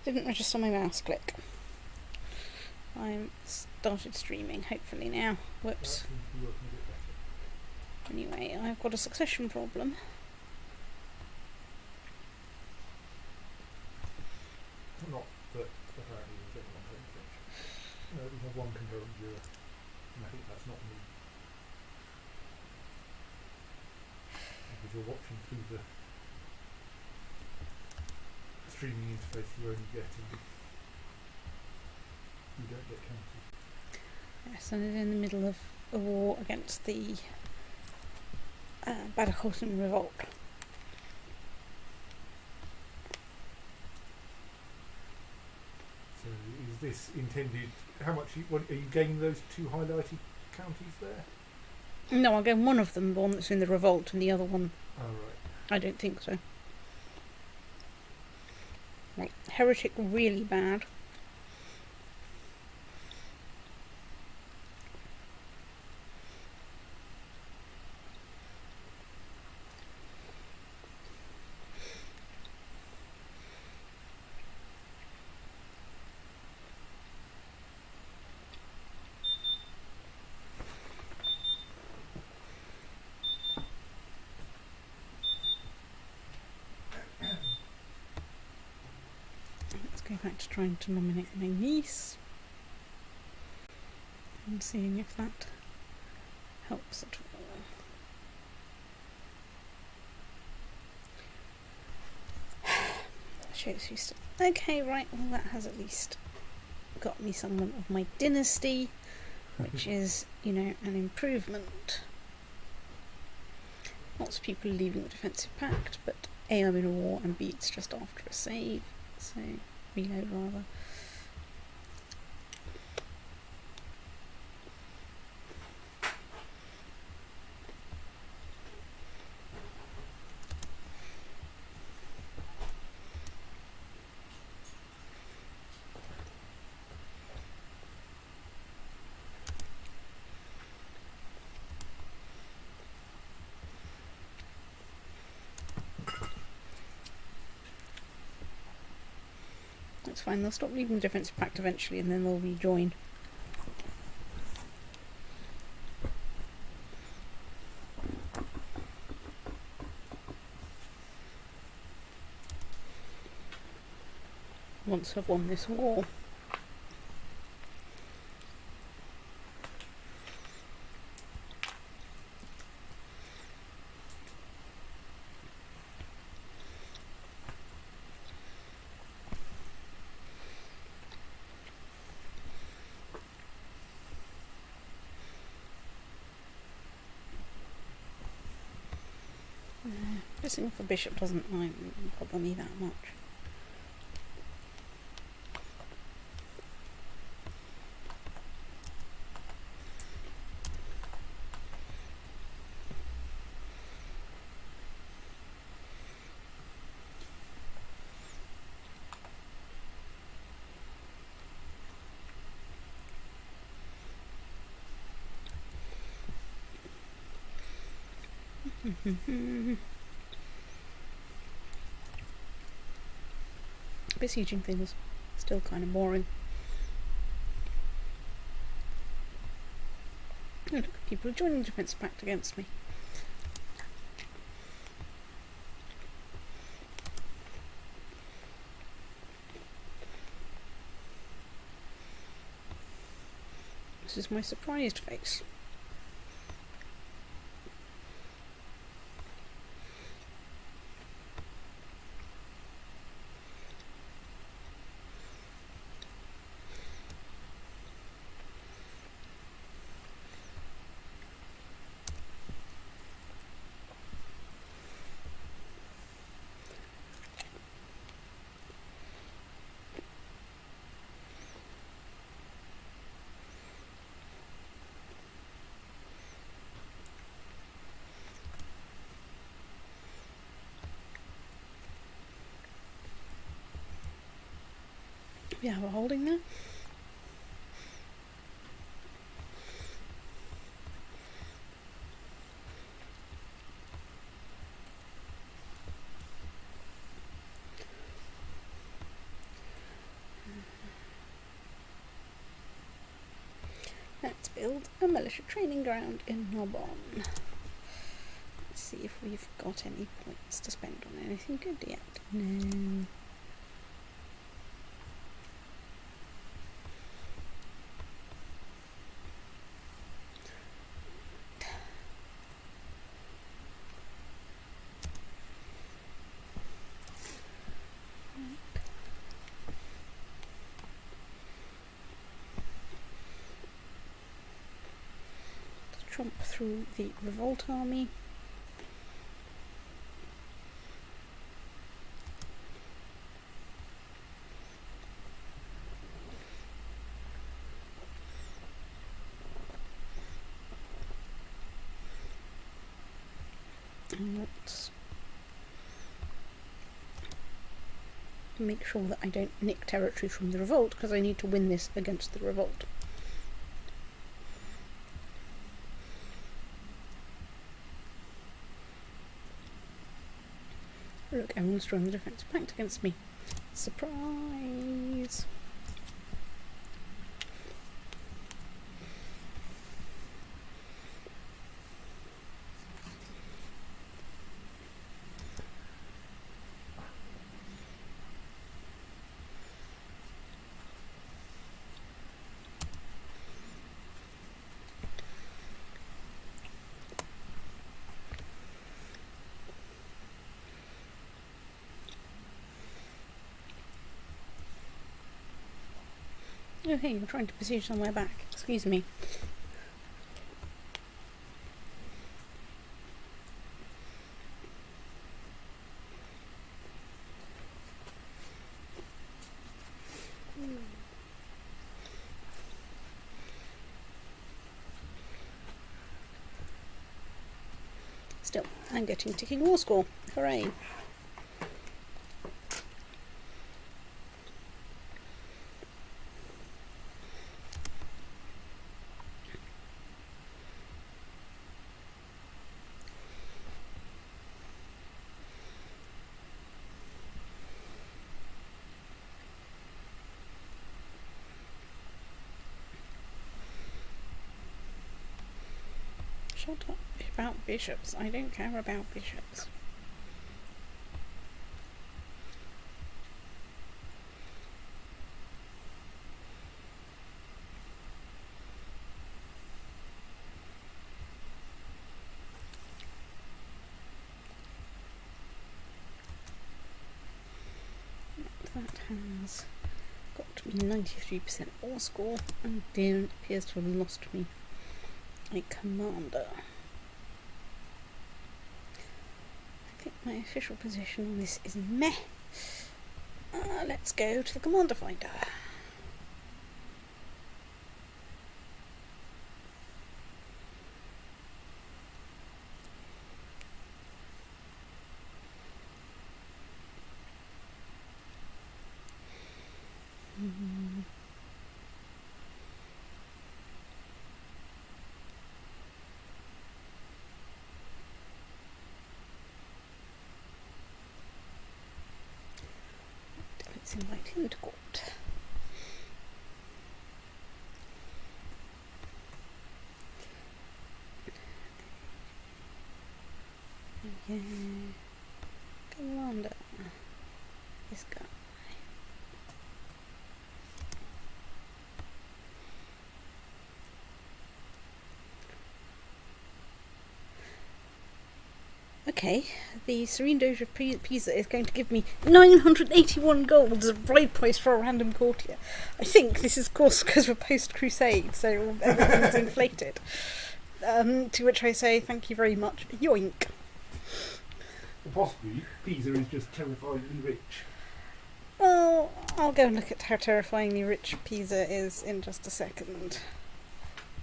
Didn't register my mouse click. I'm started streaming, hopefully now. Whoops. Anyway, I've got a succession problem. Not that apparently there's anyone home French. We have one concurrent viewer, and I think that's not me. If you're watching through the streaming interface, you don't get counted. Yes, and it's in the middle of a war against the Balisaur revolt. So is this intended, how much, are you gaining those two highlighted counties there? No, I'll get one of them, the one that's in the revolt, and the other one, Oh right. I don't think so. Right, heretic really bad. Go back to trying to nominate my niece and seeing if that helps at all. Shows you still. Okay, right, well that has at least got me someone of my dynasty, which is, you know, an improvement. Lots of people are leaving the defensive pact, but A, I'm in a war, and B, it's just after a save, so reload rather. That's fine, they'll stop leaving the defensive pact eventually and then they'll rejoin. Once I've won this war. Pissing off a bishop doesn't bother me that much. Besieging thing was still kind of boring. Oh, look, people are joining the defense pact against me. This is my surprised face. We have a holding there. build a militia training ground in Narbonne. Let's see if we've got any points to spend on anything good yet. No. Tromp through the revolt army. And let's make sure that I don't nick territory from the revolt, because I need to win this against the revolt. Look, everyone's drawing the defensive pact against me. Surprise! Oh hey, you're trying to besiege somewhere back. Excuse me. Still, I'm getting ticking war score. Hooray. Shut up about bishops. I don't care about bishops. That has got me 93% war score, and Dean appears to have lost me a commander. I think my official position on this is meh. Let's go to the commander finder. Let's invite him to court. Yeah. Commander. This guy. Okay, the Serene Doge of Pisa is going to give me 981 gold as a bride price for a random courtier. I think this is, of course, because we're post-Crusade, so everything's inflated. To which I say, thank you very much. Yoink. Or possibly, Pisa is just terrifyingly rich. Well, I'll go and look at how terrifyingly rich Pisa is in just a second.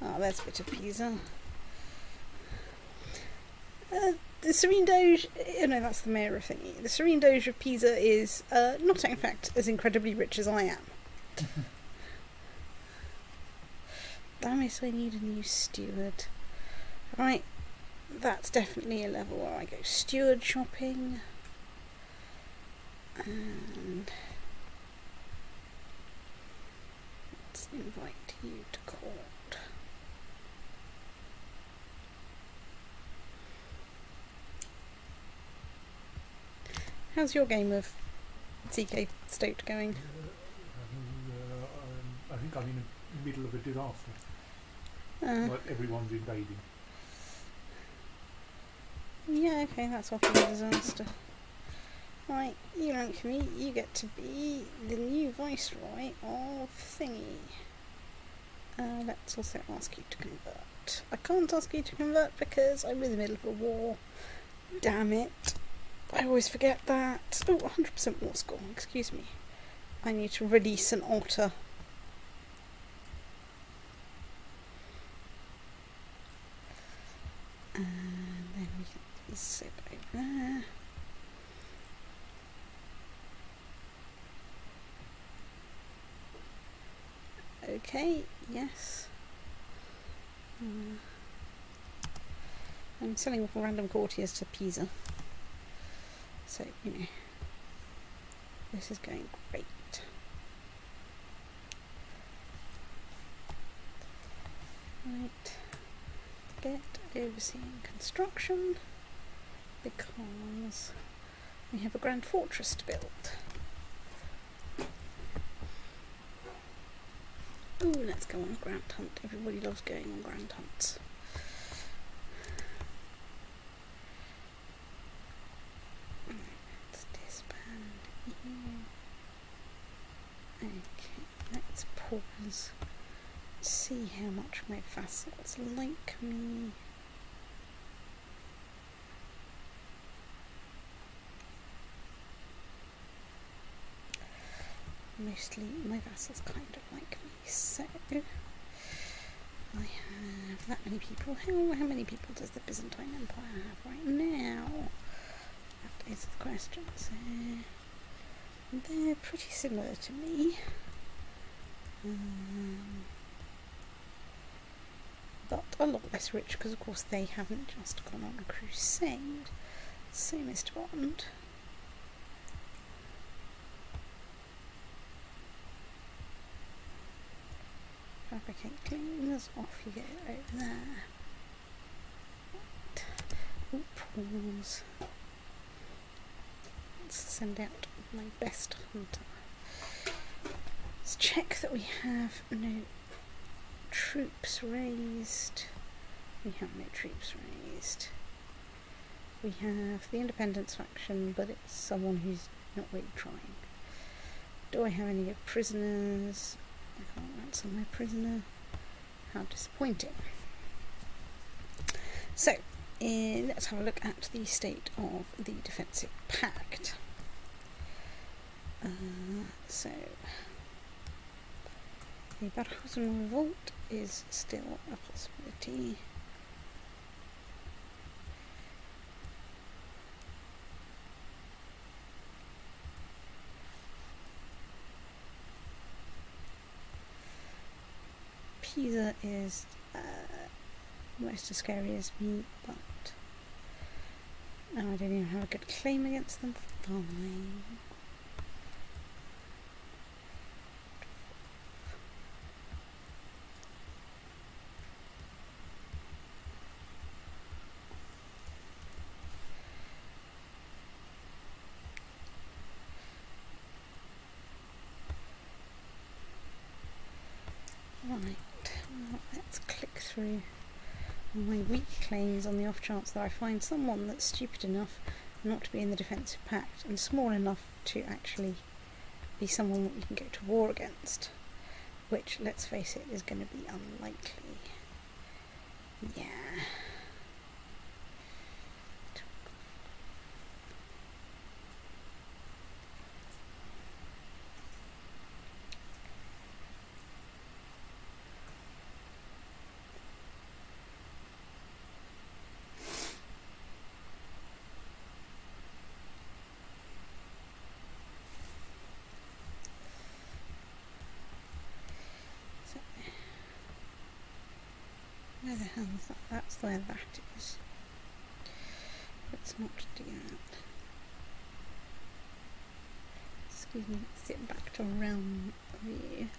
Ah, there's a bit of Pisa. The Serene Doge, no, that's the mayor of thingy. The Serene Doge of Pisa is not, in fact, as incredibly rich as I am. Damn it, I need a new steward. Right, that's definitely a level where I go steward shopping. And let's invite you to court. How's your game of CK Stoat going? I think I'm in the middle of a disaster. Like everyone's invading. Yeah, okay, that's often a disaster. Right, you like me, you get to be the new viceroy of thingy. Let's also ask you to convert. I can't ask you to convert because I'm in the middle of a war. Damn it. I always forget that. Oh, 100% war score, excuse me. I need to release an otter. And then we can zip over there. Okay, yes. I'm selling off random courtiers to Pisa. So, you know, this is going great. Right. Get overseeing construction because we have a grand fortress to build. Ooh, let's go on a grand hunt. Everybody loves going on grand hunts. Let's disband here. Okay, let's pause. See how much my vassals like me. Mostly my vassals kind of like me, so I have that many people. How many people does the Byzantine Empire have right now? That is the question. So they're pretty similar to me. But a lot less rich because of course they haven't just gone on a crusade. So Mr. Bond. Fabricate cleaners, off you go over there. Right. Pause. Let's send out my best hunter. Let's check that we have no troops raised. We have no troops raised. We have the independence faction, but it's someone who's not really trying. Do I have any good prisoners? I can't ransom my prisoner. How disappointing. So, let's have a look at the state of the defensive pact. So, the Balisaur revolt is still a possibility. Pisa is almost as scary as me, but I don't even have a good claim against them. Fine. Right, well, let's click through my weak claims on the off chance that I find someone that's stupid enough not to be in the defensive pact and small enough to actually be someone that we can go to war against, which, let's face it, is going to be unlikely. Yeah. Where the hell is that? That's where that is. Let's not do that. Excuse me, let's sit back to realm view.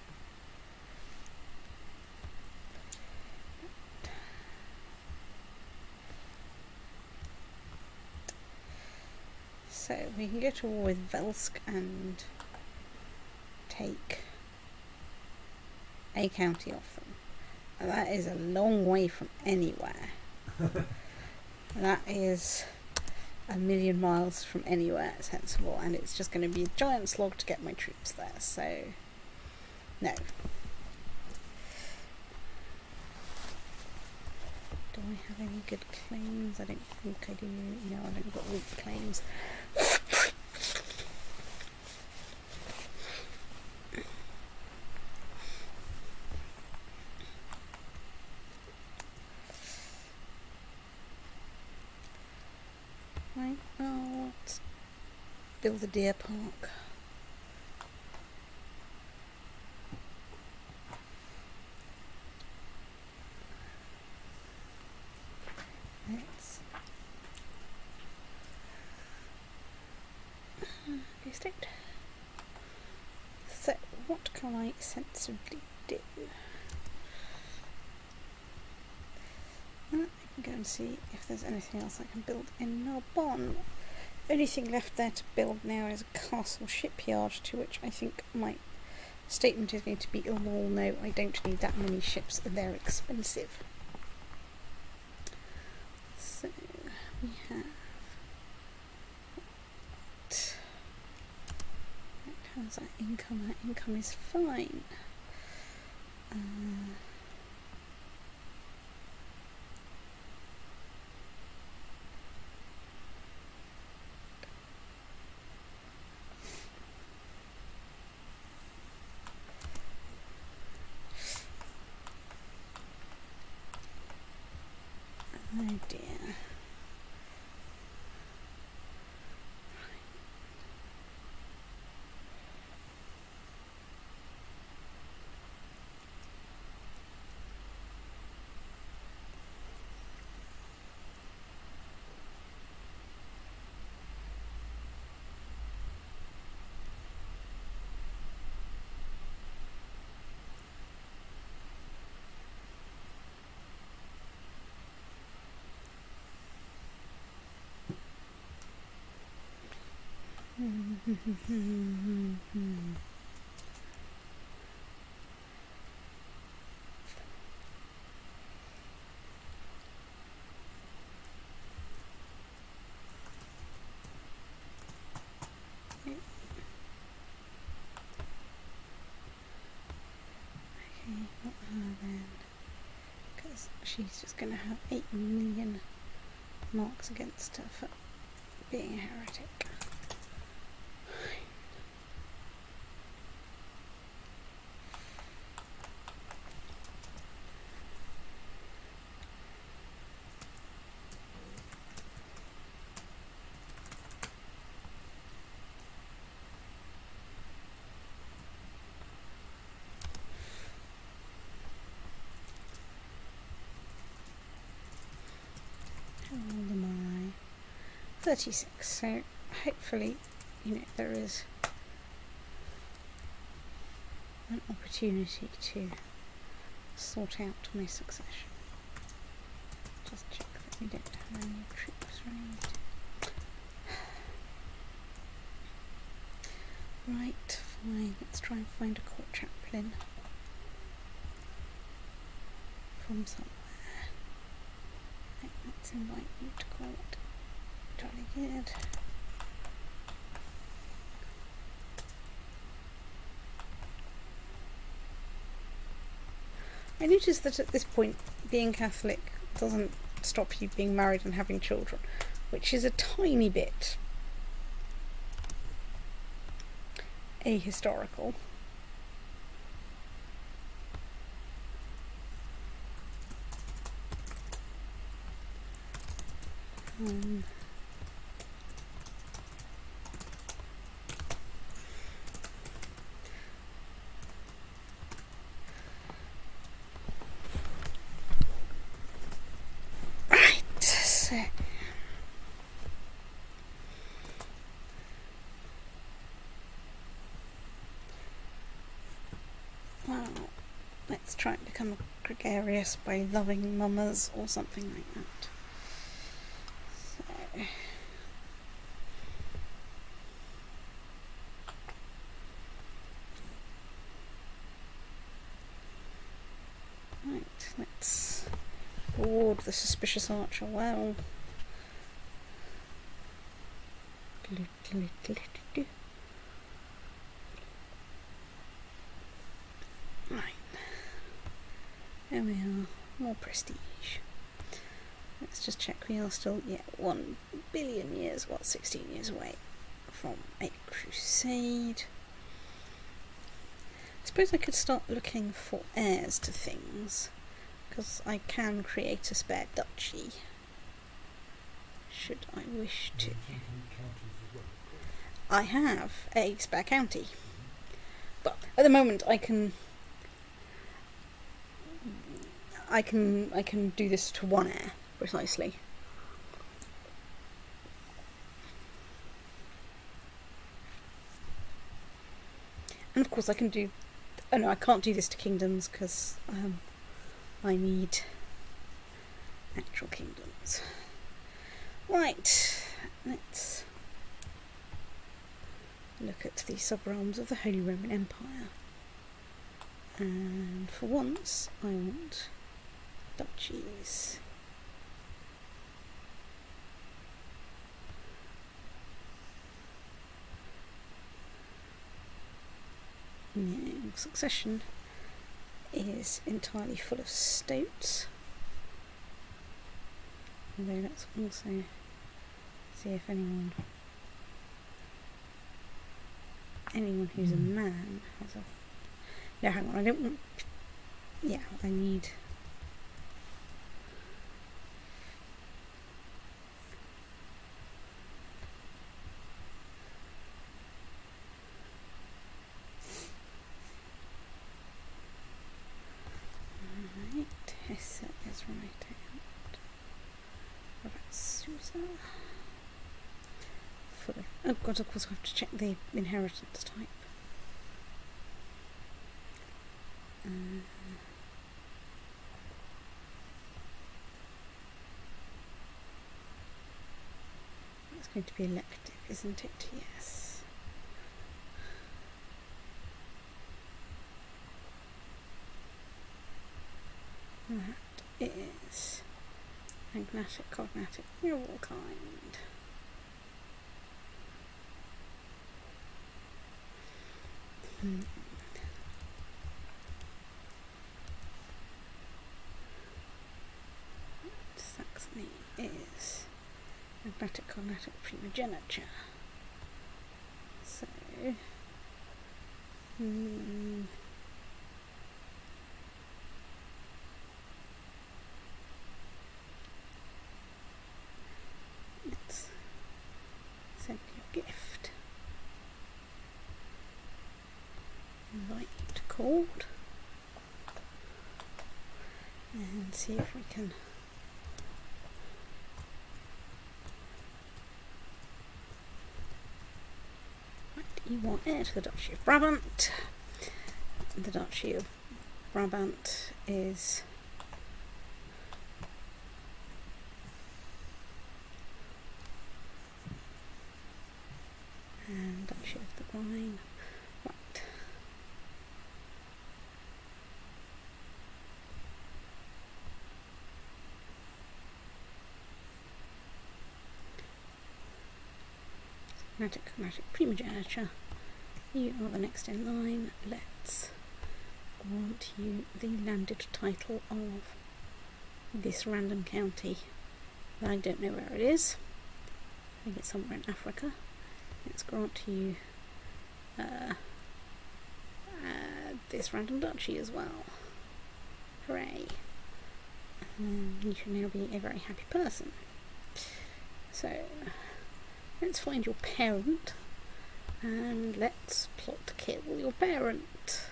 So, we can go to war with Velsk and take a county off them. And that is a long way from anywhere. That is 1,000,000 miles from anywhere sensible, and it's just going to be a giant slog to get my troops there, so no. Do I have any good claims? I don't think I do. No, I've only got weak claims. Right, well, let's build a deer park. Let's go state. So, what can I sensibly do? I can go and see if there's anything else I can build in Narbonne. Only thing left there to build now is a castle shipyard, to which I think my statement is going to be, oh well, no, I don't need that many ships, they're expensive. So we have how's our income? Our income is fine. Oh dear. Not her then, because she's just going to have 8,000,000 marks against her for being a heretic. How old am I? 36, so hopefully, there is an opportunity to sort out my succession. Just check that we don't have any troops raised. Right, fine, let's try and find a court chaplain from somewhere. Let's invite you to court. Jolly good. I noticed that at this point, being Catholic doesn't stop you being married and having children, which is a tiny bit ahistorical. Right, so well, let's try and become a gregarious by loving mamas or something like that. Lord, the suspicious archer. Well. Right. There we are. More prestige. Let's just check we are still, 1 billion years, 16 years away from a crusade. I suppose I could start looking for heirs to things, because I can create a spare duchy, should I wish to. I have a spare county, but at the moment I can do this to one heir, precisely. And of course I can do... Oh no, I can't do this to kingdoms because I need actual kingdoms. Right, let's look at the sub-realms of the Holy Roman Empire. And for once I want duchies. No, succession is entirely full of stoats. Although let's also see if anyone who's a man has a... No, hang on, I don't want... Yeah, I need... Hesse is right out. What about Susa? Full of... Oh god, of course I have to check the inheritance type. It's going to be elective, isn't it? Yes. That is magnetic, cognatic, neural kind. Saxony is magnetic, cognatic, primogeniture. So... let's send you a gift. Invite to court. And see if we can... Right, you want heir to the Duchy of Brabant. The Duchy of Brabant is... and Duchy of the Rhine. Right. Magnetic primogeniture. You are the next in line. Let's grant you the landed title of this random county. I don't know where it is. I think it's somewhere in Africa. Let's grant you this random duchy as well. Hooray. You should now be a very happy person. So, let's find your parent and let's plot to kill your parent.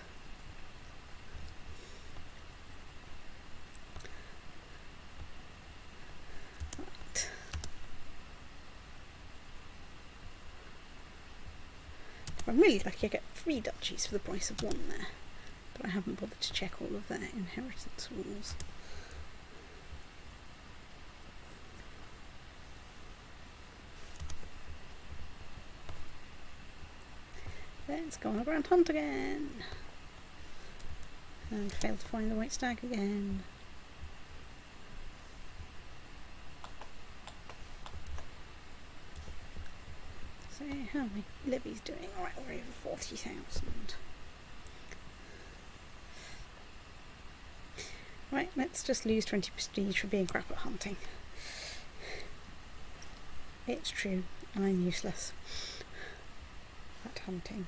Right. If I'm really lucky I get 3 duchies for the price of 1 there, but I haven't bothered to check all of their inheritance rules. Let's go on a grand hunt again. And fail to find the white stag again. how are my levies doing? Alright, we're over 40,000. Right, let's just lose 20 prestige for being crap at hunting. It's true, I'm useless at hunting.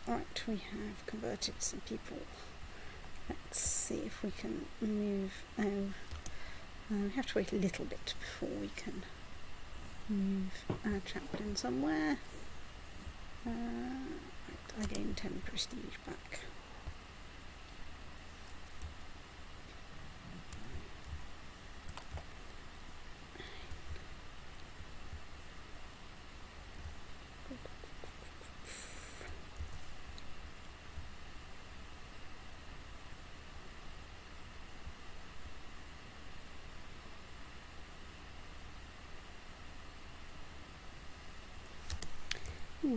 Right, we have converted some people. Let's see if we can move. We have to wait a little bit before we can move our chaplain somewhere. Right, I gain 10 prestige back.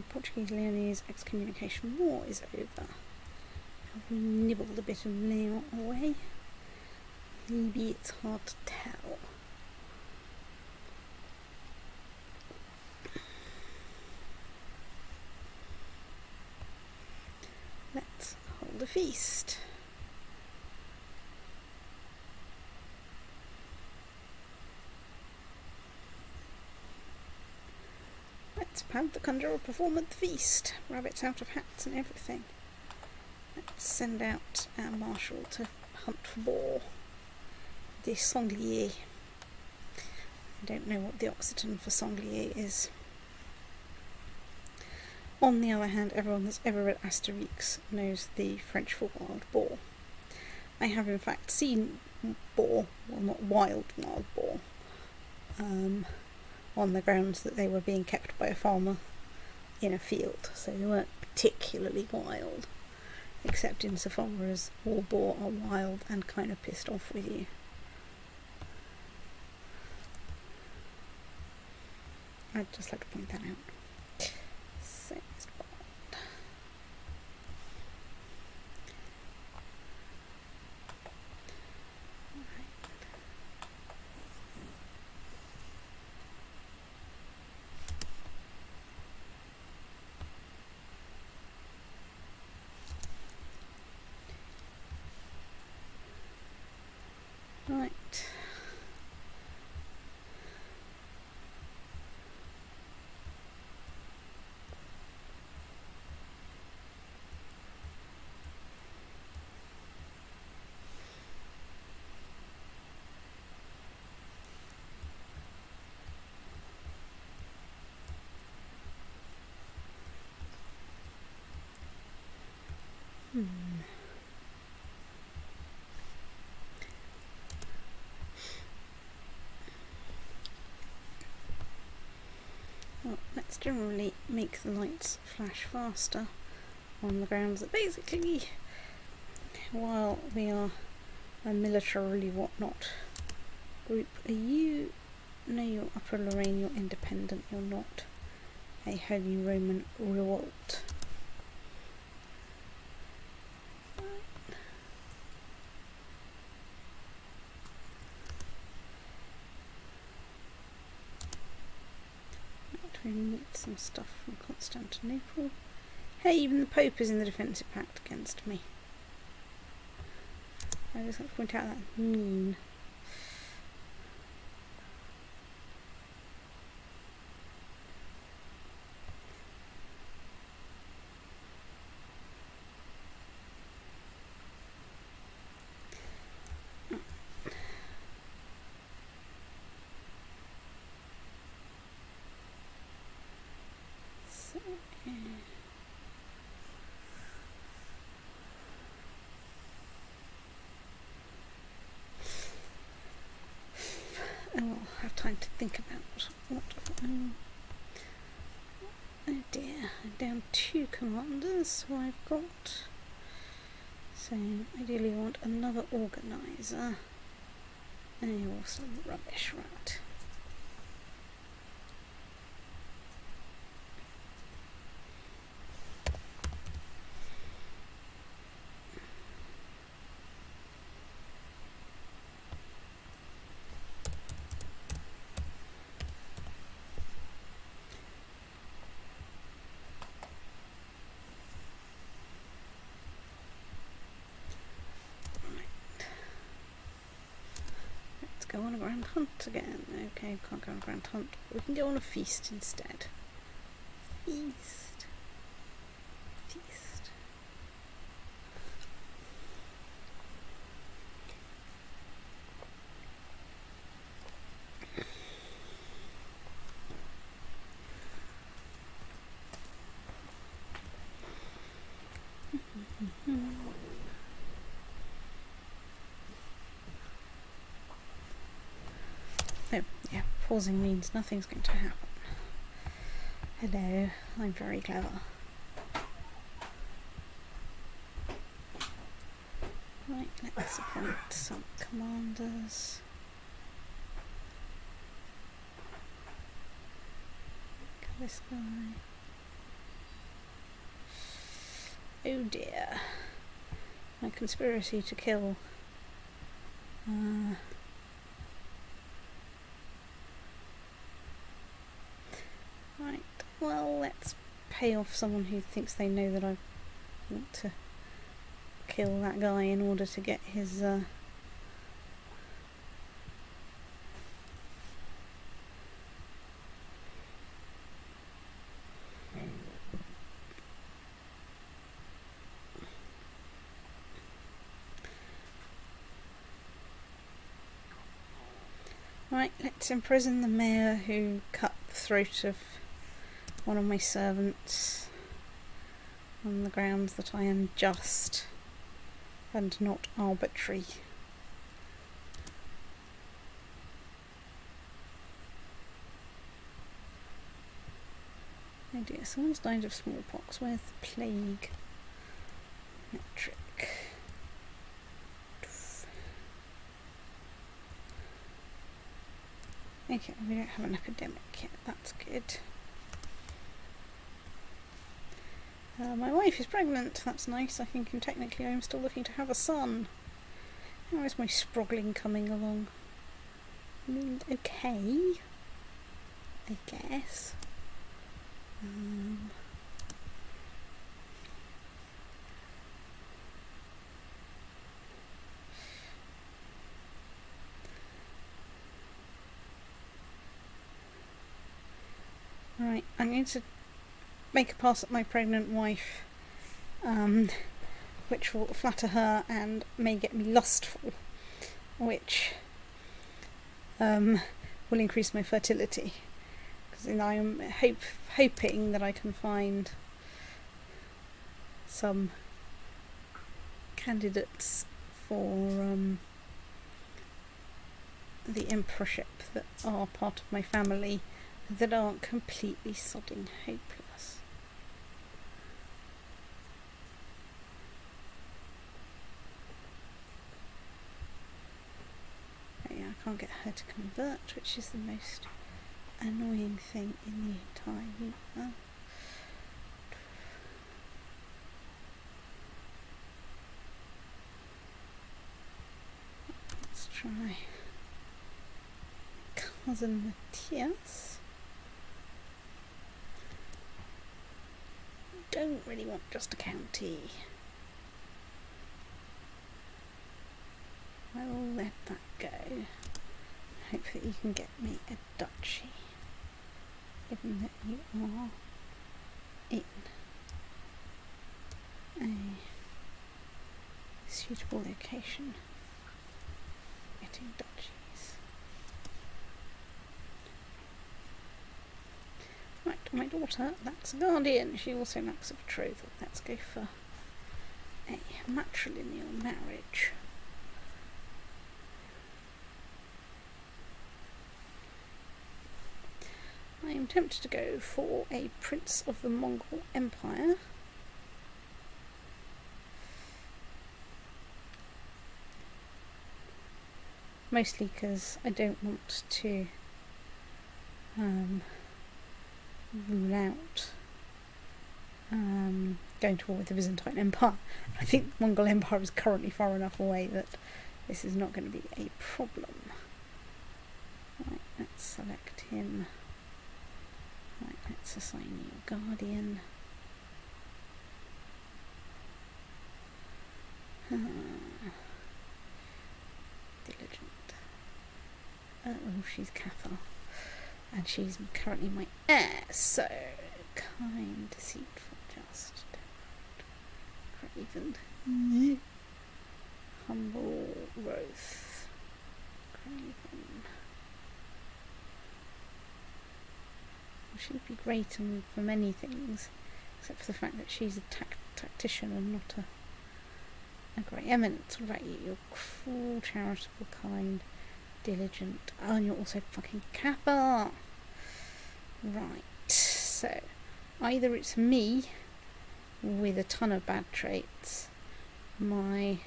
Portuguese-Leonese excommunication war is over. Have we nibbled a bit of Leon away? Maybe it's hard to tell. Let's hold a feast. Let's have the conjurer perform at the feast. Rabbits out of hats and everything. Let's send out our marshal to hunt for boar. The sanglier. I don't know what the Occitan for sanglier is. On the other hand, everyone that's ever read Asterix knows the French for wild boar. I have in fact seen boar, well not wild boar, on the grounds that they were being kept by a farmer in a field, so they weren't particularly wild, except insofar as all boar are wild and kind of pissed off with you. I'd just like to point that out. Sixth bond. Right. Well, let's generally make the lights flash faster on the grounds that basically, while we are a militarily whatnot group, are you? No, you're Upper Lorraine, you're independent, you're not a Holy Roman revolt. We need some stuff from Constantinople. Hey, even the Pope is in the defensive pact against me. I just have to point out that mean. I'll have time to think about what. Oh dear, I'm down 2 commanders, so I've got. So ideally, I want another organizer. And also rubbish, right? go on a grand hunt again. Okay, can't go on a grand hunt. We can go on a feast instead. Feast. Feast. Oh, yeah, pausing means nothing's going to happen. Hello, I'm very clever. Right, let's appoint some commanders. Look at this guy. Oh dear. My conspiracy to kill right, well, let's pay off someone who thinks they know that I want to kill that guy in order to get his Right, let's imprison the mayor who cut the throat of one of my servants on the grounds that I am just and not arbitrary. Oh dear, someone's died of smallpox. Where's the plague metric? Okay, we don't have an epidemic yet, that's good. My wife is pregnant, that's nice. I think technically I'm still looking to have a son. How is my sproggling coming along? Okay, I guess. Right, I'm going to make a pass at my pregnant wife, which will flatter her and may get me lustful, which will increase my fertility, because I am hoping that I can find some candidates for the emperorship that are part of my family that aren't completely sodding hopeless. Oh yeah, I can't get her to convert, which is the most annoying thing in the entire universe. Let's try Cousin Matthias. Don't really want just a county. I will let that go. Hope that you can get me a duchy, given that you are in a suitable location. Getting duchies. Right, my daughter, that's a guardian. She also lacks a betrothal. Let's go for a matrilineal marriage. I am tempted to go for a prince of the Mongol Empire. Mostly because I don't want to rule out going to war with the Byzantine Empire. I think the Mongol Empire is currently far enough away that this is not going to be a problem. Right, let's select him. Right, let's assign you a guardian. Diligent. she's Cathar. And she's currently my heir, so kind, deceitful, just, craven, humble, wrath, craven. Well, she'd be great for many things, except for the fact that she's a tactician and not a great eminence. What about you? You're cruel, charitable, kind, diligent. Oh, and you're also fucking Cathar. Right, so either it's me with a ton of bad traits, my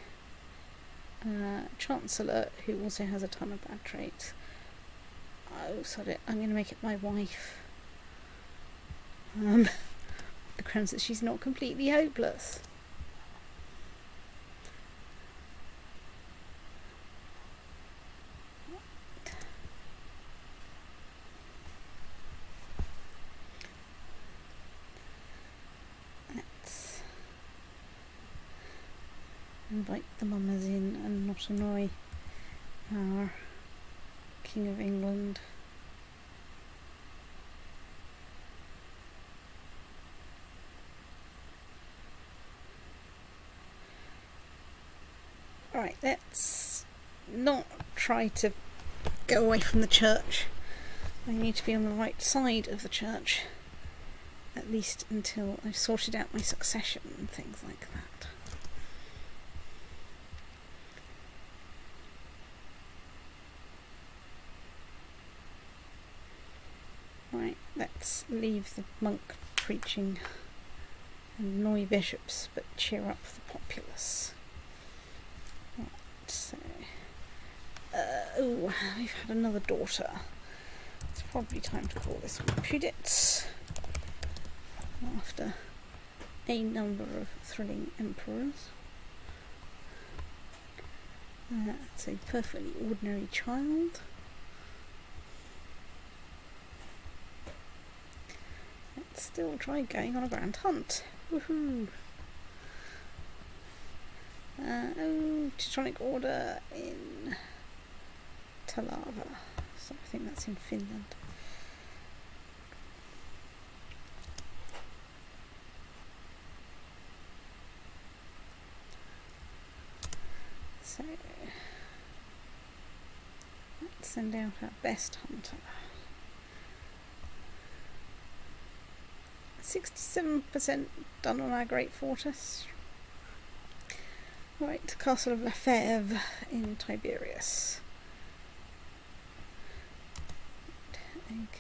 Chancellor who also has a ton of bad traits. Oh, sod it, I'm going to make it my wife. The grounds that she's not completely hopeless. Invite the mummers in and not annoy our King of England. Alright, let's not try to go away from the church. I need to be on the right side of the church, at least until I've sorted out my succession and things like that. Right, let's leave the monk preaching and annoy bishops, but cheer up the populace. Right, so... oh, we've had another daughter. It's probably time to call this one Pudit, after a number of thrilling emperors. It's a perfectly ordinary child. Let's still try going on a grand hunt. Woohoo! Oh, Teutonic Order in Talava. So I think that's in Finland. So let's send out our best hunter. 67% done on our great fortress. Right, Castle of Lefebvre in Tiberius.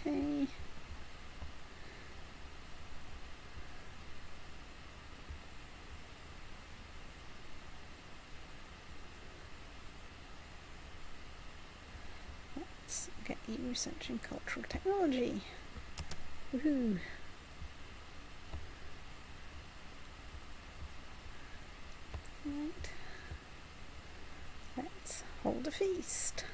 Okay. Let's get you researching cultural technology. Woohoo! Right. Let's hold a feast.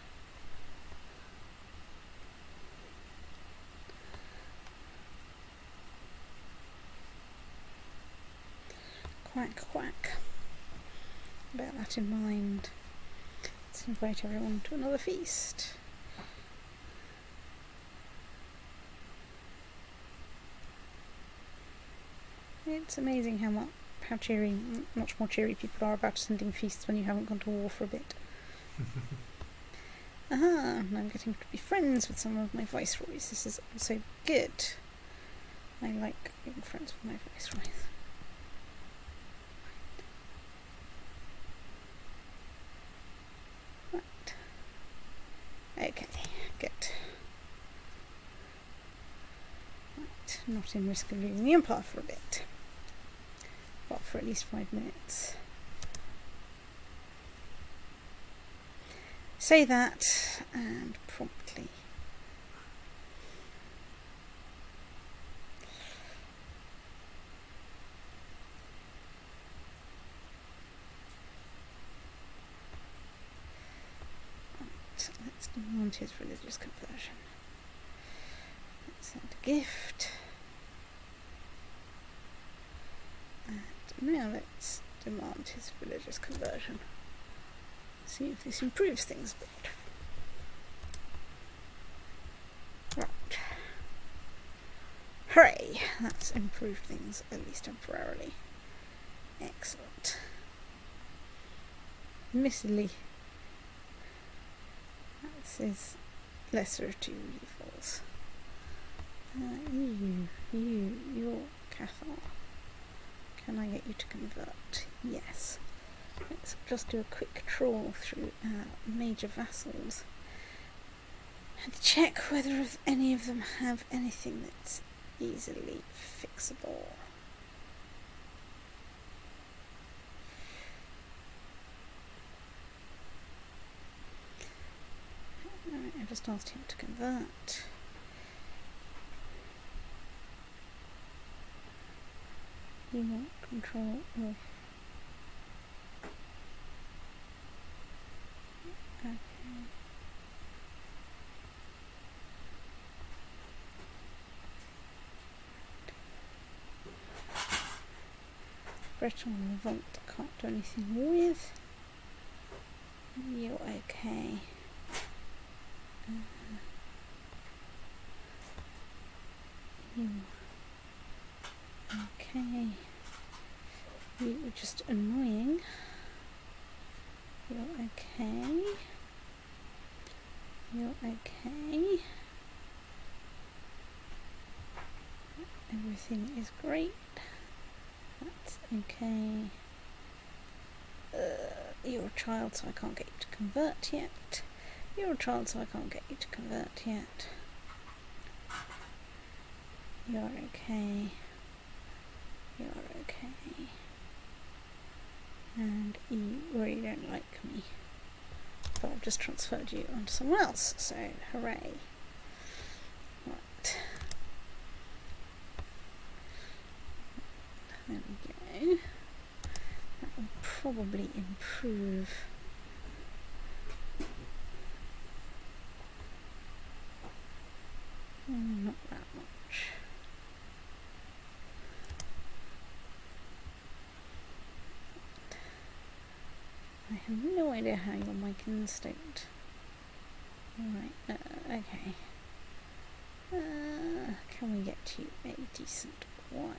Quack, quack. Bear that in mind. Let's invite everyone to another feast. It's amazing how much more cheery people are about sending feasts when you haven't gone to war for a bit. Aha, and I'm getting to be friends with some of my viceroys. This is also good. I like being friends with my viceroys. Right. Okay, good. Right, not in risk of losing the Empire for a bit. Well, for at least 5 minutes. Say that, and promptly. Right, let's demand his religious conversion. Let's send a gift. Now let's demand his religious conversion. See if this improves things a bit. Hooray! That's improved things, at least temporarily. Excellent. Admittedly, this is lesser of two evils. You're Cathar. Can I get you to convert? Yes. Let's just do a quick trawl through our major vassals and check whether any of them have anything that's easily fixable. Alright, I just asked him to convert. You want control of... Okay. Breton Revolt, I can't do anything with. You're okay. You okay. You were just annoying. You're okay. You're okay. Everything is great. That's okay. You're a child, so I can't get you to convert yet. You're a child, so I can't get you to convert yet. You're okay. You're okay. And you really don't like me. But I've just transferred you onto someone else, so hooray. Right. There we go. That will probably improve. Not that much. I have no idea how you're making the state. Right, okay. Can we get you a decent wife?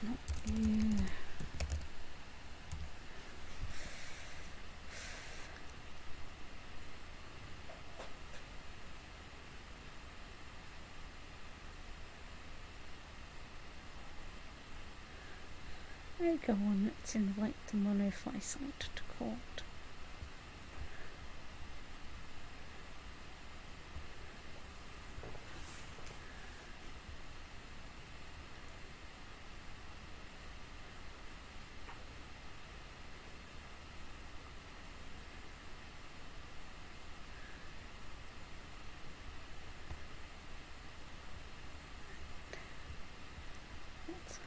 Not you. Oh, go on, let's invite the monofly side to court.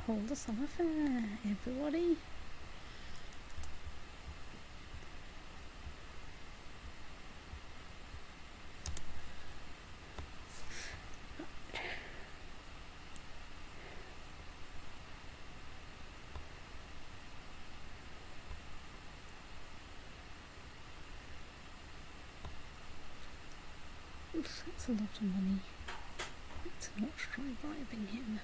Hold the summer fair, everybody. Oof, that's a lot of money. Let's not try bribing him.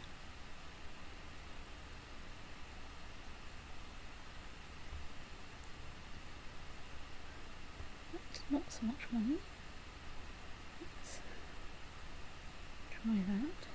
Not so much money. Let's try that.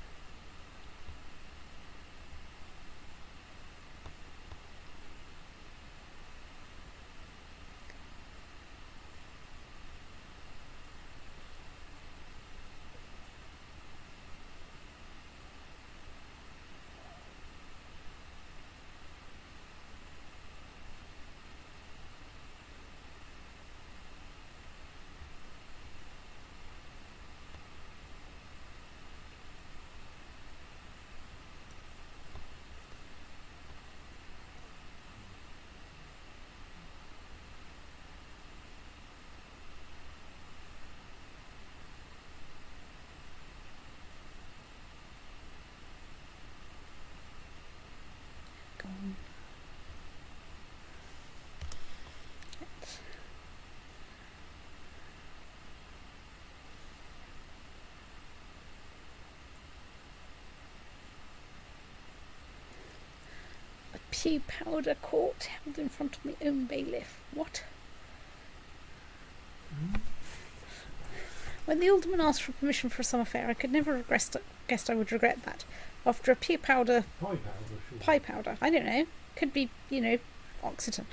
Pew powder court held in front of my own bailiff. What? When the alderman asked for permission for a summer fair, I could never have guessed I would regret that. After a pew powder... Pie powder. I don't know. Could be, Occitan.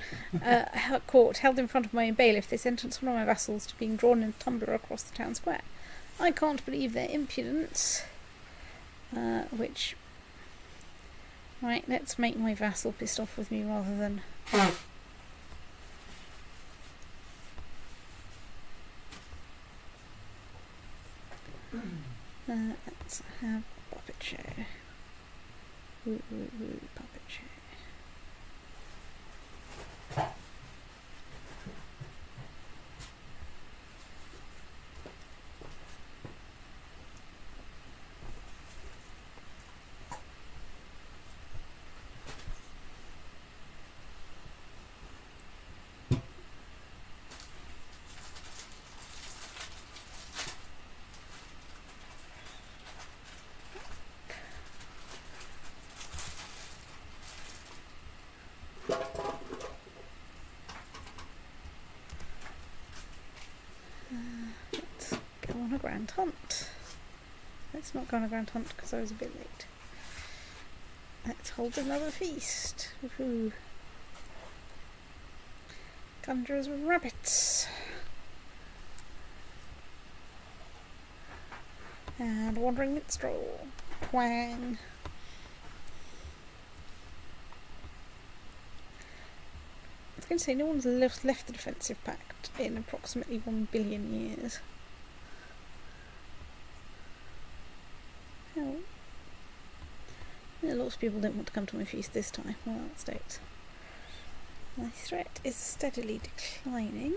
Court held in front of my own bailiff, they sentenced one of my vassals to being drawn in a tumbler across the town square. I can't believe their impudence. Right, let's make my vassal pissed off with me rather than... let's have a puppet show. Puppet show. Grand hunt. Let's not go on a grand hunt because I was a bit late. Let's hold another feast. Woohoo. Conjurers with rabbits. And wandering minstrel. Twang. I was going to say no one's left the defensive pact in approximately 1 billion years. Lots of people don't want to come to my feast this time. Well, that states. My threat is steadily declining.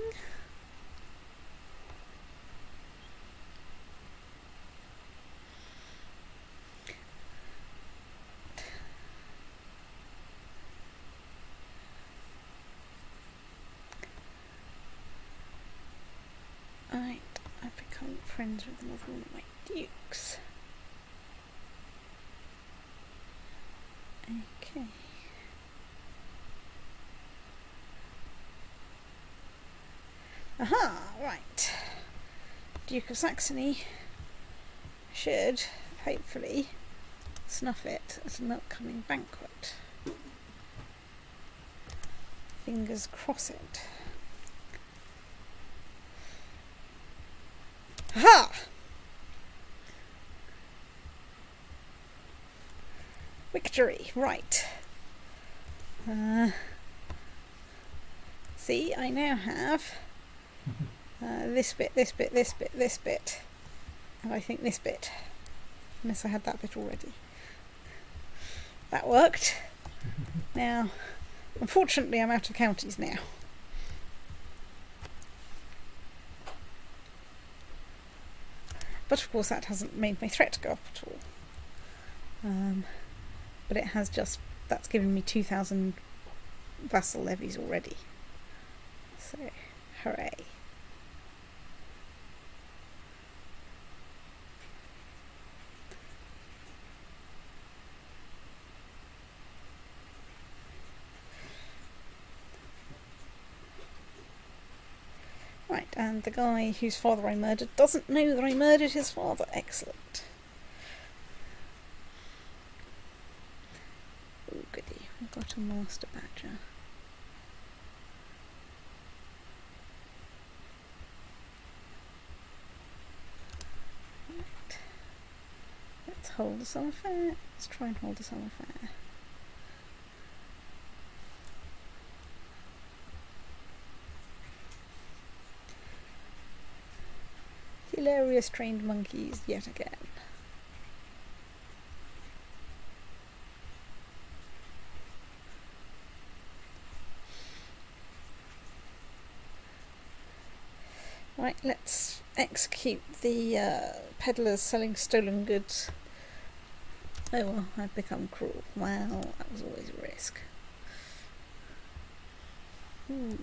Right, I've become friends with another one of my dukes. Okay. Aha, right. Duke of Saxony should, hopefully, snuff it at an upcoming banquet. Fingers crossed. Aha! Victory, right. See, I now have this bit, this bit, this bit, this bit, and I think this bit, unless I had that bit already. That worked. Now, unfortunately, I'm out of counties now. But of course that hasn't made my threat go up at all. But it has that's given me 2,000 vassal levies already. So, hooray. Right, and the guy whose father I murdered doesn't know that I murdered his father. Excellent. Oh goody, we've got a master badger. Right. Let's hold a summer fair. Let's try and hold a summer fair. Hilarious trained monkeys yet again. Right, let's execute the peddlers selling stolen goods. Oh well, I've become cruel. Well, that was always a risk. Ooh.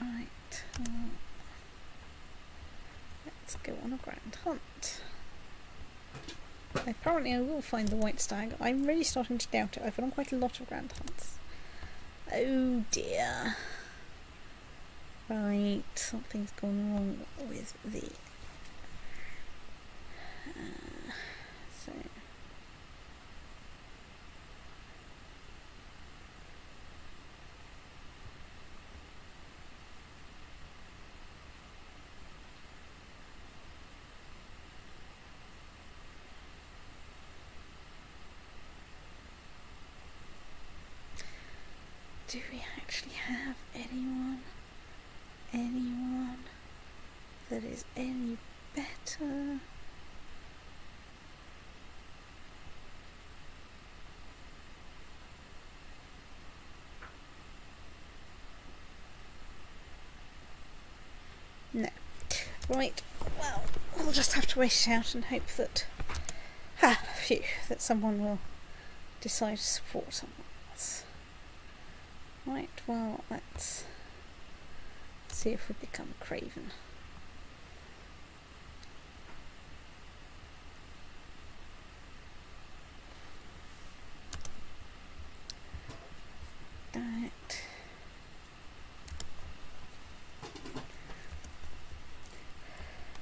Right. Let's go on a grand hunt. Apparently I will find the white stag. I'm really starting to doubt it. I've been on quite a lot of grand hunts. Oh dear. Right, something's gone wrong with the... so... do we actually have anyone that is any better? No. Right, well, we'll just have to wait it out and hope that that someone will decide to support someone else. Right, well, let's see if we become craven. That.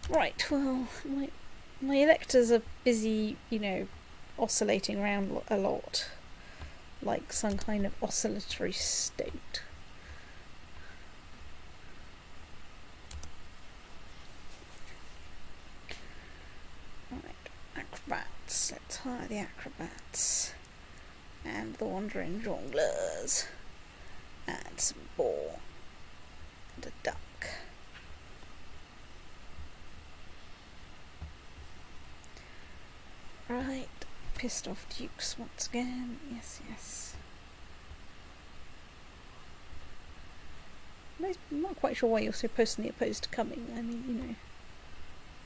Right, well, my electors are busy, oscillating around a lot, like some kind of oscillatory state. Right, acrobats. Let's hire the acrobats and the wandering jongleurs and some boar and a duck. Right, pissed off dukes once again. Yes. I'm not quite sure why you're so personally opposed to coming. I mean,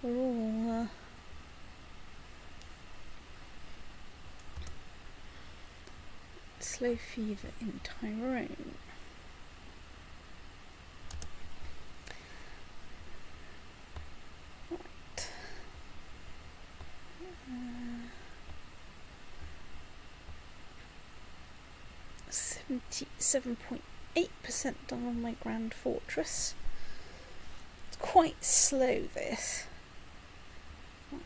we're all slow fever in Tyrone. Right. 77.8% done on my Grand Fortress. It's quite slow, this. Right.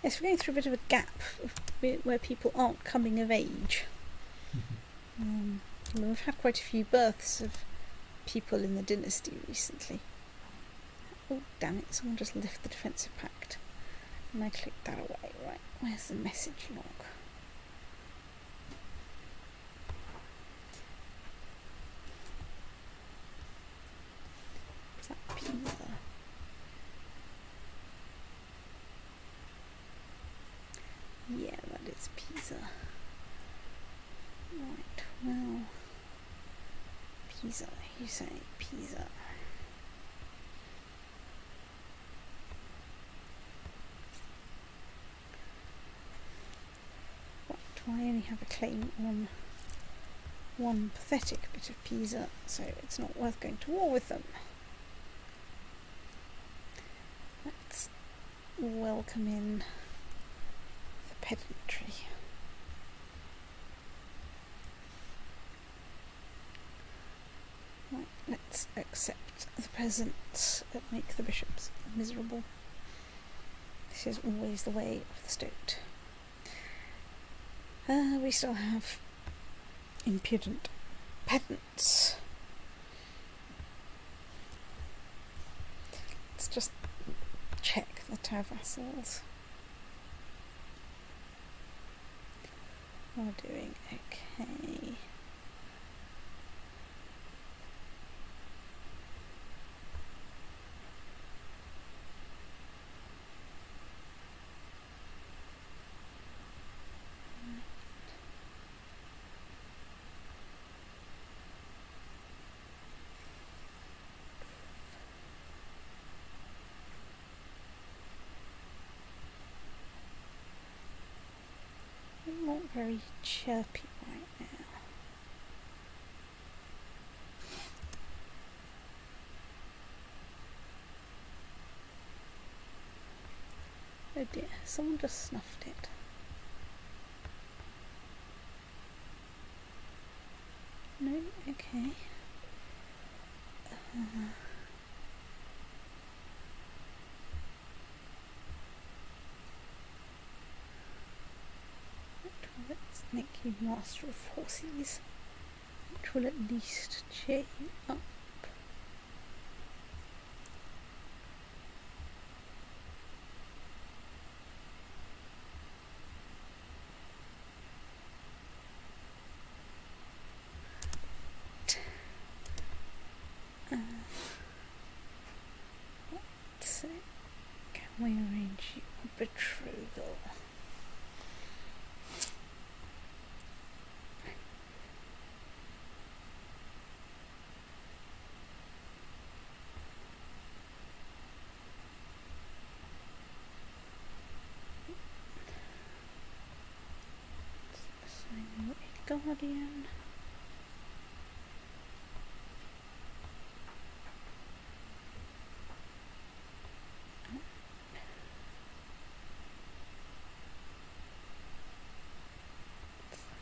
Yes, we're going through a bit of a gap where people aren't coming of age. We've had quite a few births of people in the dynasty recently. Oh, damn it, someone just left the defensive pact. And I clicked that away. Right, where's the message log? Is that Pisa? Yeah, that is Pisa. Right, well... Pisa, you say Pisa. Right, I only have a claim on one pathetic bit of Pisa, so it's not worth going to war with them. Let's welcome in the pedantry. Right, let's accept the peasants and make the bishops miserable. This is always the way of the stoat. We still have impudent pedants. Let's just check that our vassals are doing okay. very chirpy right now. Oh dear, someone just snuffed it. No, okay. Let's make you master of horses, which will at least cheer you up. So, can we arrange you a betrothal? Assign you a guardian.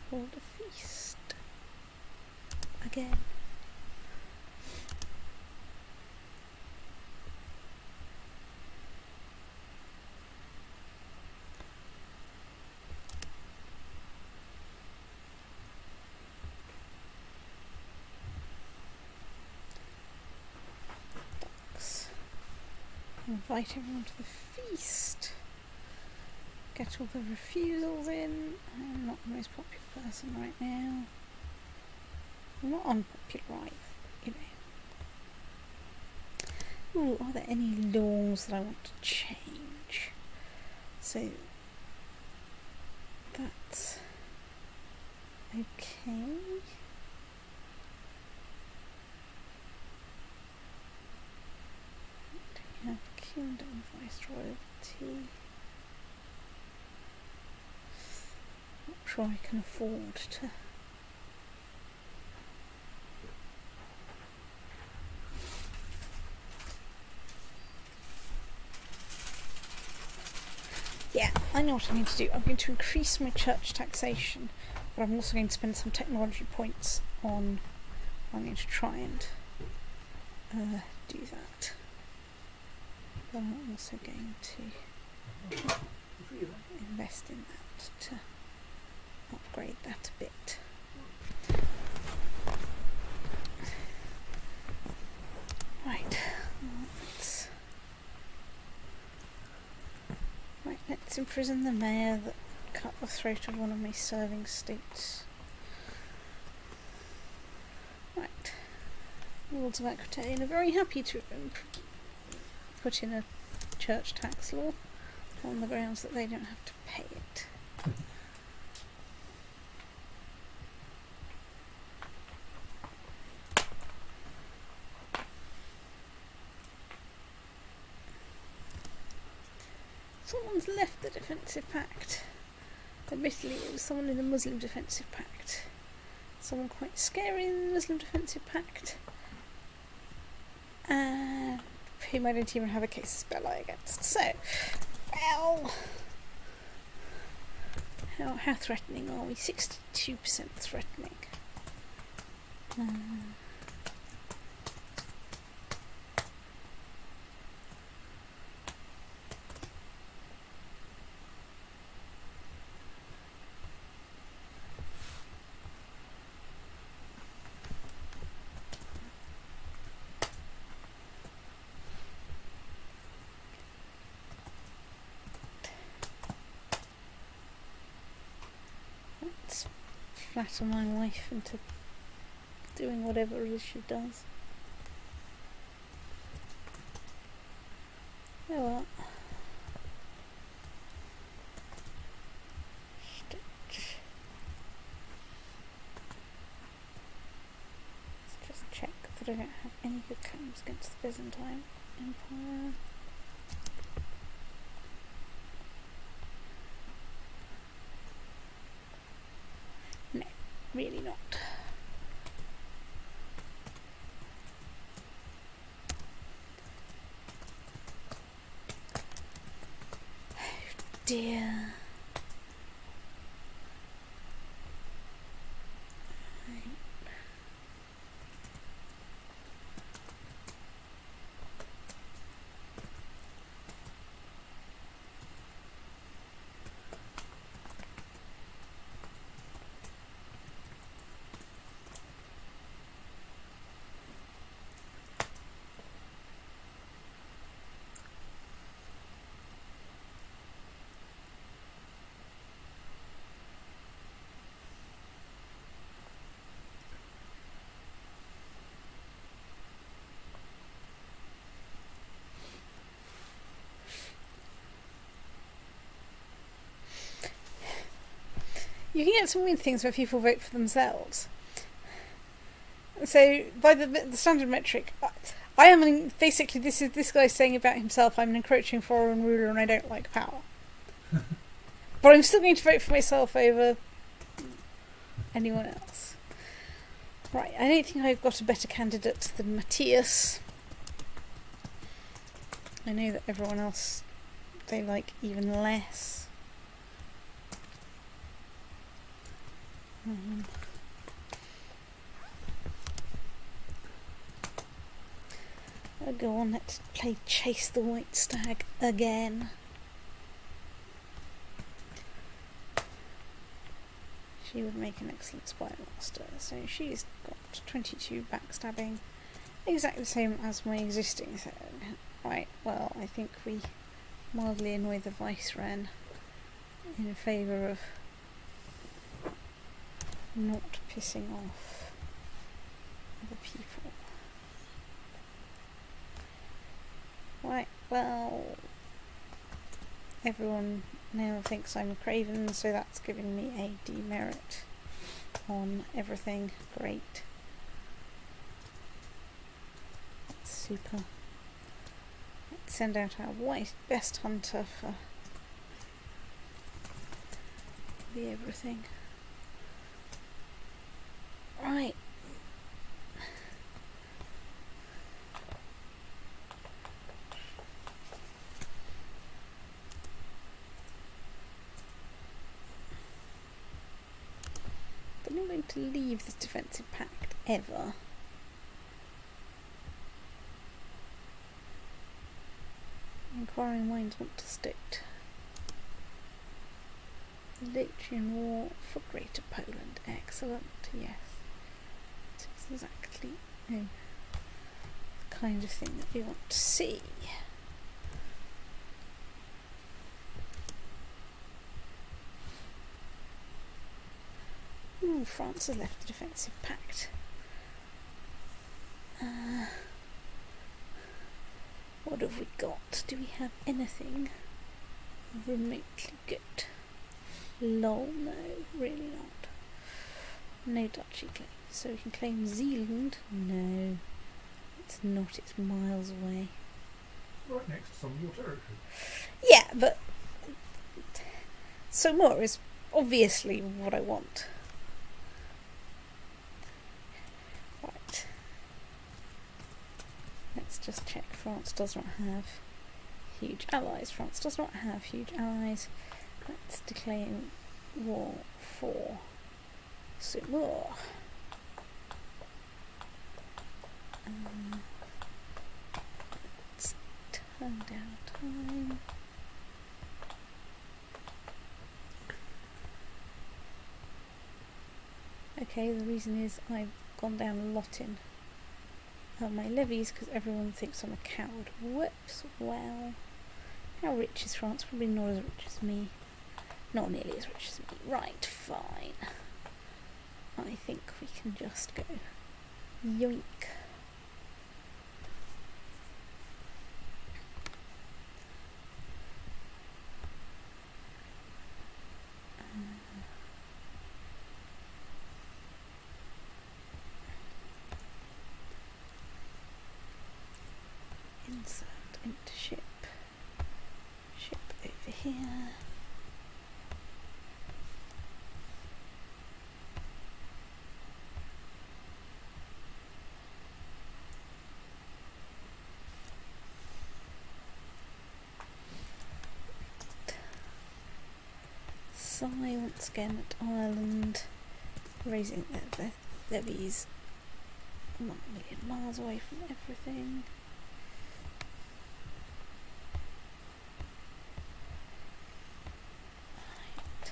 Hold a feast again. Ducks. Invite everyone to the feast. Get all the refusals in. I'm not the most popular person right now. I'm not unpopular either, you know. Ooh, are there any laws that I want to change? So that's okay. Do we have kingdom viceroyalty? Not sure I can afford to. Yeah, I know what I need to do. I'm going to increase my church taxation, but I'm also going to spend some technology points on. I'm going to try and do that. But I'm also going to invest in that to upgrade that a bit. Right, let's imprison the mayor that cut the throat of one of my serving states. Right, Lords of Aquitaine are very happy to put in a church tax law on the grounds that they don't have to pay it. Someone's left the defensive pact. Admittedly, it was someone in the Muslim defensive pact. Someone quite scary in the Muslim defensive pact. And whom I don't even have a case of spell against. So, well, how threatening are we? 62% threatening. Let's flatter my wife into doing whatever it is she does. Oh well. Stitch. Let's just check that I don't have any good claims against the Byzantine Empire. really not. Oh dear. You can get some weird things where people vote for themselves. So, by the standard metric, I am basically this guy saying about himself, I'm an encroaching foreign ruler and I don't like power. But I'm still going to vote for myself over anyone else. Right, I don't think I've got a better candidate than Matthias. I know that everyone else they like even less. Go on, let's play Chase the White Stag again. She would make an excellent spy master. So she's got 22 backstabbing, exactly the same as my existing thing. Right, well, I think we mildly annoy the Vice-Ren in favour of not pissing off other people. Right, well, everyone now thinks I'm a craven, so that's giving me a demerit on everything. Great. That's super. Let's send out our best hunter for the everything. Right. I'm not going to leave this defensive pact ever. Inquiring minds want to state. Latvian War for Greater Poland. Excellent, yes. It's exactly the kind of thing that we want to see. Ooh, France has left the defensive pact. What have we got? Do we have anything remotely good? Lol, no, really not. No duchy claim. So we can claim Zealand? No, it's not, it's miles away. Right next to some of your territory. Yeah, but so more is obviously what I want. Right. Let's just check. France does not have huge allies. France does not have huge allies. Let's declare war for Seymour. Let's turn down time. Okay, the reason is I've gone down a lot in my levies because everyone thinks I'm a coward. Whoops, well, how rich is France? Probably not as rich as me. Not nearly as rich as me. Right, fine. I think we can just go yoink. Insert into ship. Ship over here. Versailles once again at Ireland, raising their levies 1 million miles away from everything. Right.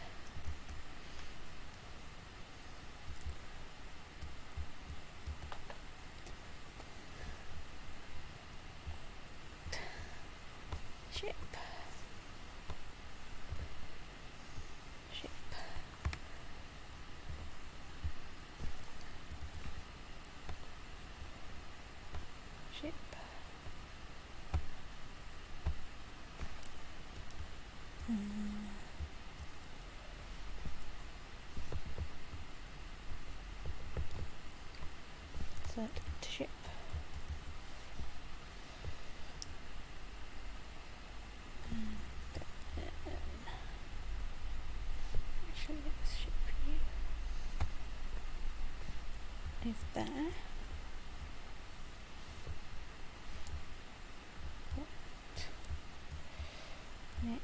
Ship. Set to ship. Actually, this ship for you is there. Yeah.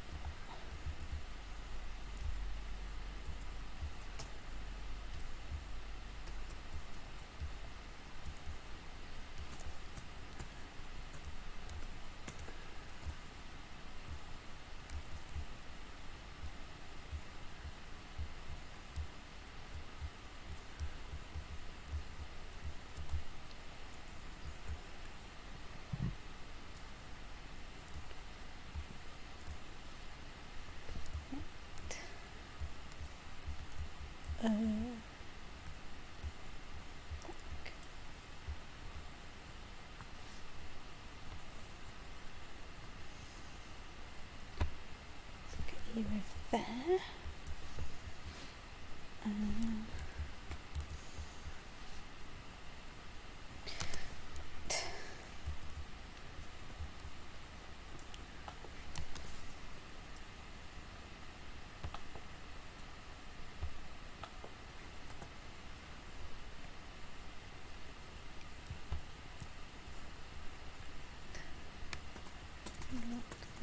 Let's get you over there.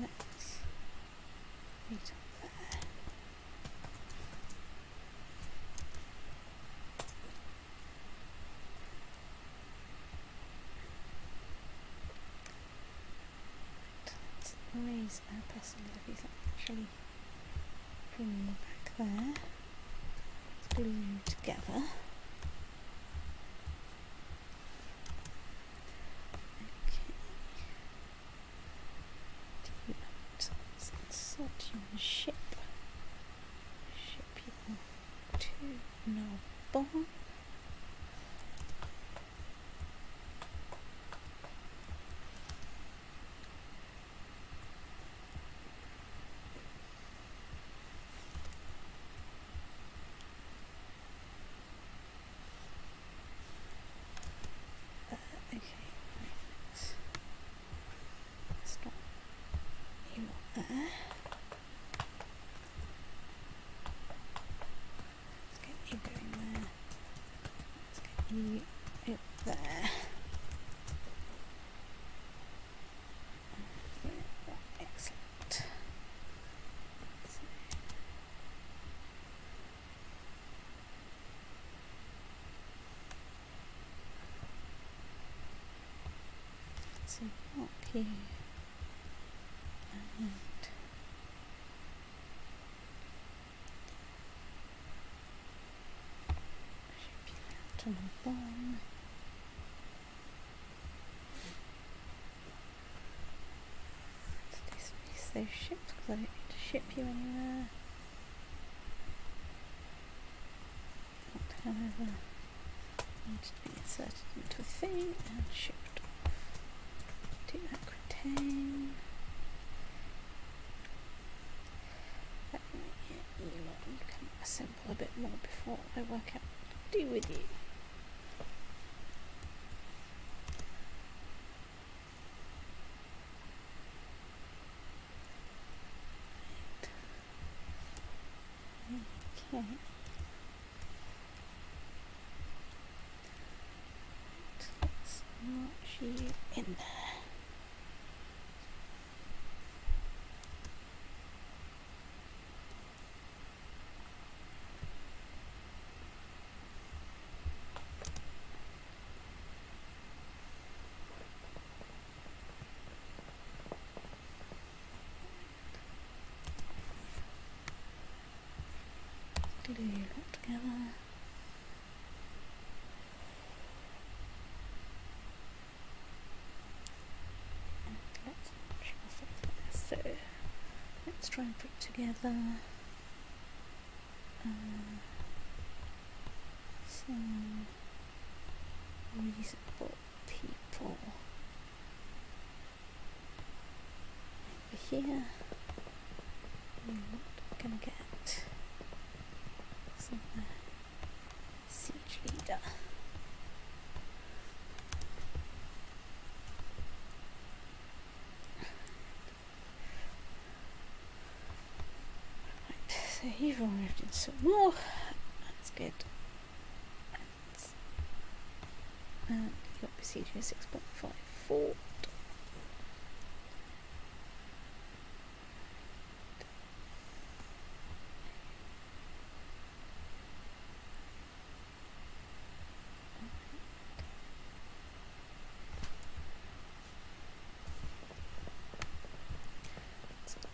Let's meet up there. Let's raise our personal levies. Actually bring you back there. Let's glue you together. Insert you on a ship. Ship you to Narbonne. Okay, right. Stop you there. You going there. Let's get you up there. Excellent. So mark you and to the bomb. Let's dismiss those ships because I don't need to ship you anywhere. Not, however, need to be inserted into a thing and shipped off to Aquitaine. You can assemble a bit more before I work out what to do with you. Okay. Let's march you in there. together. And let's launch ourselves there. So let's try and put together some reasonable people over here. We're not going to get some siege leader. Right, so you've arrived in some more. That's good. And you've got besieging a 6.5 fort.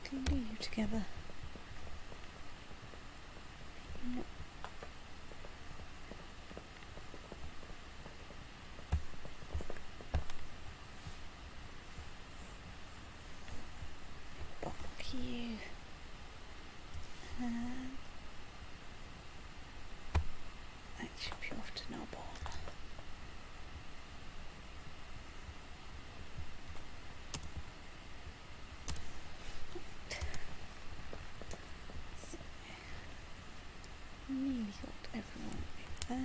Glue you together. Bark you. And that should be off to Narbonne. Nearly got everyone over there.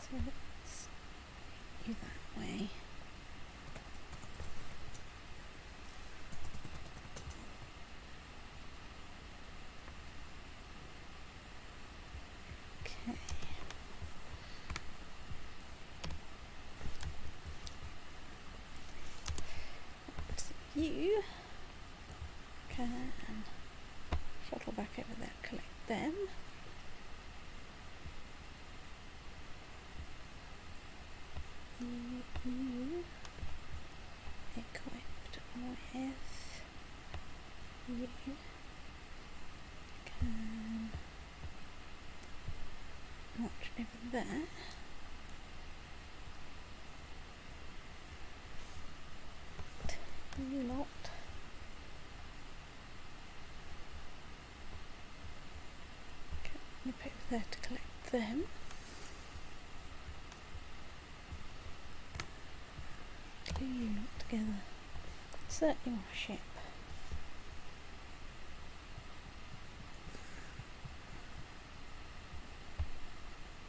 So let's do that way. You can shuttle back over there, collect them. You equipped with you can march over there. You lot nip over there to collect them. Glue you lot together. Certainly want a ship.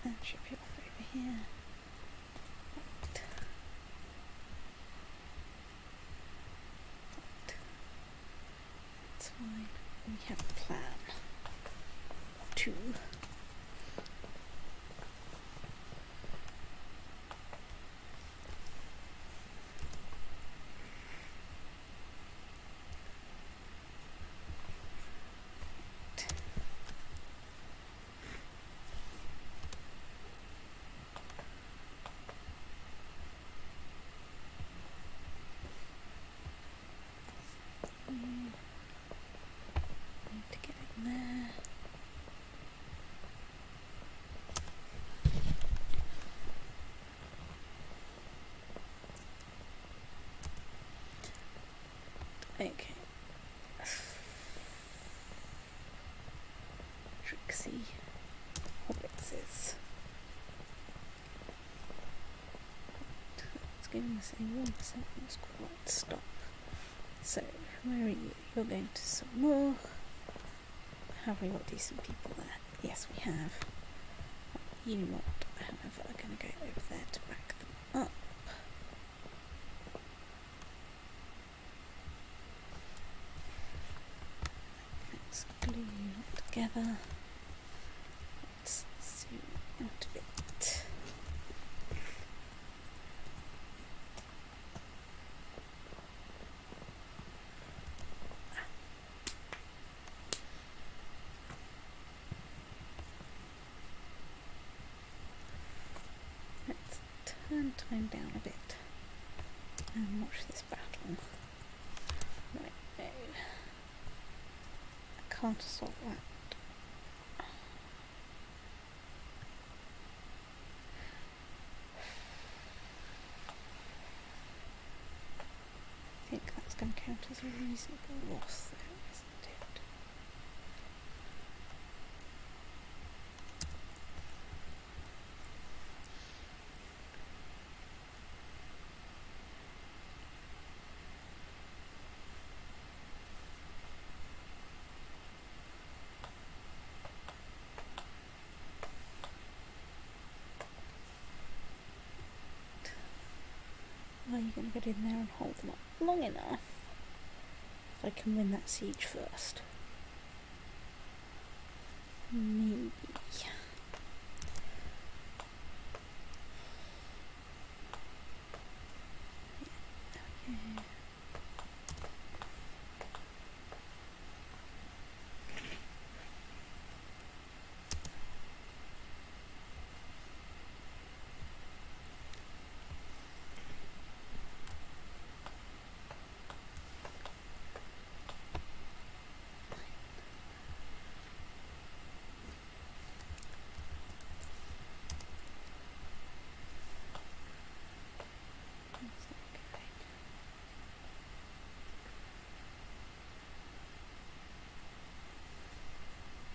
And ship you off over here. Right. That's fine. We have a plan. Two. Need to get in there. Okay. Trixie hobbitses. It's giving us a 1% squad stop. So, where are you? You're going to some more. Have we got decent people there? Yes, we have. You lot, however, are going to go over there to back them up. Let's glue you lot together. Let's zoom out a bit. time down a bit and watch this battle. Right, no. I can't assault that. I think that's going to count as a reasonable loss though, isn't it? Are you going to get in there and hold them up long enough if I can win that siege first? Maybe. Okay.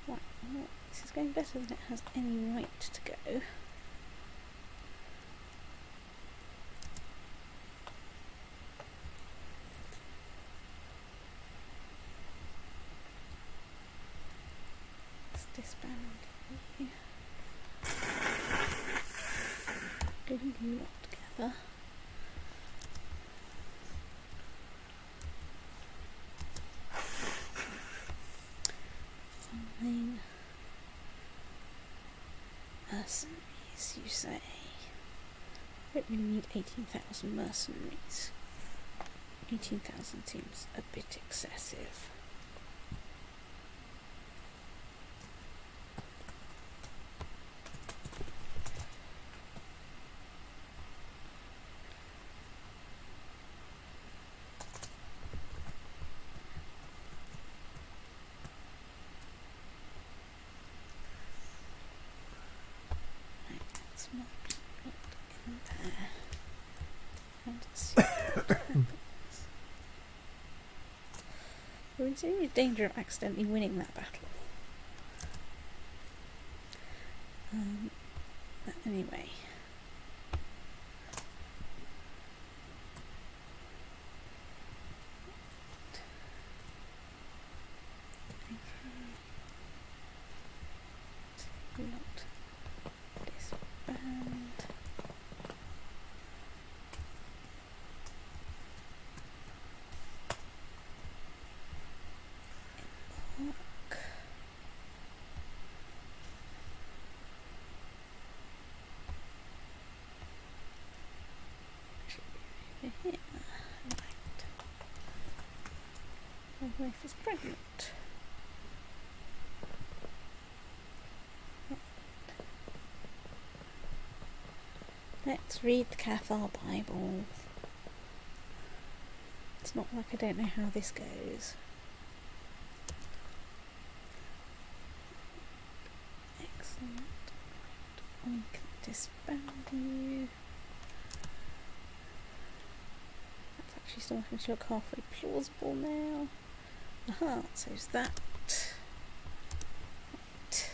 Right, well, this is going better than it has any right to go. Let's disband you. Glue you up together. Fine. Mercenaries, you say? I don't really need 18,000 mercenaries. 18,000 seems a bit excessive. Not in there. And see what happens. We're in serious danger of accidentally winning that battle. But anyway. Here. Right. My wife is pregnant. Right. Let's read the Cathar Bible. It's not like I don't know how this goes. Excellent. Right. We can disband you. She's starting to look halfway plausible now. Aha, so is that. Right.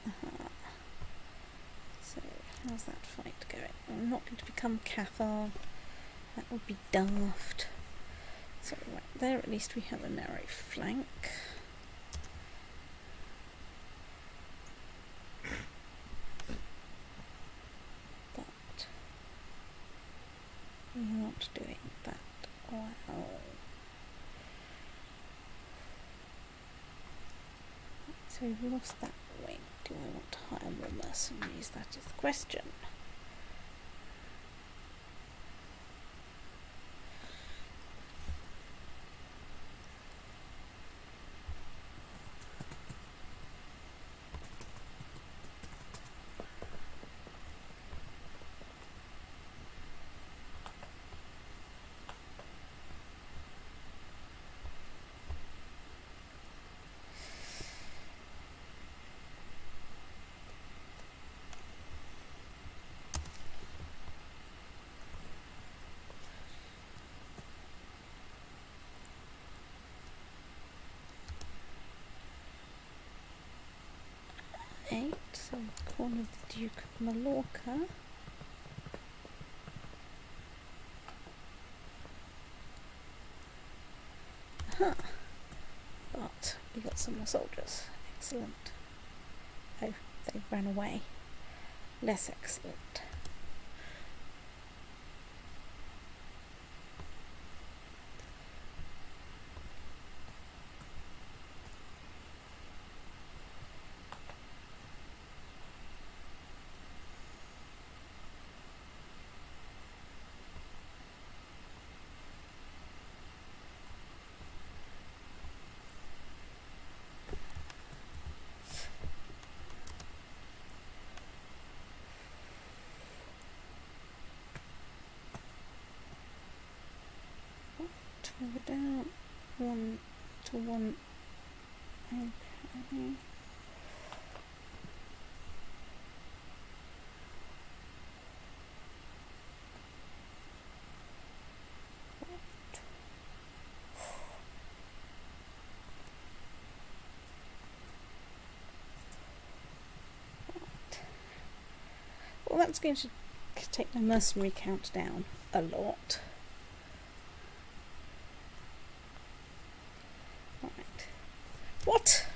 Aha. So, how's that fight going? I'm not going to become Cathar. That would be daft. So, right there at least we have a narrow flank. We're not doing that well. So we've lost that wing. Do I want to hire more mercenaries? That is the question. So, corner the Duke of Mallorca. Huh. But we got some more soldiers. Excellent. Oh, they ran away. Less excellent. We're down 1 to 1. Okay. Well, that's going to take my mercenary count down a lot. Right. What?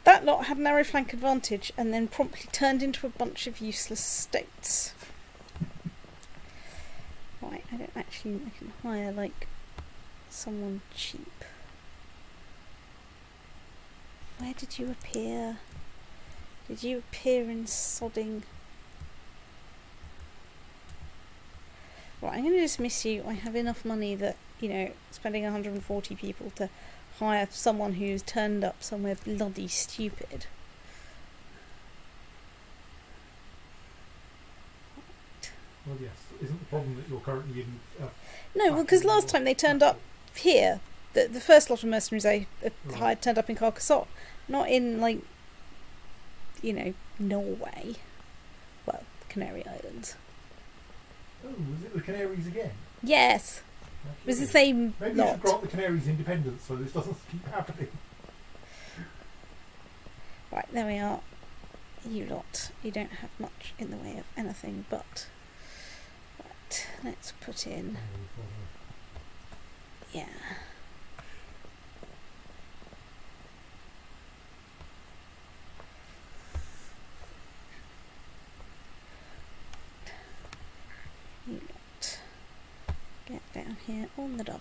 That lot had narrow flank advantage and then promptly turned into a bunch of useless states. Right, I can hire, like, someone cheap. Where did you appear? Did you appear in sodding? Right, I'm going to dismiss you. I have enough money that, spending 140 people to hire someone who's turned up somewhere bloody stupid. Well, yes. Isn't the problem that you're currently in... No, well, because last time they turned up here, the first lot of mercenaries I hired turned up in Carcassonne, not in, like, Norway. Well, Canary Islands. Oh, was it the Canaries again? Yes. It was the same Maybe lot. you should grant the Canaries independence so this doesn't keep happening. Right, there we are. You lot. You don't have much in the way of anything, but... Right, let's put in... Yeah. You lot. Get down here on the double.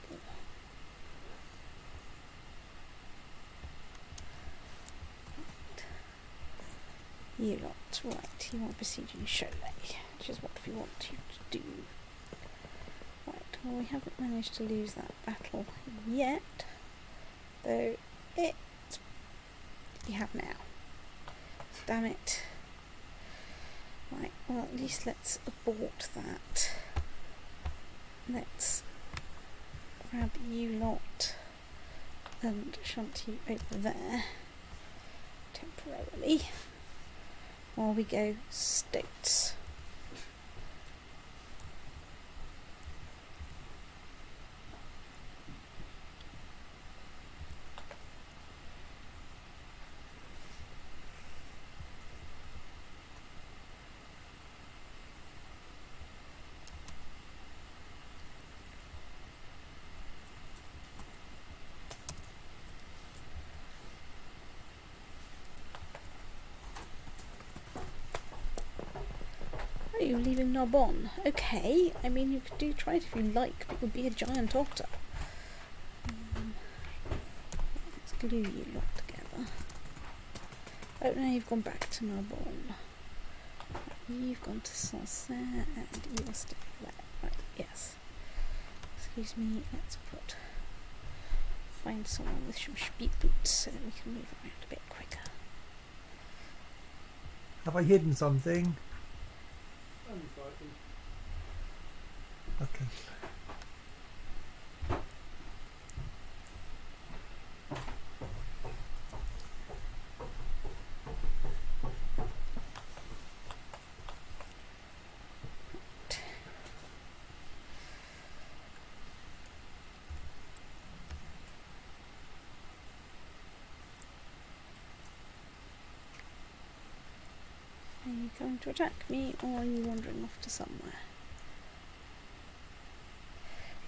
You lot, right, you want besieging Cholet, which is what we want you to do. Right, well, we haven't managed to lose that battle yet, though you have now. Damn it. Right, well, at least let's abort that. Let's grab you lot and shunt you over there temporarily while we go states. Oh, you're leaving Narbonne. Okay, I mean, you could try it if you like, but you'll be a giant otter. Let's glue you lot together. Oh, now you've gone back to Narbonne. You've gone to Sancerre, and you're still there. Right, yes. Excuse me, let's find someone with some speed boots so that we can move around a bit quicker. Have I hidden something? Only slightly. Okay. coming to attack me, or are you wandering off to somewhere?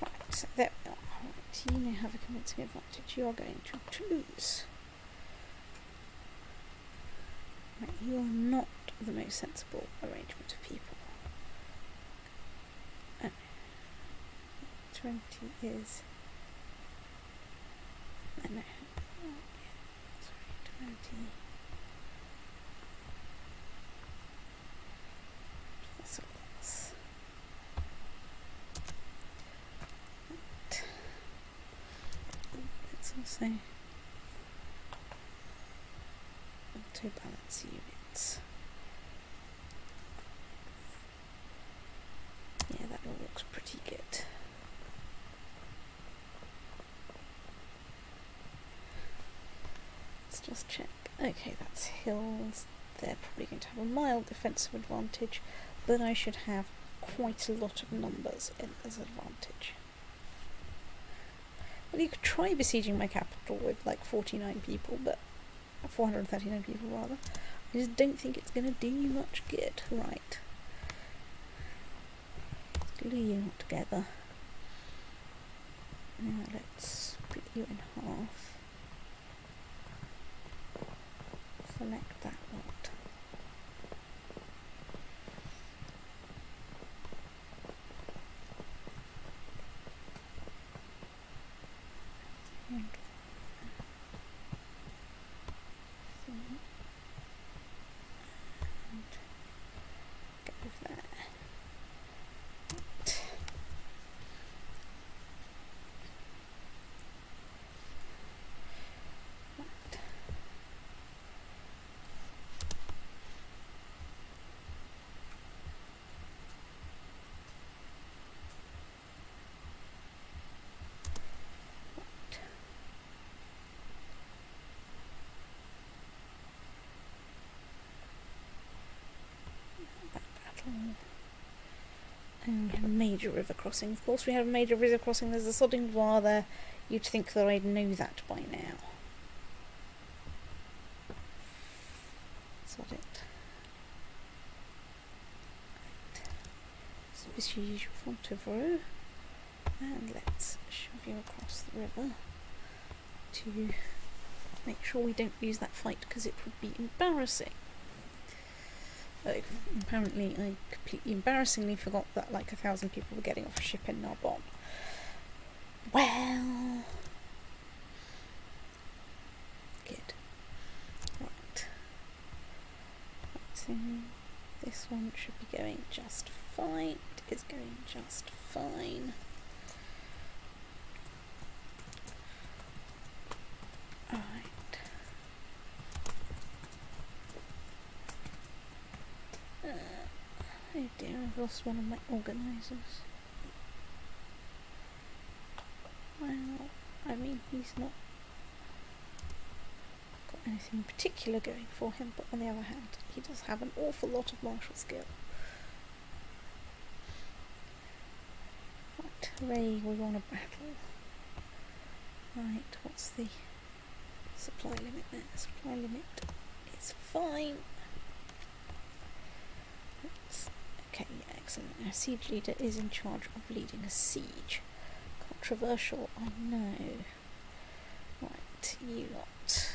Right, so there we are. Right, you now have a convincing advantage. You are going to lose. Right, you are not the most sensible arrangement of people. 20 is... no. Sorry, 20... fossils. Right. Let's also auto-balance units. Yeah, that all looks pretty good. Let's just check. Okay, that's hills. They're probably going to have a mild defensive advantage, but I should have quite a lot of numbers as advantage. Well, you could try besieging my capital with like 49 people, but 439 people rather. I just don't think it's going to do you much good. Right. Let's glue you all together. Now let's split you in half. Select that lot. And go there. And we have a major river crossing. Of course we have a major river crossing. There's a sodding Loire there. You'd think that I'd know that by now. Sod it. So this is your Poitou. And let's shove you across the river to make sure we don't lose that fight, because it would be embarrassing. Apparently I completely embarrassingly forgot that like 1,000 people were getting off a ship in Narbonne. Well, good. Right. So this one should be going just fine. It is going just fine. Alright. Oh dear, I've lost one of my organisers. Well, I mean, he's not got anything in particular going for him, but on the other hand, he does have an awful lot of martial skill. Right, hooray, we won a battle. Right, what's the supply limit there? Supply limit is fine. Okay, yeah, excellent. Our siege leader is in charge of leading a siege. Controversial, I know. Right, you lot.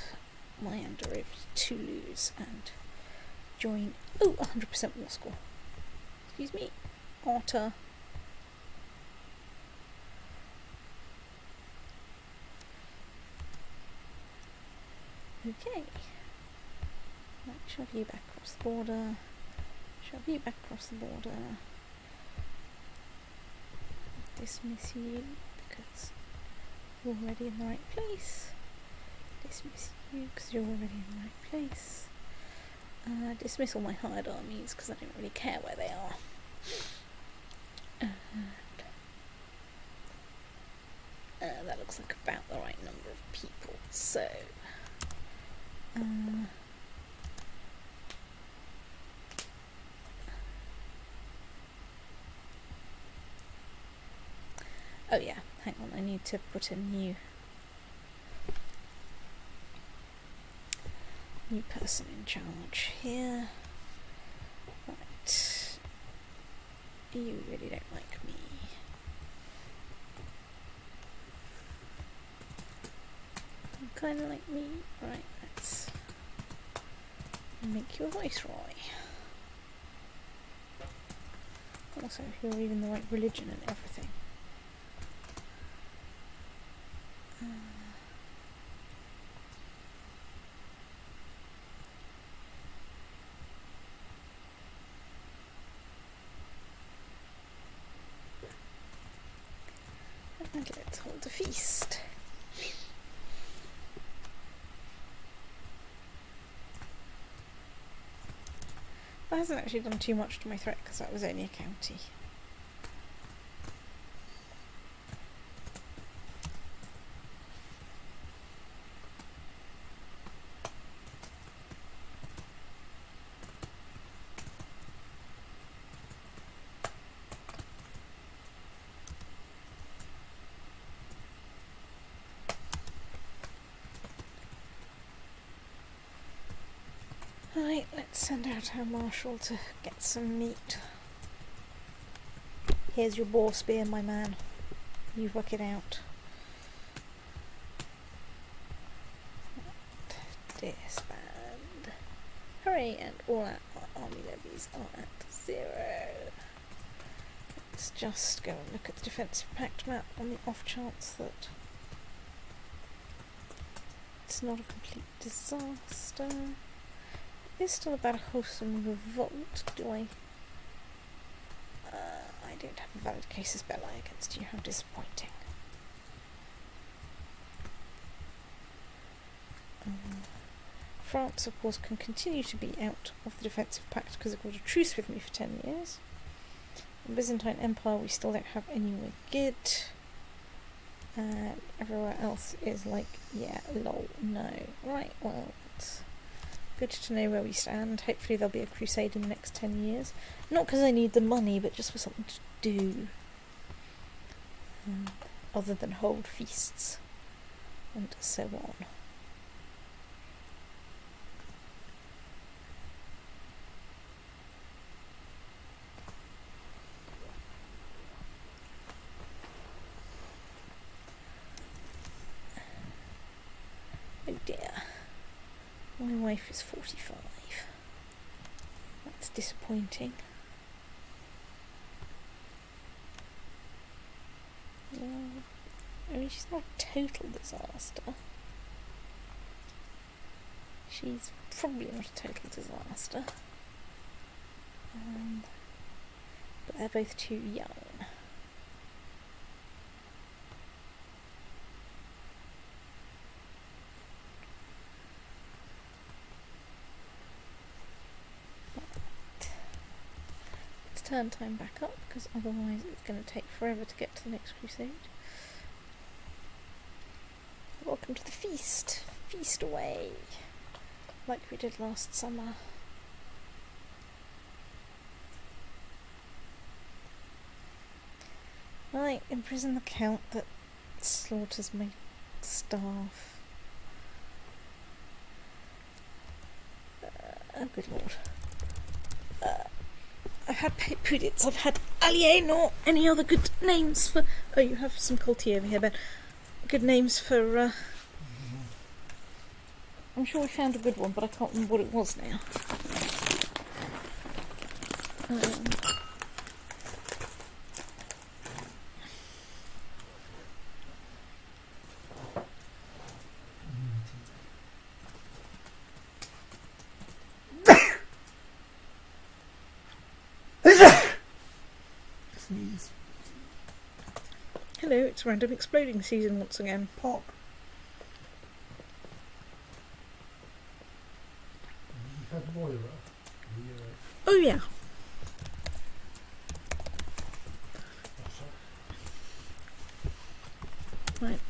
My under over to lose and join. Oh, 100% war score. Excuse me. Otter. Okay. Right, shove you back across the border. Shove you back across the border. Dismiss you because you're already in the right place. Dismiss you because you're already in the right place. Dismiss all my hired armies because I don't really care where they are. And that looks like about the right number of people. So oh yeah, hang on, I need to put a new person in charge here. Right. You really don't like me. You kind of like me. Right, let's make you a viceroy. Also, if you're even the right religion and everything. And let's hold a feast. That hasn't actually done too much to my threat because that was only a county. Right, let's send out our marshal to get some meat. Here's your boar spear, my man. You work it out. Disband. Hooray, and all our army levies are at 0. Let's just go and look at the defensive pact map on the off chance that it's not a complete disaster. There's still about a wholesome revolt, do I? I don't have a valid casus belli against you, how disappointing. France, of course, can continue to be out of the defensive pact because it got a truce with me for 10 years. The Byzantine Empire, we still don't have anywhere good. And everywhere else is like, yeah, lol, no. Right, well, it's good to know where we stand. Hopefully there'll be a crusade in the next 10 years. Not because I need the money, but just for something to do. Other than hold feasts. And so on. Oh dear. My wife is 45. That's disappointing. I mean, she's not a total disaster. She's probably not a total disaster. But they're both too young. Turn time back up because otherwise it's going to take forever to get to the next crusade. Welcome to the feast. Feast away. Like we did last summer. Right, imprison the count that slaughters my staff. Oh good lord. I've had Poitou, I've had Allier, nor any other good names for... Oh, you have some culty over here, Ben. Good names for... I'm sure we found a good one, but I can't remember what it was now. Sneeze. Hello, it's random exploding season once again. Pop. You had Moira. Oh yeah. Right.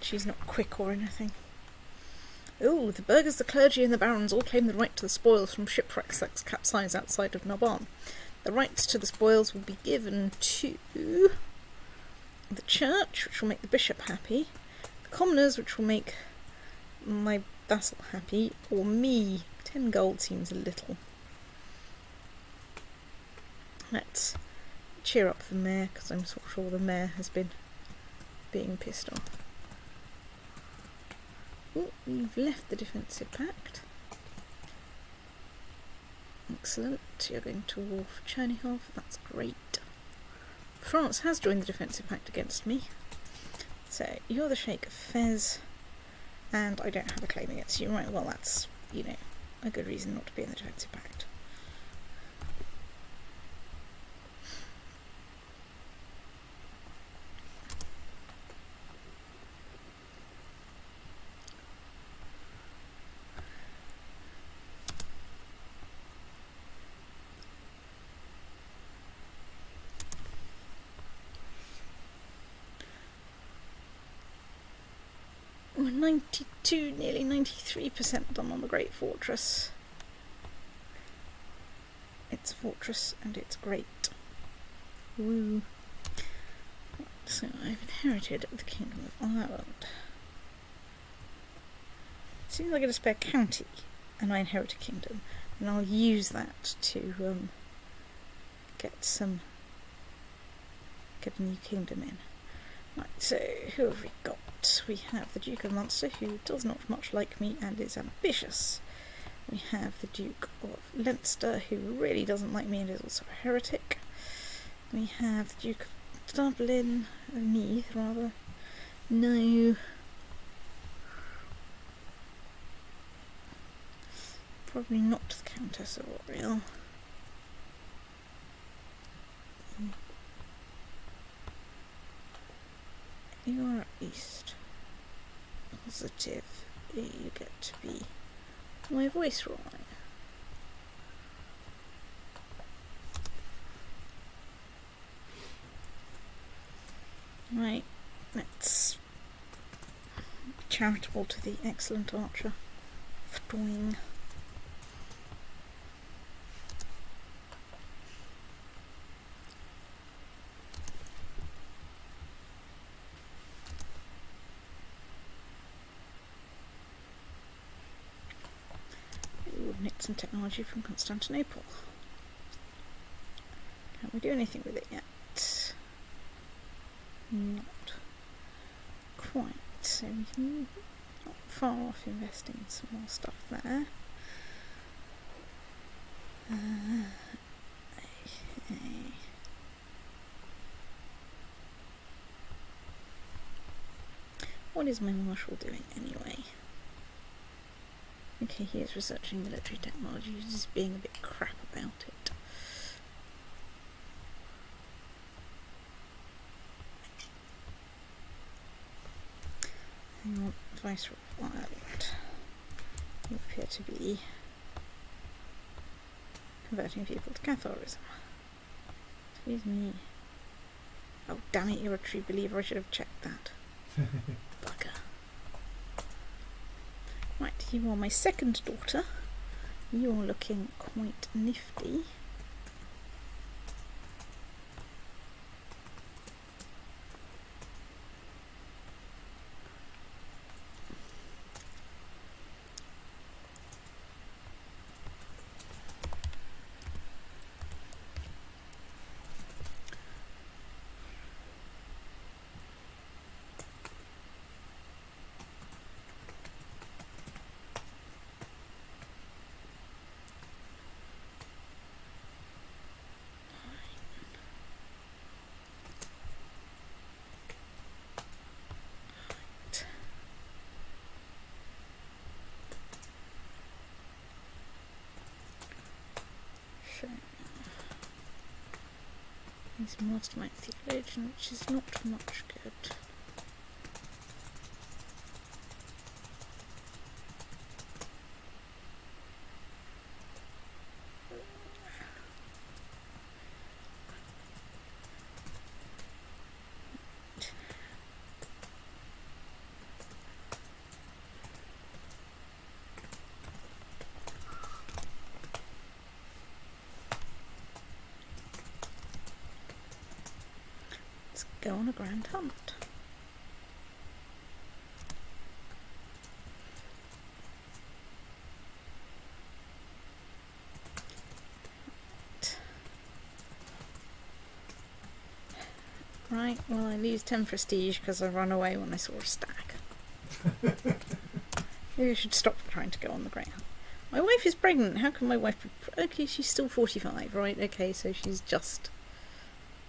She's not quick or anything. Oh, the burghers, the clergy and the barons all claim the right to the spoils from shipwrecks that capsize outside of Narbonne. The rights to the spoils will be given to the church, which will make the bishop happy, the commoners, which will make my vassal happy, or me. 10 gold seems a little. Let's cheer up the mayor, because I'm sort of sure the mayor has been being pissed off. Oh, you've left the defensive pact. Excellent. You're going to war for Chernihiv. That's great. France has joined the defensive pact against me. So, you're the Sheikh of Fez, and I don't have a claim against you. Right, well, that's, you know, a good reason not to be in the defensive pact. We're 92, nearly 93% done on the Great Fortress. It's a fortress and it's great. Woo. So I've inherited the Kingdom of Ireland. As soon as I get a spare county and I inherit a kingdom, and I'll use that to get a new kingdom in. Right, so who have we got? We have the Duke of Munster, who does not much like me and is ambitious. We have the Duke of Leinster, who really doesn't like me and is also a heretic. We have the Duke of Dublin, Meath rather. No. Probably not the Countess of Oriel. You are at least positive. You get to be my viceroy. Right, let's be charitable to the excellent archer. Fdoing. Nick some technology from Constantinople. Can't we do anything with it yet? Not quite. So we can not far off investing in some more stuff there. Okay. What is my marshal doing anyway? Okay, he is researching military technology, he's just being a bit crap about it. Hang on, Viceroy of Ireland. You appear to be converting people to Catharism. Excuse me. Oh, damn it, you're a true believer, I should have checked that. Bugger. Right, you are my second daughter. You're looking quite nifty. He's a mastermind theologian, which is not much good. go on a grand hunt. Right, well I lose 10 prestige because I ran away when I saw a stag. Maybe I should stop trying to go on the great hunt. My wife is pregnant. How can my wife be... Okay, she's still 45, right? Okay, so she's just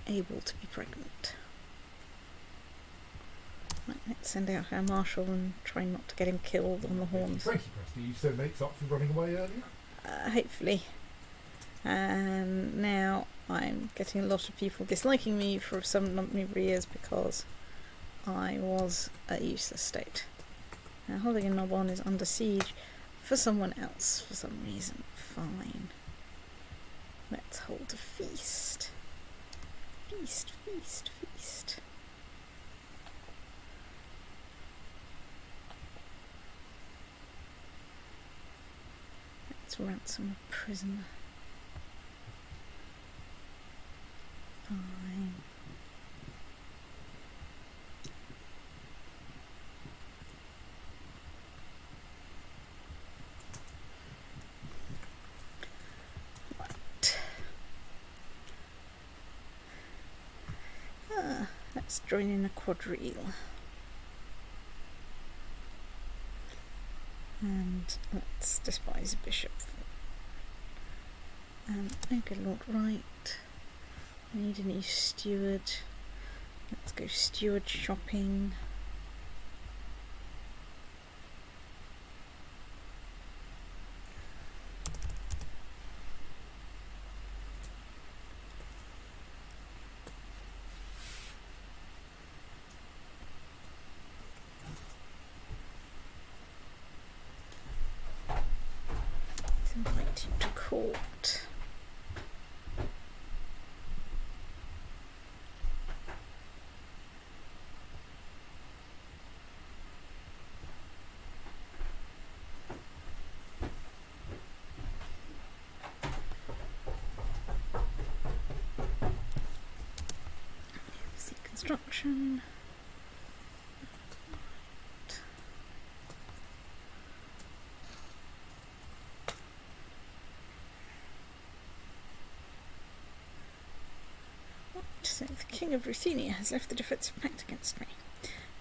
able to be pregnant. Right, let's send out our marshal and try not to get him killed on the horns. 20 prestige, so makes up for running away earlier. Hopefully. And now I'm getting a lot of people disliking me for some number of years because I was a useless state. Now Holligan Nobon is under siege for someone else for some reason. Fine. Let's hold a feast. Feast, feast, feast. Let's ransom a prisoner. Fine. Right. Let's join in a quadrille. And let's despise a bishop. Oh good lord, right. I need a new steward. Let's go steward shopping. Let's invite him to court. Construction. So the King of Ruthenia has left the defensive pact against me.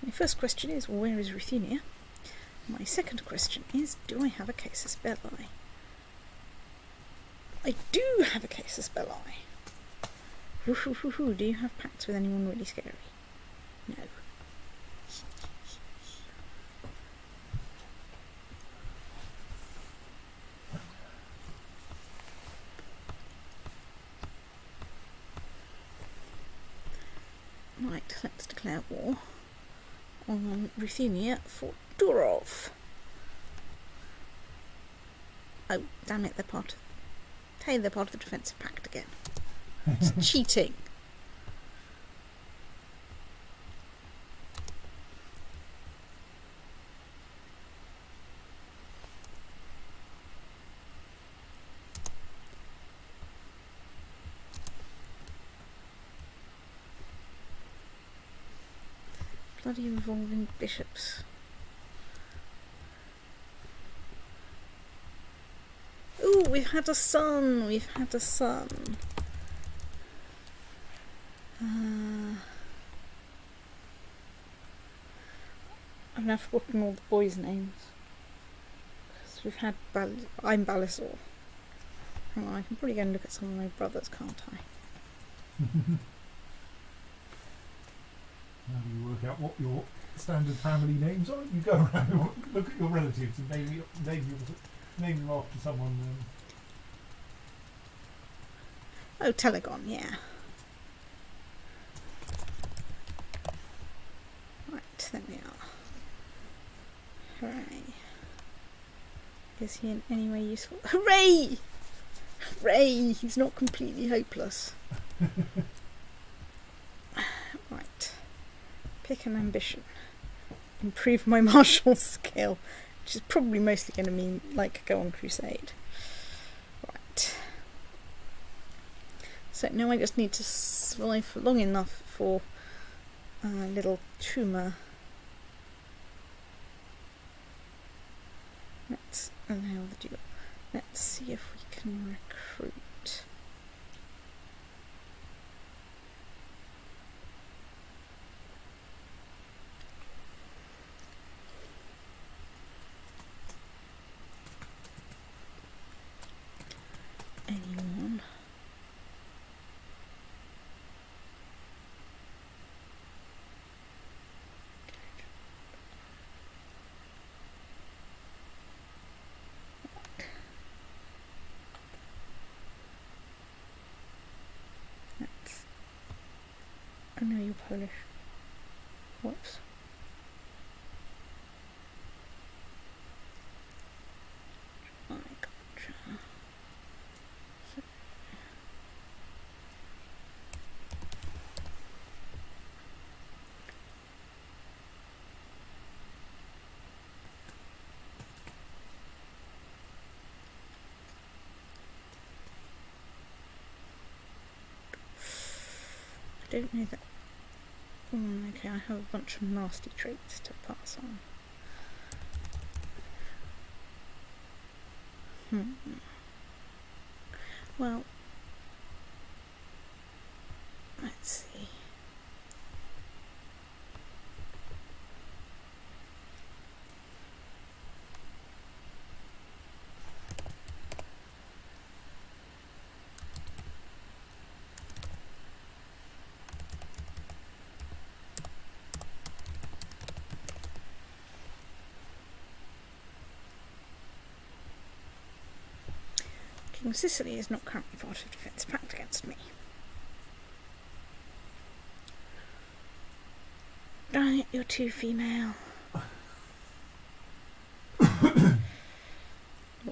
My first question is, where is Ruthenia? My second question is, do I have a casus belli? I do have a casus belli. Do you have pacts with anyone really scary? No. Right, let's declare war on Ruthenia for Durov. Oh, damn it, they're part of the defensive pact again. It's cheating. Bloody revolving bishops. Ooh, we've had a son. We've had a son. I've now forgotten all the boys' names. Because we've had I'm Balisaur. Hang on, I can probably go and look at some of my brothers, can't I? How do you work out what your standard family names are? You go around and look at your relatives and name them after someone. Oh, Telegon, yeah. Right, there we are. Hooray. Is he in any way useful? Hooray! Hooray! He's not completely hopeless. Right. Pick an ambition. Improve my martial skill. Which is probably mostly going to mean, like, go on crusade. Right. So now I just need to survive for long enough for little tumour. Let's allow the duel. Let's see if we can recruit. Anyone? I know you're Polish. Whoops. I gotcha. So. I don't know that. Okay, I have a bunch of nasty traits to pass on. Well, let's see. King Sicily is not currently part of defence pact against me. Darn it, you're too female. You're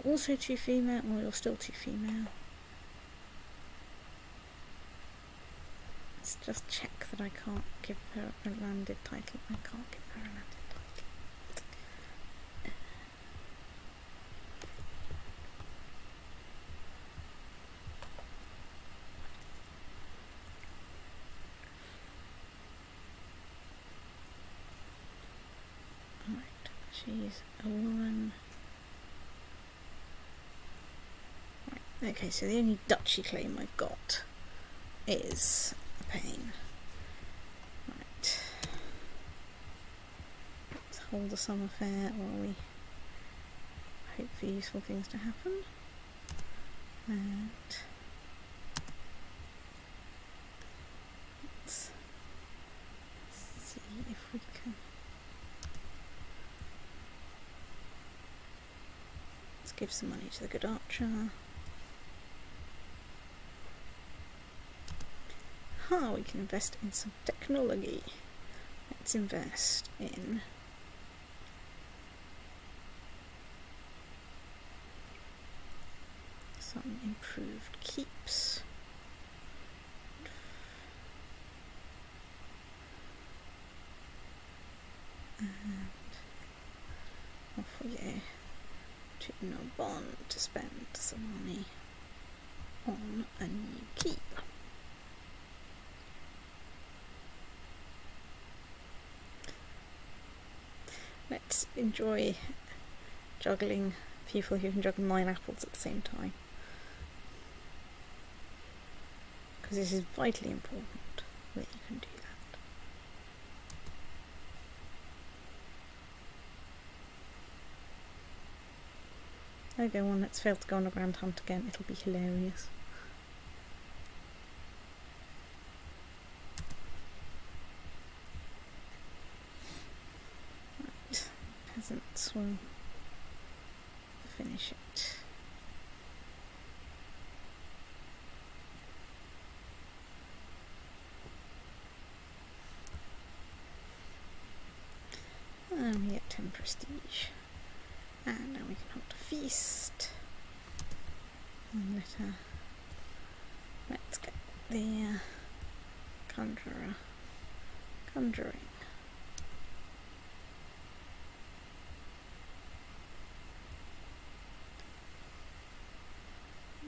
also too female, or you're still too female. Let's just check that I can't give her a landed title. I can't give her a landed title. She's a woman. Right, okay, so the only duchy claim I've got is a pain. Right. Let's hold a summer fair while we hope for useful things to happen. And let's see if we can. Give some money to the good archer. We can invest in some technology. Let's invest in some improved keeps. And off we go. To Narbonne to spend some money on a new keep. Let's enjoy juggling people who can juggle 9 apples at the same time, because this is vitally important that you can do that. There go one that's failed to go on a grand hunt again. It'll be hilarious. Right, peasants will finish it. And we get 10 prestige. And now we can hold a feast. And let's get the conjurer conjuring.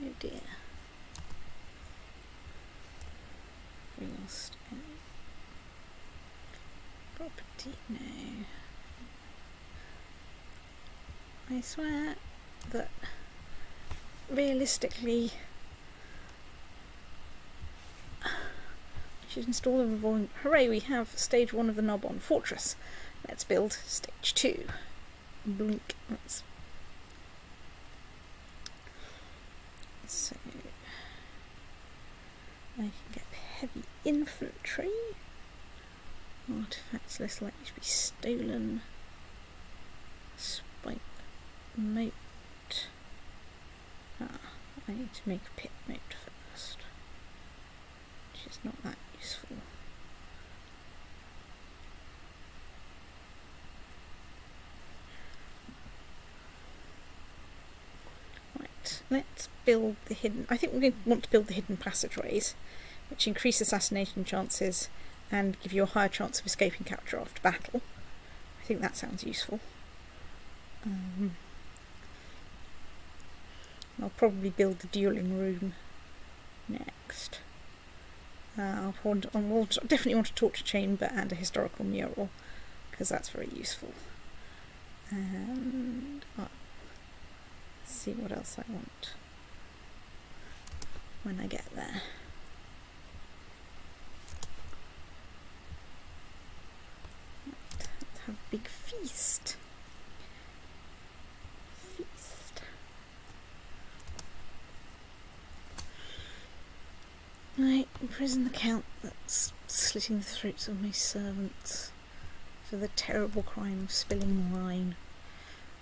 Oh dear. We lost property? No. I swear that realistically we should install the revolving... Hooray, we have stage 1 of the Narbonne Fortress. Let's build stage 2. Blink. Let's... So I can get heavy infantry. Artifacts less likely to be stolen. Spike moat. I need to make a pit moat first, which is not that useful. Right, let's build the hidden... I think we're going to want to build the hidden passageways, which increase assassination chances and give you a higher chance of escaping capture after battle. I think that sounds useful. I'll probably build the dueling room next. I'll definitely want a torture chamber and a historical mural, because that's very useful. And let's see what else I want when I get there. Let's have a big feast. Right, imprison the count that's slitting the throats of my servants for the terrible crime of spilling wine.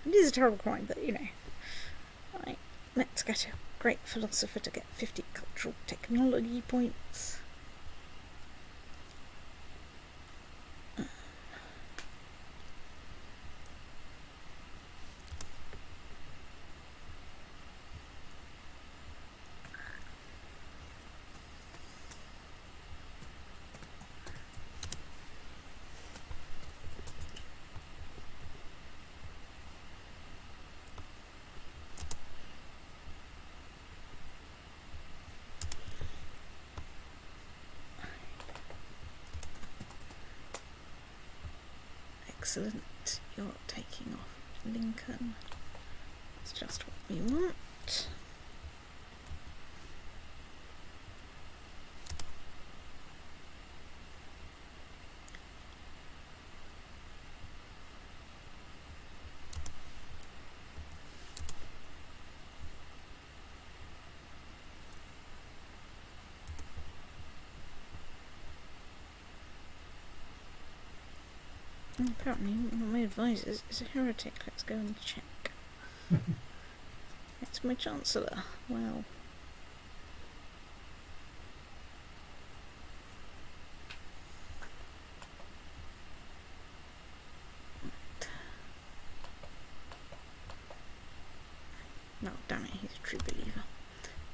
It is a terrible crime, but you know. Right, let's get a great philosopher to get 50 cultural technology points. Excellent, you're taking off Lincoln. That's just what we want. Apparently, one of my advisors is a heretic. Let's go and check. It's my Chancellor. Well. No, damn it, he's a true believer.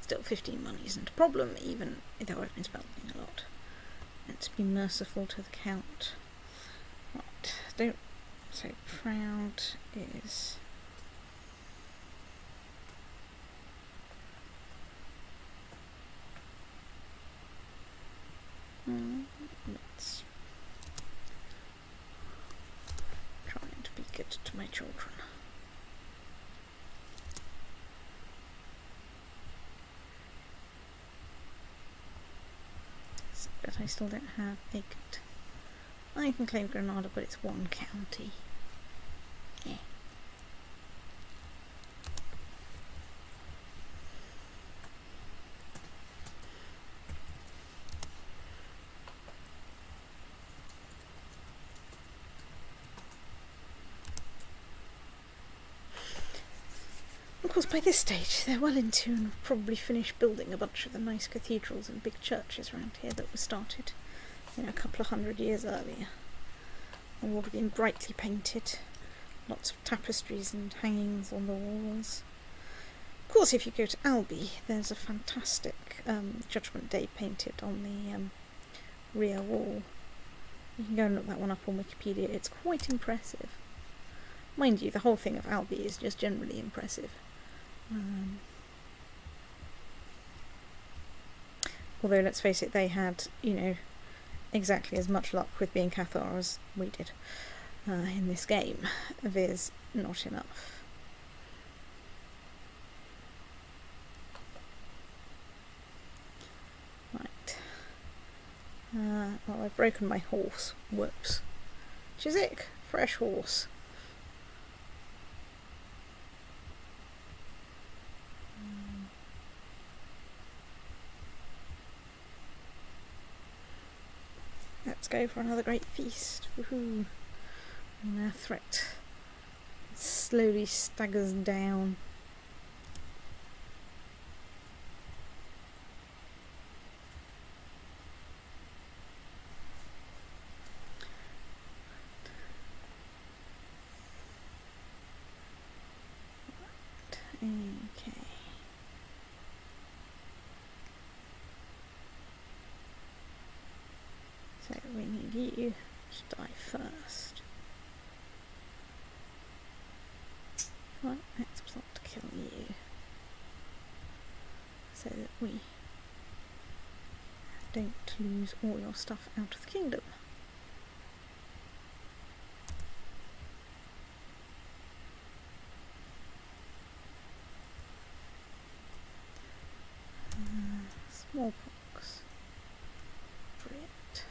Still, 15 money isn't a problem, even though I've been spending a lot. Let's be merciful to the Count. Don't so proud is let's try and be good to my children. But I still don't have a good... I can claim Granada, but it's one county. Yeah. Of course, by this stage, they're well into and have probably finished building a bunch of the nice cathedrals and big churches around here that were started, you know, a couple of 100 years earlier. All have been brightly painted, lots of tapestries and hangings on the walls. Of course, if you go to Albi, there's a fantastic Judgment Day painted on the rear wall. You can go and look that one up on Wikipedia. It's quite impressive. Mind you, the whole thing of Albi is just generally impressive. Although, let's face it, they had, you know, exactly as much luck with being Cathar as we did in this game. There's not enough. Right. Well, I've broken my horse. Whoops. Chiswick, fresh horse. Let's go for another great feast. Woohoo! And our threat slowly staggers down. Okay. So we need you to die first. Right, let's plot to kill you. So that we don't lose all your stuff out of the kingdom. Smallpox. Brilliant.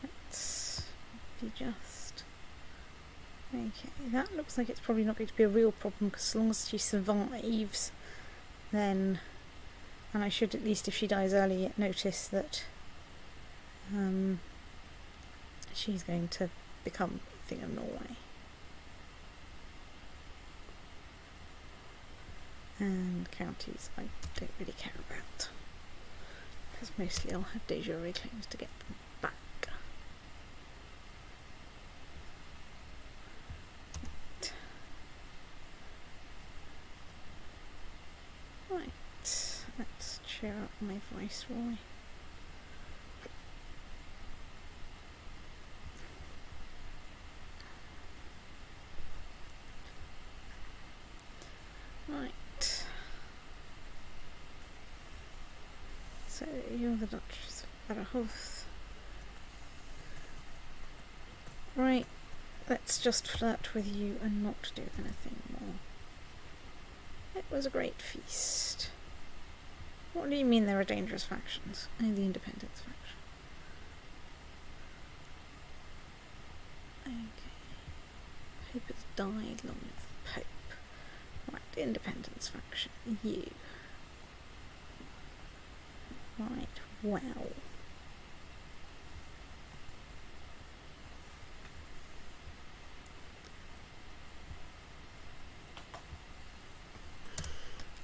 Let's be just. Okay, that looks like it's probably not going to be a real problem, because as long as she survives, then, and I should at least, if she dies early, notice that she's going to become Thing of Norway. And counties I don't really care about, because mostly I'll have de jure claims to get them back. Right, let's cheer up my viceroy. Right. So you're the Duchess of Badajoz. Right, let's just flirt with you and not do anything more. It was a great feast. What do you mean there are dangerous factions? Oh, the independence faction. Okay. Pope has died, long live the Pope. Right, independence faction. You. Right, well.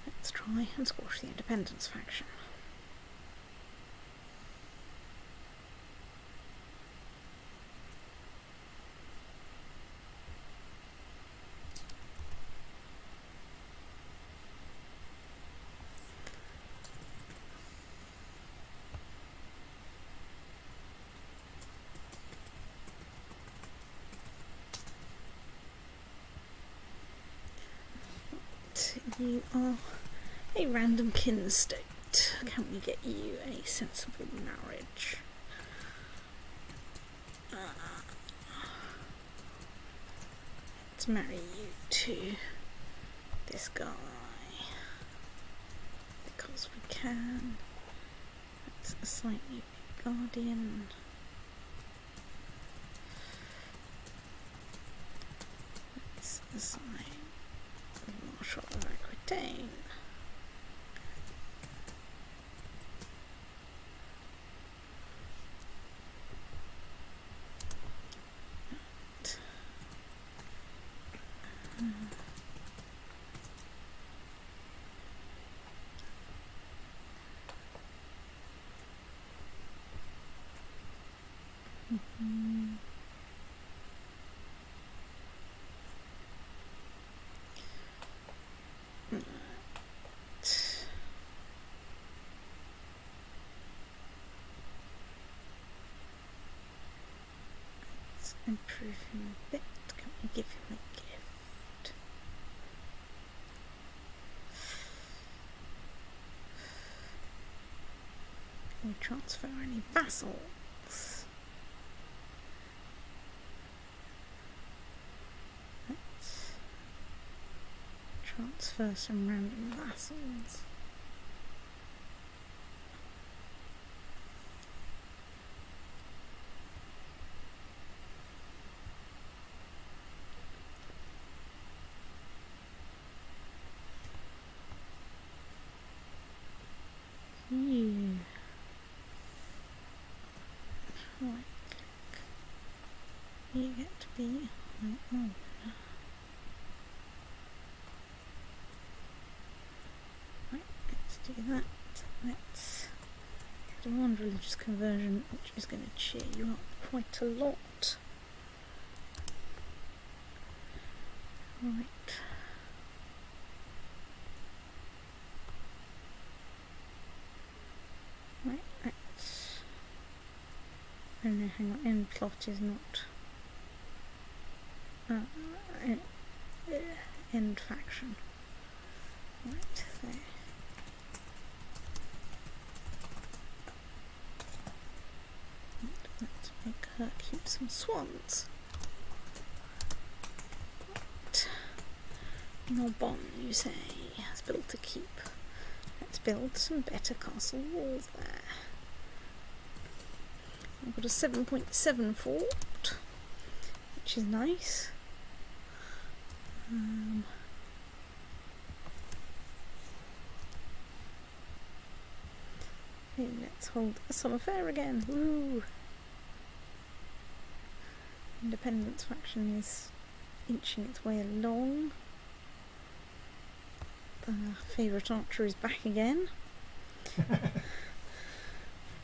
Let's try and squash the independence faction. You are a random kin state. Can we get you a sensible marriage? Let's marry you to this guy. Because we can. Let's assign you a guardian. Let's assign Marshal of Aquitaine. improve him a bit. Can we give him a gift? Can we transfer any vassals? Let's transfer some random vassals. You. Right. You get to be my owner. Right, let's do that. Let's get a one religious conversion, which is going to cheer you up quite a lot. Right. Right, let's... Oh no, hang on, end plot is not... end faction. Right, there. Right, let's make her keep some swans. Right. Narbonne, you say, has built to keep. Let's build some better castle walls there. I've got a 7.7 fort, which is nice. Okay, let's hold a summer fair again. Woo! Independence faction is inching its way along. The favourite archer is back again.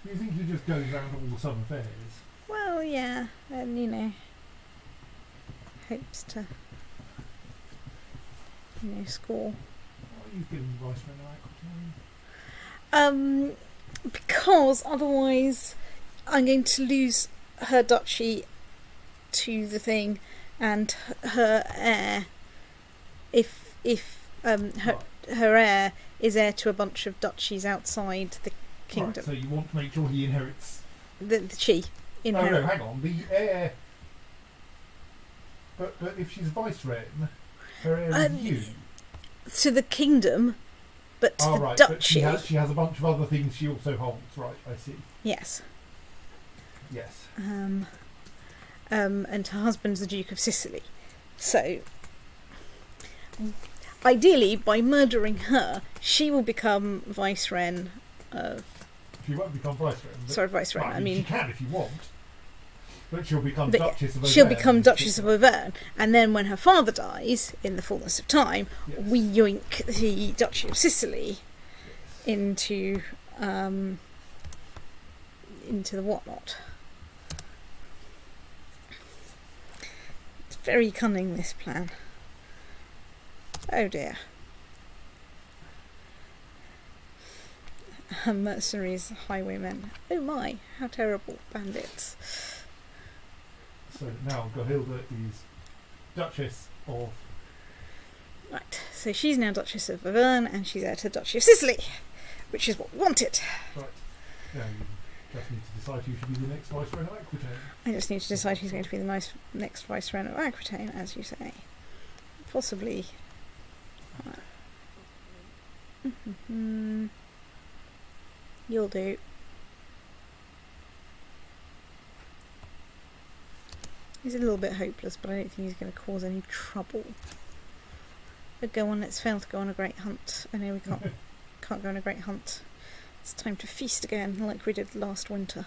You think he just goes around all the summer fairs? Well, yeah, and you know, hopes to, score. Why are you giving Viceroy an Aquitaine? Because otherwise I'm going to lose her duchy to the thing, and her heir, if her heir is heir to a bunch of duchies outside the kingdom. Right, so you want to make sure he inherits... The she inherits. Oh no, hang on, the heir... But if she's vice-reine, her heir is you. To the kingdom, but to the right, duchy... But she has a bunch of other things she also holds, right, I see. Yes. Yes. And her husband's the Duke of Sicily. So, ideally, by murdering her, she will become vicereine of... She won't become vicereine. Sorry, vicereine, right, I mean... She can if you want. But she'll become Duchess of Auvergne. She'll become Duchess of Auvergne. And then when her father dies, in the fullness of time, yes. we yoink the Duchy of Sicily into the whatnot. It's very cunning, this plan. Oh dear. Mercenaries, highwaymen. Oh my, how terrible. Bandits. So now Gohilda is Duchess of... Right, so she's now Duchess of Auvergne and she's heir to the Duchy of Sicily, which is what we wanted. Right. Now you just need to decide who should be the next Viceroy of Aquitaine. I just need to decide who's going to be the next Viceroy of Aquitaine, as you say. Possibly... You'll do. He's a little bit hopeless, but I don't think he's going to cause any trouble. But go on, let's fail to go on a great hunt. I know we can't go on a great hunt. It's time to feast again, like we did last winter.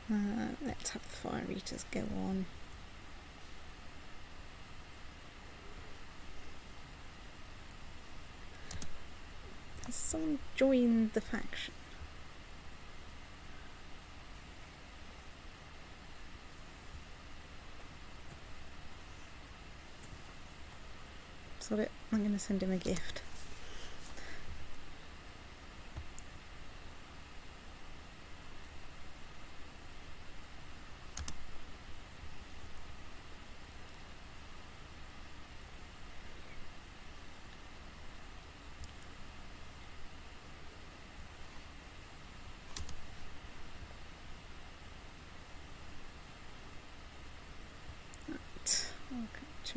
Let's have the fire eaters go on. Has someone joined the faction? Sod it, I'm going to send him a gift.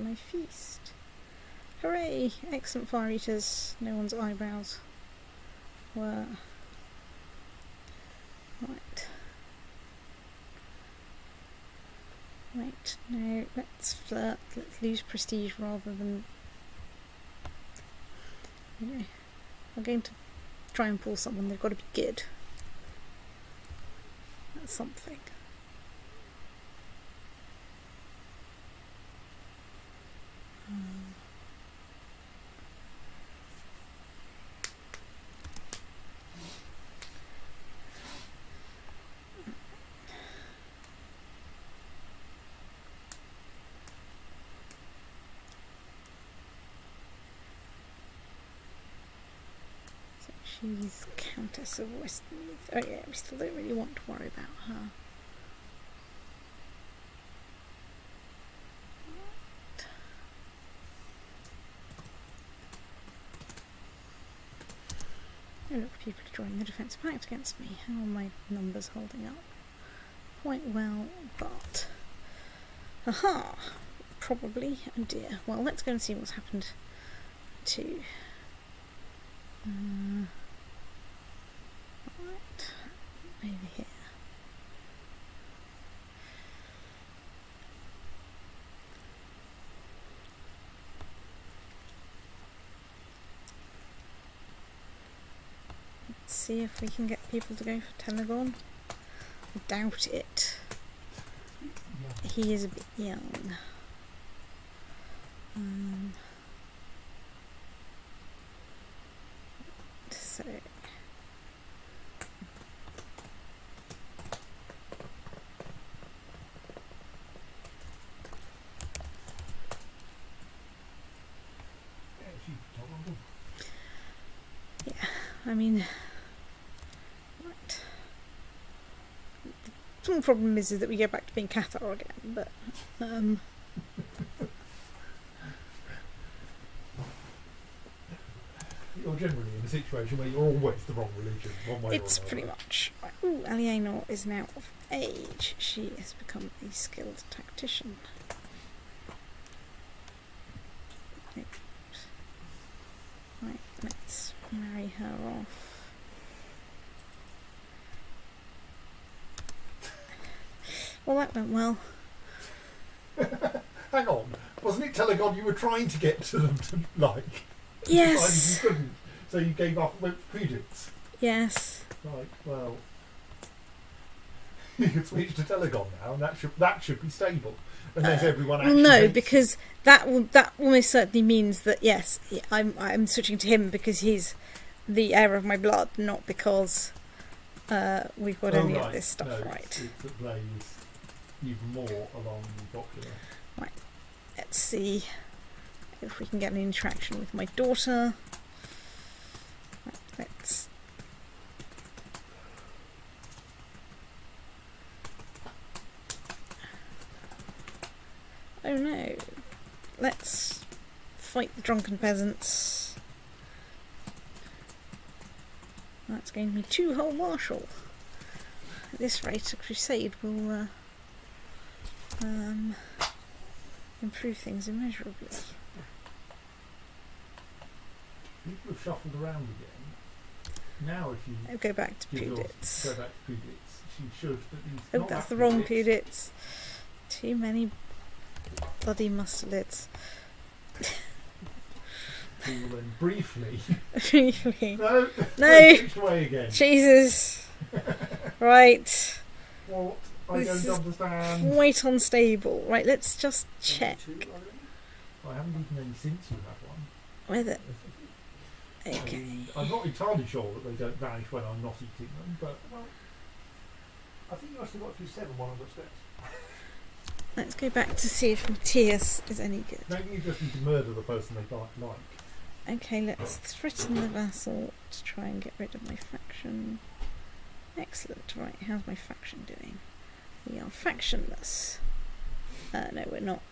to my feast. Hooray! Excellent fire eaters. No one's eyebrows were... Right. Right, no, let's flirt. Let's lose prestige rather than... You know, if I'm going to try and pull someone, they've got to be good. That's something. She's Countess of Westmeath. Oh yeah, we still don't really want to worry about her. Oh look, people are joining the defence pact against me. How are my numbers holding up? Quite well, but... Aha! Probably. Oh dear. Well, let's go and see what's happened to... right, over here. Let's see if we can get people to go for Telegon. I doubt it. Yeah. He is a bit young. So yeah, I mean, right. The problem is that we go back to being Cathar again, but You're generally in a situation where you're always the wrong religion, one way it's or another. pretty much. Right. Ooh, Alienor is now of age. She has become a skilled tactician. Right, let's marry her off. Well, that went well. Hang on, wasn't it Telegon you were trying to get to them to like? Yes. Decided you couldn't, so you gave up with Prudence. Yes. Right, well, you can switch to Telegon now, and that should be stable, unless everyone Well, actually. no, makes because that almost certainly means that yes, I'm switching to him because he's the heir of my blood, not because we've got any of this stuff right. It's that Blaze even more along the popular. Right. Let's see if we can get an interaction with my daughter. Right, let's. Oh no. Let's fight the drunken peasants. That's going to be 2 whole marshal. At this rate, a crusade will improve things immeasurably. People have shuffled around again. Now, if you I'll go back to give yours- Pudits. go back to Prudence, she should at least. Oh, not that's have the wrong Prudence. Pudits. Too many bloody mustelids. Who will then briefly. Really? No. No. Switched away again. Jesus. Right. What? I This don't is understand. Quite unstable. Right, let's just check I haven't eaten any since you had one. whether. I Okay. mean, I'm not entirely sure that they don't vanish when I'm not eating them, but Well, I think you must have got through 7 while I'm upstairs. Let's go back to see if Matthias is any good. maybe you just need to murder the person they don't like. Okay, let's threaten the vassal to try and get rid of my faction. Excellent. Right, how's my faction doing? We are factionless. No, we're not.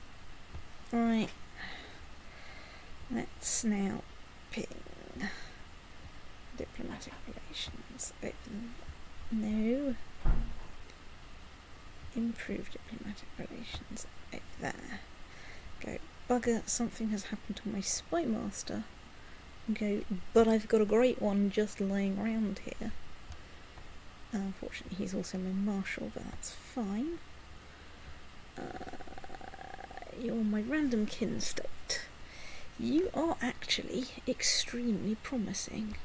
Right. Let's now ping diplomatic relations. Open. No. Improve diplomatic relations over there. Go bugger, something has happened to my spy master. And go, but I've got a great one just lying around here. Unfortunately, he's also my marshal, but that's fine. You're my random kin state. You are actually extremely promising.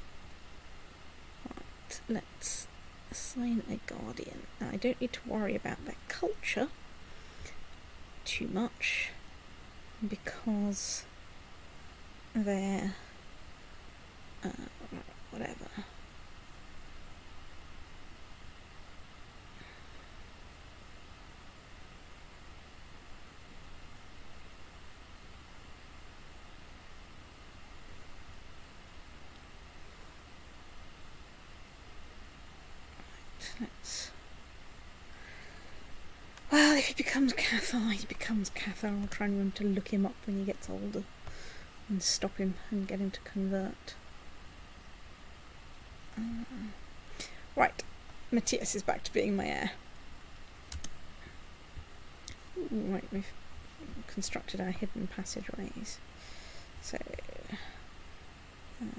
Right, let's assign a guardian. Now, I don't need to worry about their culture too much, because they're whatever. Well, if he becomes Cathar, he becomes Cathar. I'll try and remember to look him up when he gets older and stop him and get him to convert. Right, Matthias is back to being my heir. Right, we've constructed our hidden passageways. So, heavy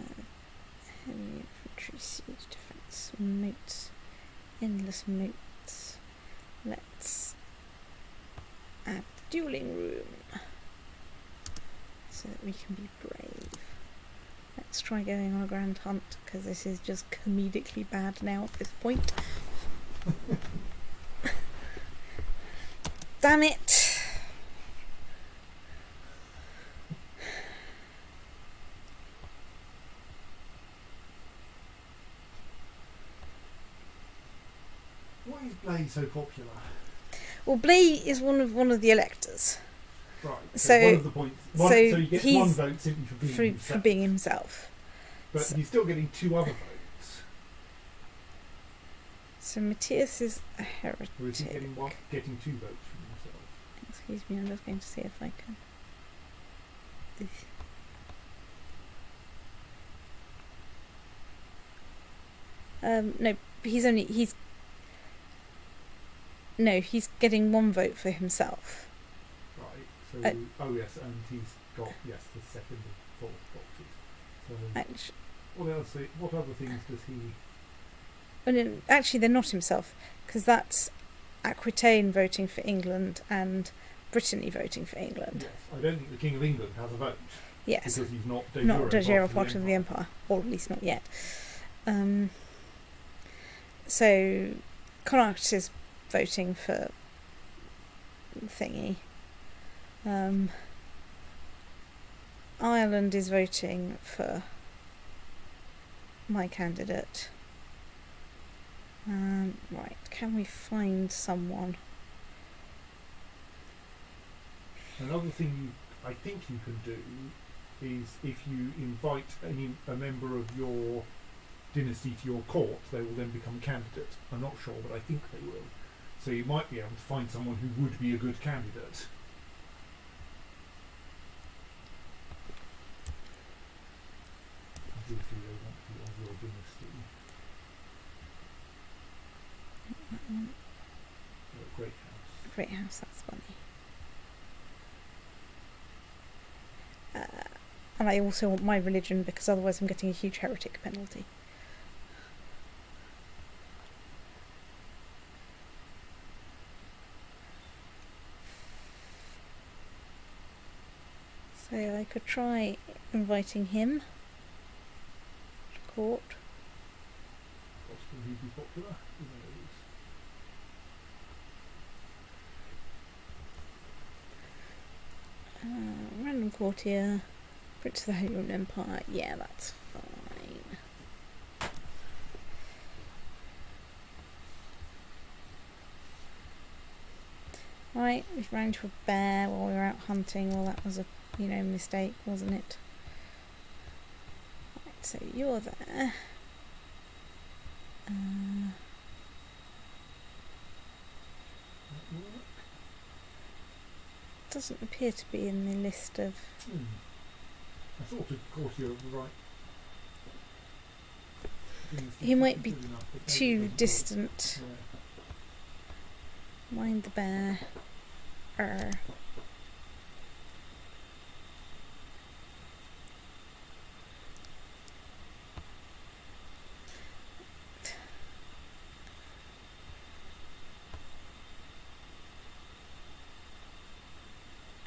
infantry, siege defence, moats, endless moats. Let's add dueling room so that we can be brave. Let's try going on a grand hunt, because this is just comedically bad now at this point. Damn it! Why is Blade so popular? Well, Blay is one of the electors. Right. So one of the points. So he gets one vote simply for being himself. But So- he's still getting 2 other votes. So Matthias is a heretic. Or is he getting 2 votes from himself? Excuse me, I'm just going to see if I can. No, he's getting 1 vote for himself. Right. So yes, and he's got the second and fourth boxes. So Actually, what other things does he? well, no, actually, they're not himself, because that's Aquitaine voting for England and Brittany voting for England. Yes, I don't think the King of England has a vote. Yes, Because he's not de jure part of the Empire, or at least not yet. So Connacht is voting for thingy. Ireland is voting for my candidate. Right, can we find someone? Another thing I think you can do is if you invite a member of your dynasty to your court, they will then become a candidate. I'm not sure, but I think they will. So you might be able to find someone who would be a good candidate. Obviously they want to be of your dynasty. Great house. Great house, that's funny. And I also want my religion, because otherwise I'm getting a huge heretic penalty. So I could try inviting him to court. Possibly he'd be popular. Who knows? Random courtier, Prince of the Holy Roman Empire. Yeah, that's fine. Right, we ran into a bear while we were out hunting. Well, that was a mistake, wasn't it? Right, so you're there. Doesn't appear to be in the list of. I thought, of course, you're right. He might be too distant. Yeah. Mind the bear.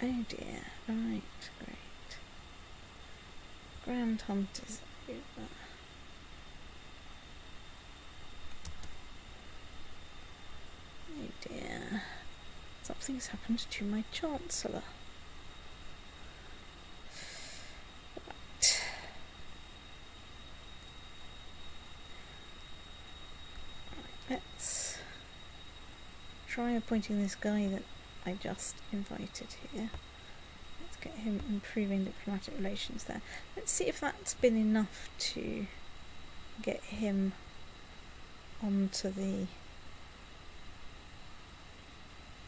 Oh dear. Right, great. Grand Hunt is over. Oh dear. Something's happened to my Chancellor. Right. Let's try appointing this guy that I just invited here. Let's get him improving diplomatic relations there. Let's see if that's been enough to get him onto the...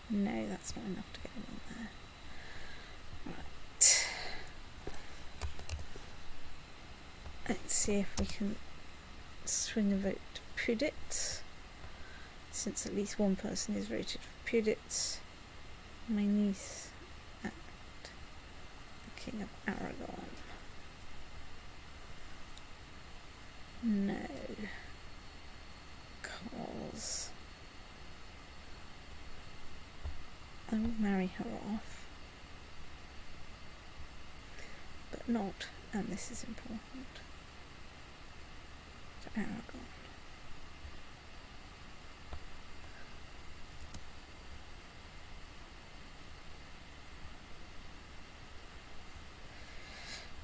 No, that's not enough to get him on there. Right. Let's see if we can swing a vote to Poitou. Since at least one person is voted for Poitou. My niece and the King of Aragon. No. Cause I will marry her off. But not, and this is important, to Aragon.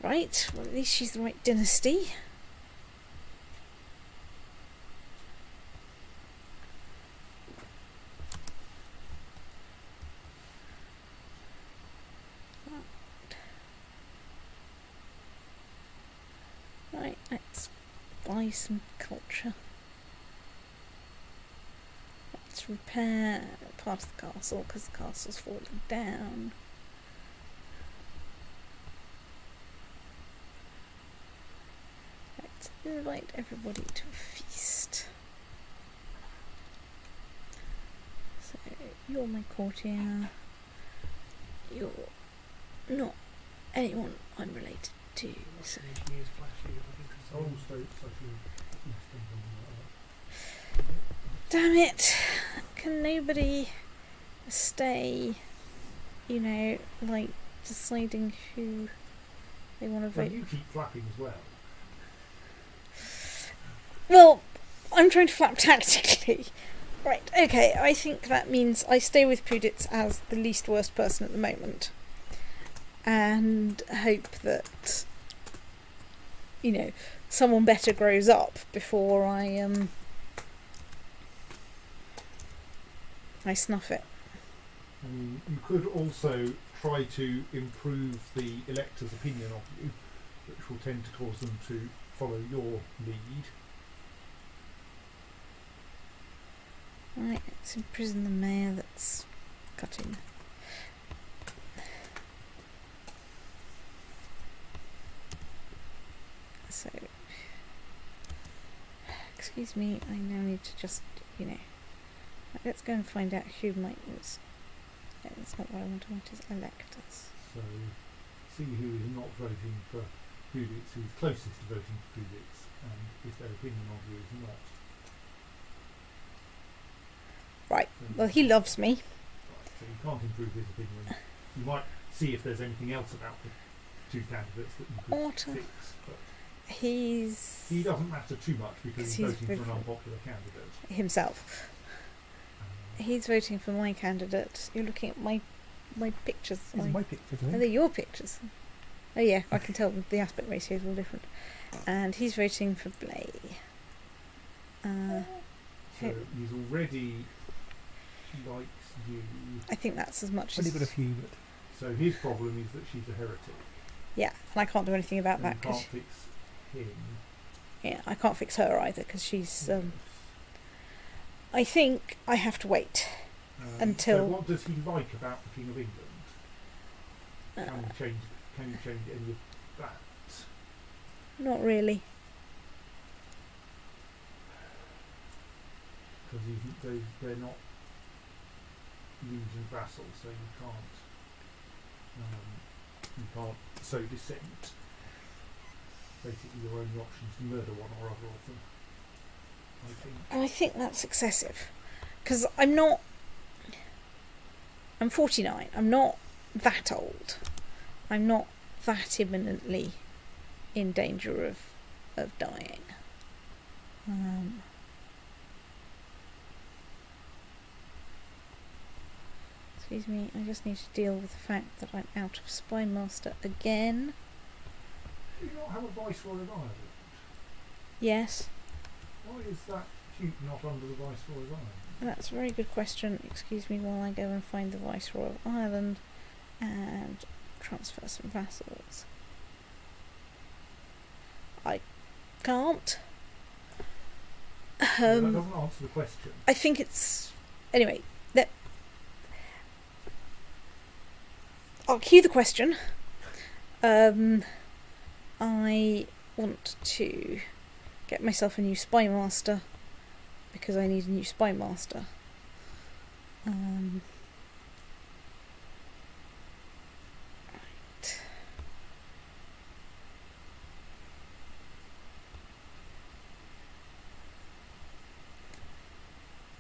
Right, well at least she's the right dynasty. Right, let's buy some culture. Let's repair part of the castle because the castle's falling down. Let's invite everybody to a feast. So, you're my courtier. You're not anyone I'm related to. So. Damn it! Can nobody stay, you know, like deciding who they want to vote? You keep flapping as well. Well, I'm trying to flap tactically. Right, okay, I think that means I stay with Poitou as the least worst person at the moment. And hope that, you know, someone better grows up before I snuff it. You could also try to improve the elector's opinion of you, which will tend to cause them to follow your lead. Right, let's imprison the mayor that's cutting. So, excuse me, I now need to just, you know, let's go and find out who might was. Yeah, that's not what I want is electors. So, see who is not voting for Poitou, who is closest to voting for Poitou, and if their opinion of you is not. Right, well he loves me. Right, so you can't improve his opinion. You might see if there's anything else about the two candidates that you could fix, but he doesn't matter too much because he's voting for an unpopular candidate. Himself. He's voting for my candidate. You're looking at my pictures. It's my pictures, I think. Are they your pictures? Oh yeah, I can tell the aspect ratio is all different. And he's voting for Blay. So he's already likes you. I think that's as much Only as... got a few, but... So his problem is that she's a heretic. Yeah, and I can't do anything about And that. you can't fix him. Yeah, I can't fix her either because she's... I think I have to wait until... So what does he like about the King of England? Can you change any of that? Not really. Because they're not liege and vassals, so you can't sow dissent. Basically, your only option is to murder one or other of them, I think. And I think that's excessive because I'm 49. I'm not that old. I'm not that imminently in danger of dying. Excuse me, I just need to deal with the fact that I'm out of Spy Master again. Do you not have a Viceroy of Ireland? Yes, Why is that duke not under the Viceroy of Ireland? that's a very good question. Excuse me while I go and find the Viceroy of Ireland and transfer some vassals. I can't. That doesn't answer the question. I think it's... Anyway, I'll cue the question. I want to get myself a new Spy Master because I need a new Spy Master. Right.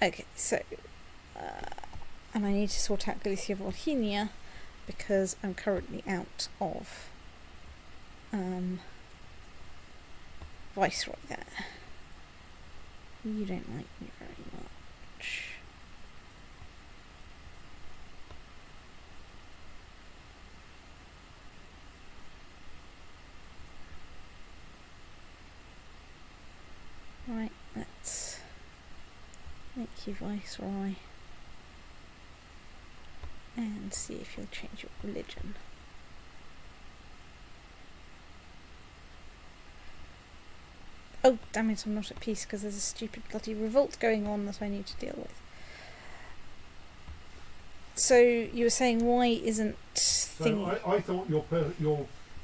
Okay, so and I need to sort out Galicia Volhynia because I'm currently out of Viceroy there. You don't like me very much. Right, let's make you Viceroy and see if you'll change your religion. Oh, damn it, I'm not at peace because there's a stupid bloody revolt going on that I need to deal with. So, you were saying why isn't So I thought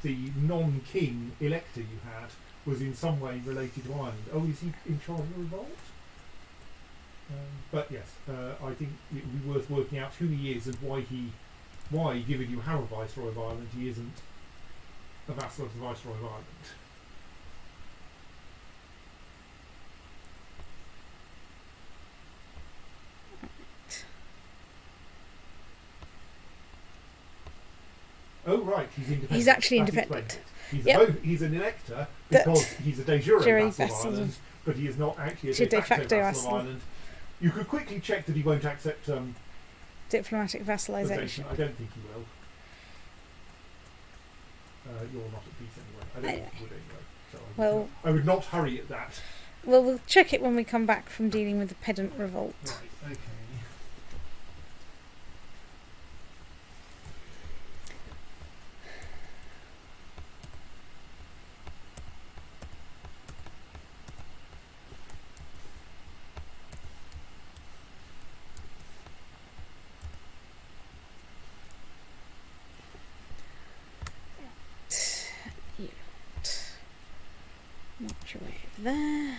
the non-king elector you had was in some way related to Ireland. Oh, is he in charge of the revolt? But yes, I think it would be worth working out who he is and why, given you have a Viceroy of Ireland, he isn't a vassal of the Viceroy of Ireland. Oh right, he's independent. He's actually That independent. He's, Yep. he's an elector because he's a de jure vassal of vassal Ireland, but he is not actually a to de facto vassal vassal. of Ireland. You could quickly check that he won't accept Diplomatic vassalisation. I don't think he will. You're not at peace anyway. I don't think he would anyway. So I would not hurry at that. Well, we'll check it when we come back from dealing with the pedant revolt. Right, okay. March your way over there.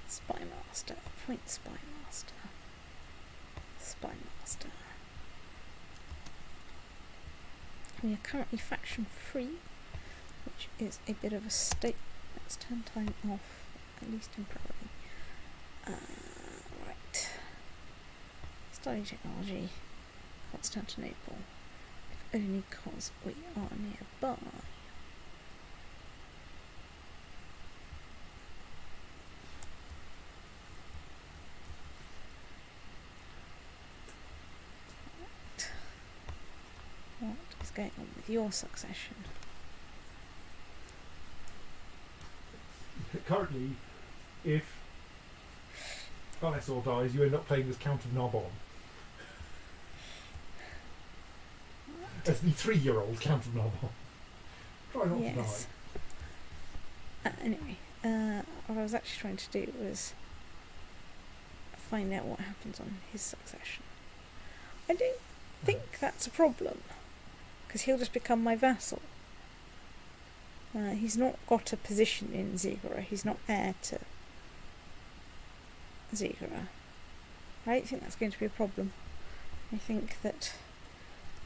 Spy Master. Appoint Spy Master. Spy Master. We are currently faction free, which is a bit of a state. Let's turn time off, at least temporarily. Right. Study technology. Constantinople. Only because we are nearby. Right. What is going on with your succession? Currently, if Balisaur dies, you end up playing as Count of Narbonne. As the 3-year-old Count of Narbonne. Try not to die. Anyway, what I was actually trying to do was find out what happens on his succession. I don't think that's a problem, because he'll just become my vassal. He's not got a position in Zegara. He's not heir to Zegara. I don't think that's going to be a problem. I think that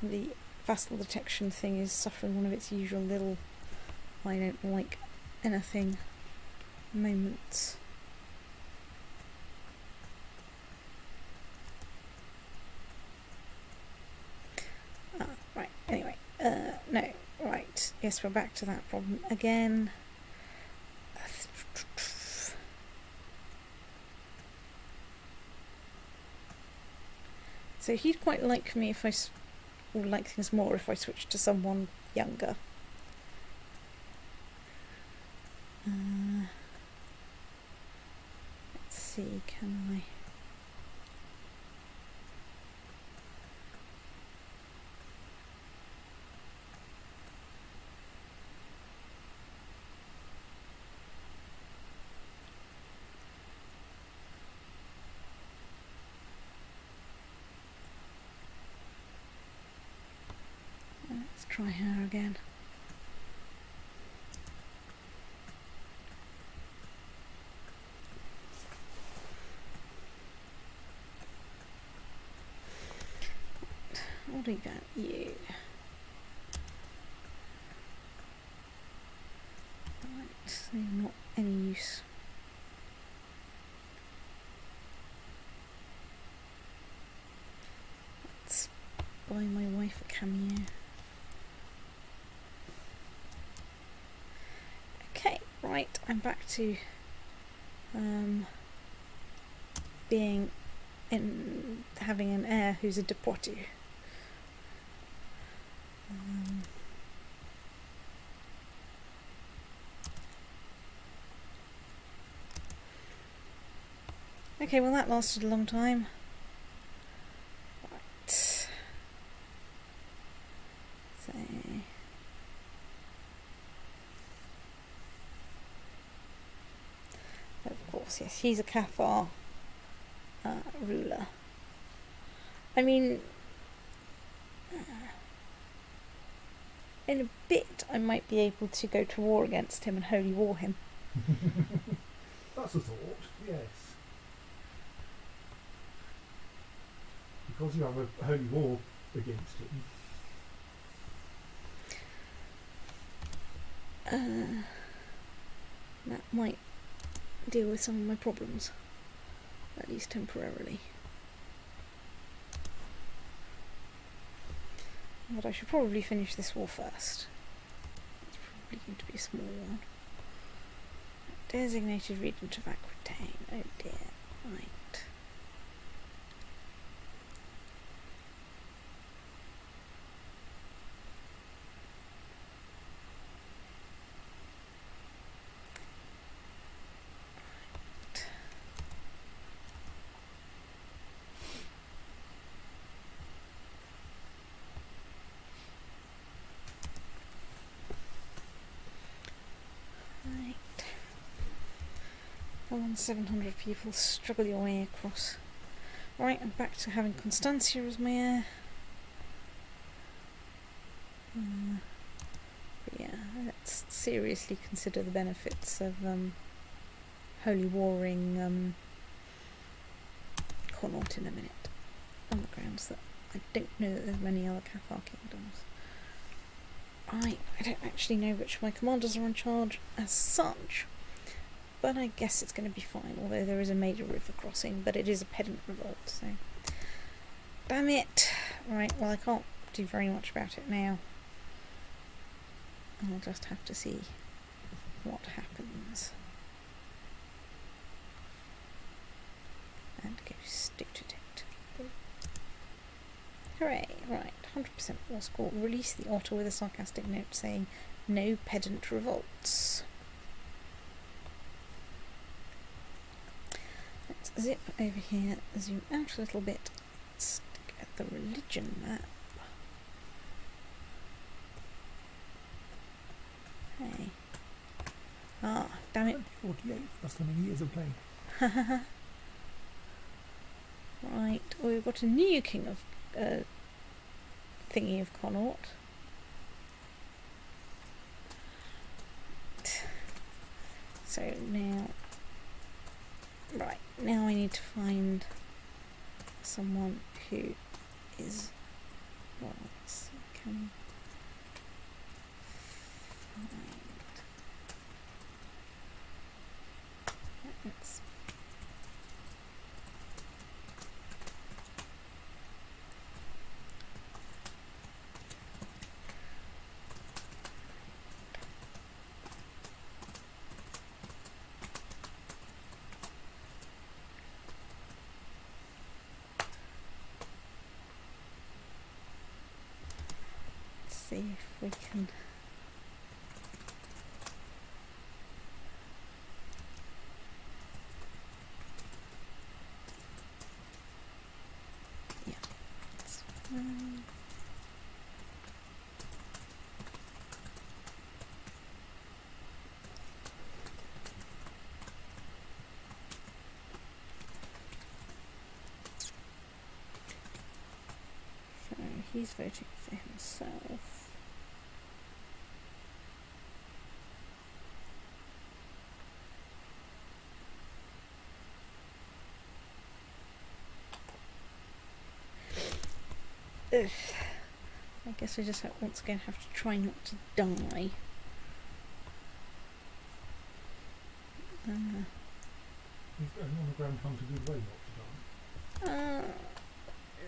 the vassal detection thing is suffering one of its usual little I don't like anything moments. yes, we're back to that problem again. So he'd quite like me if I would like things more if I switched to someone younger. Let's see, can I? Let's try her again. What about you? Right, so you're not any use. Let's buy my wife a cameo. Okay, right, I'm back to having an heir who's a de Poitou. Okay, well that lasted a long time. Right. So, of course, yes, he's a Cathar ruler. I mean, in a bit I might be able to go to war against him and holy war him. That's a thought, yes. Because you have a holy war against him. That might deal with some of my problems, at least temporarily. But I should probably finish this war first. It's probably going to be a small one. Designated Regent of Aquitaine. Oh dear. Right. Come on, 700 people, struggle your way across. Right, I'm back to having Constantia as my heir. But yeah, let's seriously consider the benefits of holy warring Connaught in a minute, on the grounds that I don't know that there's many other Cathar kingdoms. I don't actually know which of my commanders are in charge as such, but I guess it's going to be fine, although there is a major river crossing, but it is a pedant revolt, so... Damn it! Right, well I can't do very much about it now. I'll just have to see what happens. And go stick to it. Hooray! Right, 100% war score. Release the otter with a sarcastic note saying, no pedant revolts. Let's zip over here, zoom out a little bit, stick at the religion map. Hey. Ah, damn it. 48, that's how many years of playing. Right, well, we've got a new king of thingy of Connaught. So now, right, now I need to find someone who is, well, let's see, can find, let's, we can. Yeah. That's fine. So he's voting for himself. Ugh. I guess I just once again have to try not to die. He's going on a grand hunt a good way not to die.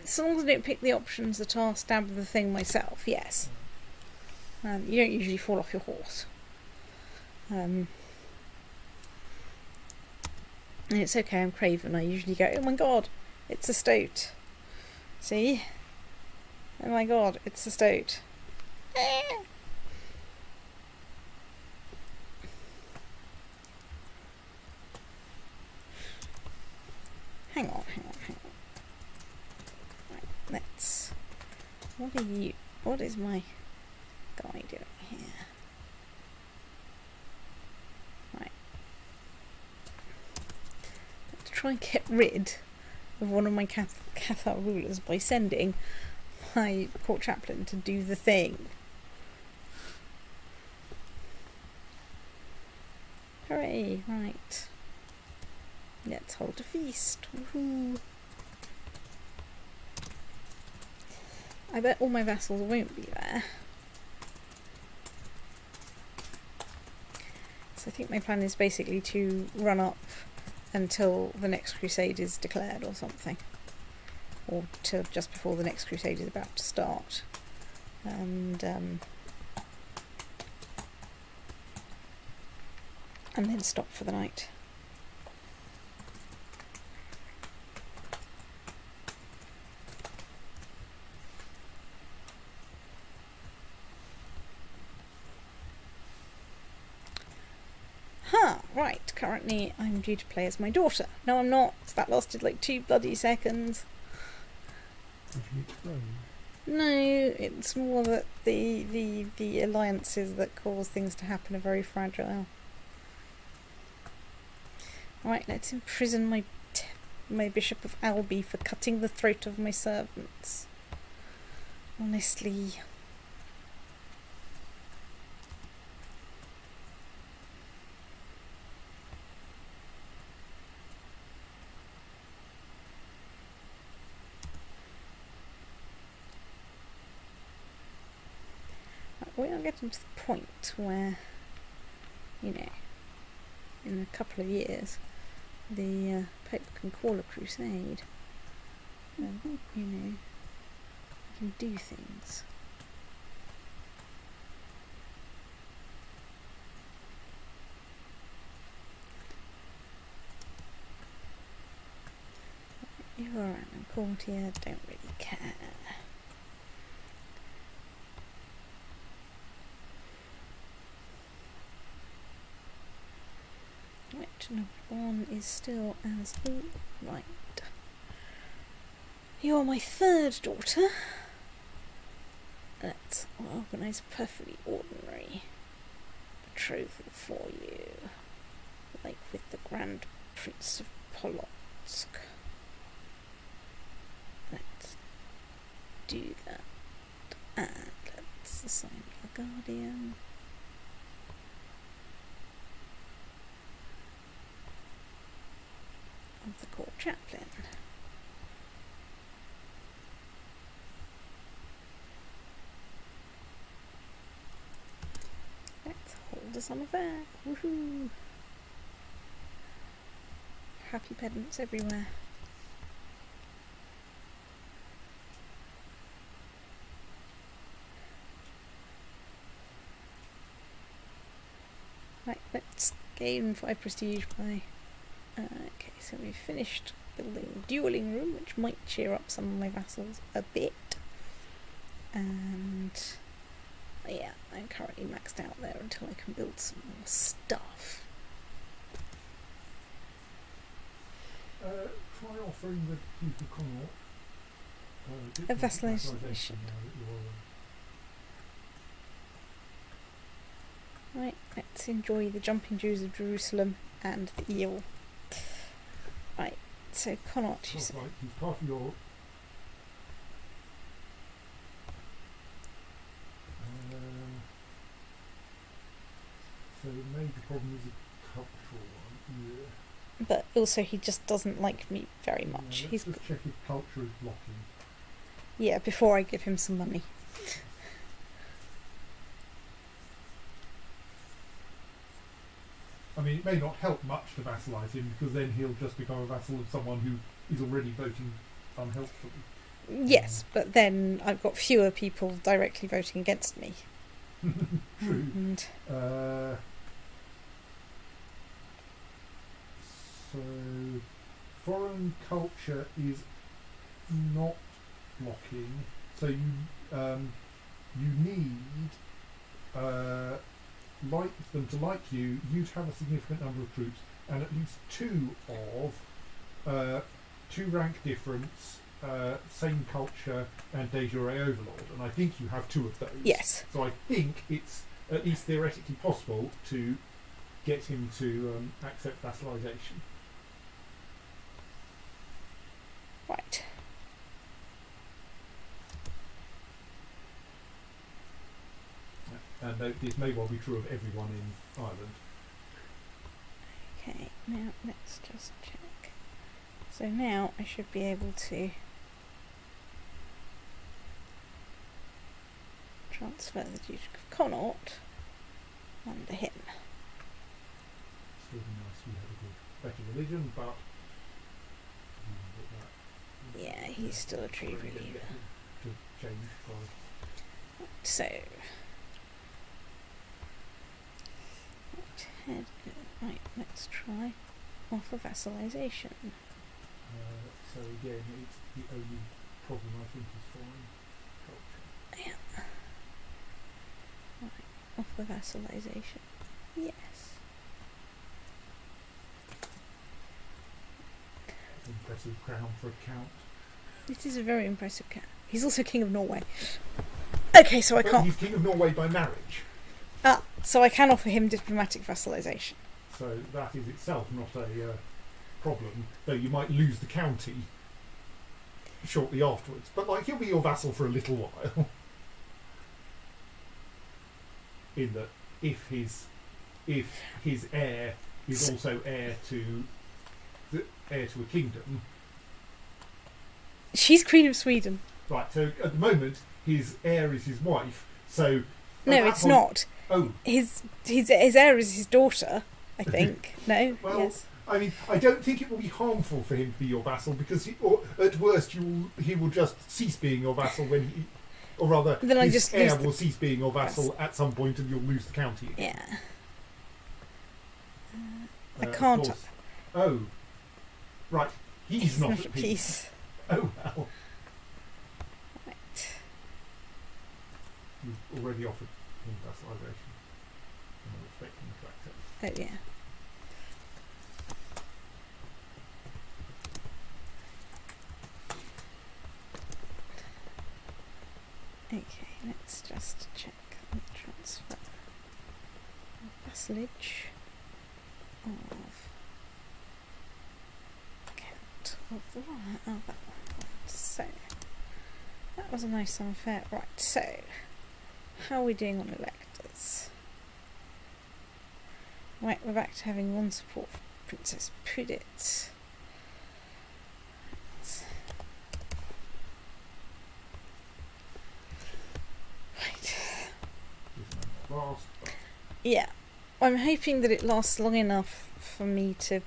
As long as I don't pick the options that are stab the thing myself, yes. You don't usually fall off your horse. And it's okay, I'm craven. I usually go, oh my god, it's a stoat. See? Oh my god, it's a stoat. Hang on. Right, let's... What is my guy doing here? Right. Let's try and get rid of one of my Cathar rulers by sending my court chaplain to do the thing. Hooray, right. Let's hold a feast. Woohoo. I bet all my vassals won't be there. So I think my plan is basically to run up until the next crusade is declared or something. Or till just before the next crusade is about to start. And then stop for the night. Right, currently I'm due to play as my daughter. No, I'm not. That lasted like 2 bloody seconds. Would you explain? No, it's more that the alliances that cause things to happen are very fragile. Right, let's imprison my Bishop of Albi for cutting the throat of my servants. Honestly. We are getting to the point where, you know, in a couple of years, the Pope can call a crusade. And, you know, we can do things. You're a random courtier, don't really care. Right, number 1 is still as... Ooh, right. You're my 3rd daughter. Let's organise a perfectly ordinary betrothal for you. Like with the Grand Prince of Polotsk. Let's do that. And let's assign you a guardian. Of the court chaplain. Let's hold us on affair. Woohoo! Happy pedants everywhere. Right, let's gain 5 prestige by... okay, so we've finished building dueling room, which might cheer up some of my vassals a bit. And Yeah, I'm currently maxed out there until I can build some more stuff. Try offering the Duke of Connaught A vassalisation. Right, let's enjoy the jumping Jews of Jerusalem and the eel. Right, so Connaught, you said. Right, he's part of your. So the major problem is a cultural one. Yeah. But also he just doesn't like me very much. Let's He's just check if culture is blocking. yeah, before I give him some money. I mean, it may not help much to vassalise him because then he'll just become a vassal of someone who is already voting unhelpfully. Yes, but then I've got fewer people directly voting against me. True. And So, foreign culture is not blocking. So you need like them to like you. You'd have a significant number of troops, and at least two rank difference, same culture, and de jure overlord. And I think you have two of those. yes. So I think it's at least theoretically possible to get him to accept vassalisation. Right. And this may well be true of everyone in Ireland. Okay, now let's just check. So now I should be able to transfer the Duke of Connaught under him. Still be nice if you had a good, better religion, but Yeah, he's still a true reliever. to change by So, right, let's try offer vassalisation. so again, it's the only problem I think is foreign culture. Yeah. Right, offer vassalisation. Yes. Impressive crown for a count. It is a very impressive cat. He's also King of Norway. Okay, so I But can't. he's King of Norway by marriage, So I can offer him diplomatic vassalisation. so that is itself not a problem, though you might lose the county shortly afterwards. But like, he'll be your vassal for a little while. In that, if his heir is also heir to a kingdom, She's Queen of Sweden. right? So at the moment, his heir is his wife. So at No, that it's point- not. Oh, His heir is his daughter, I think. No? well, Yes. I mean, I don't think it will be harmful for him to be your vassal because, or at worst, he will just cease being your vassal when he, or rather, Then I his just heir lose the- will cease being your vassal at some point, and you'll lose the county again. Yeah. I Of can't. course. Oh, right. He's not at peace. Oh well. Right. You've already offered him vassalisation. I'm expecting him to accept. Oh, yeah. Okay, let's just check the transfer of vassalage of count of the one. Oh, that one. Right, so that was a nice unfair. Right, so how are we doing on electors? Right, we're back to having one support for Princess Pudit. Right. This may not last, but Yeah, I'm hoping that it lasts long enough for me to.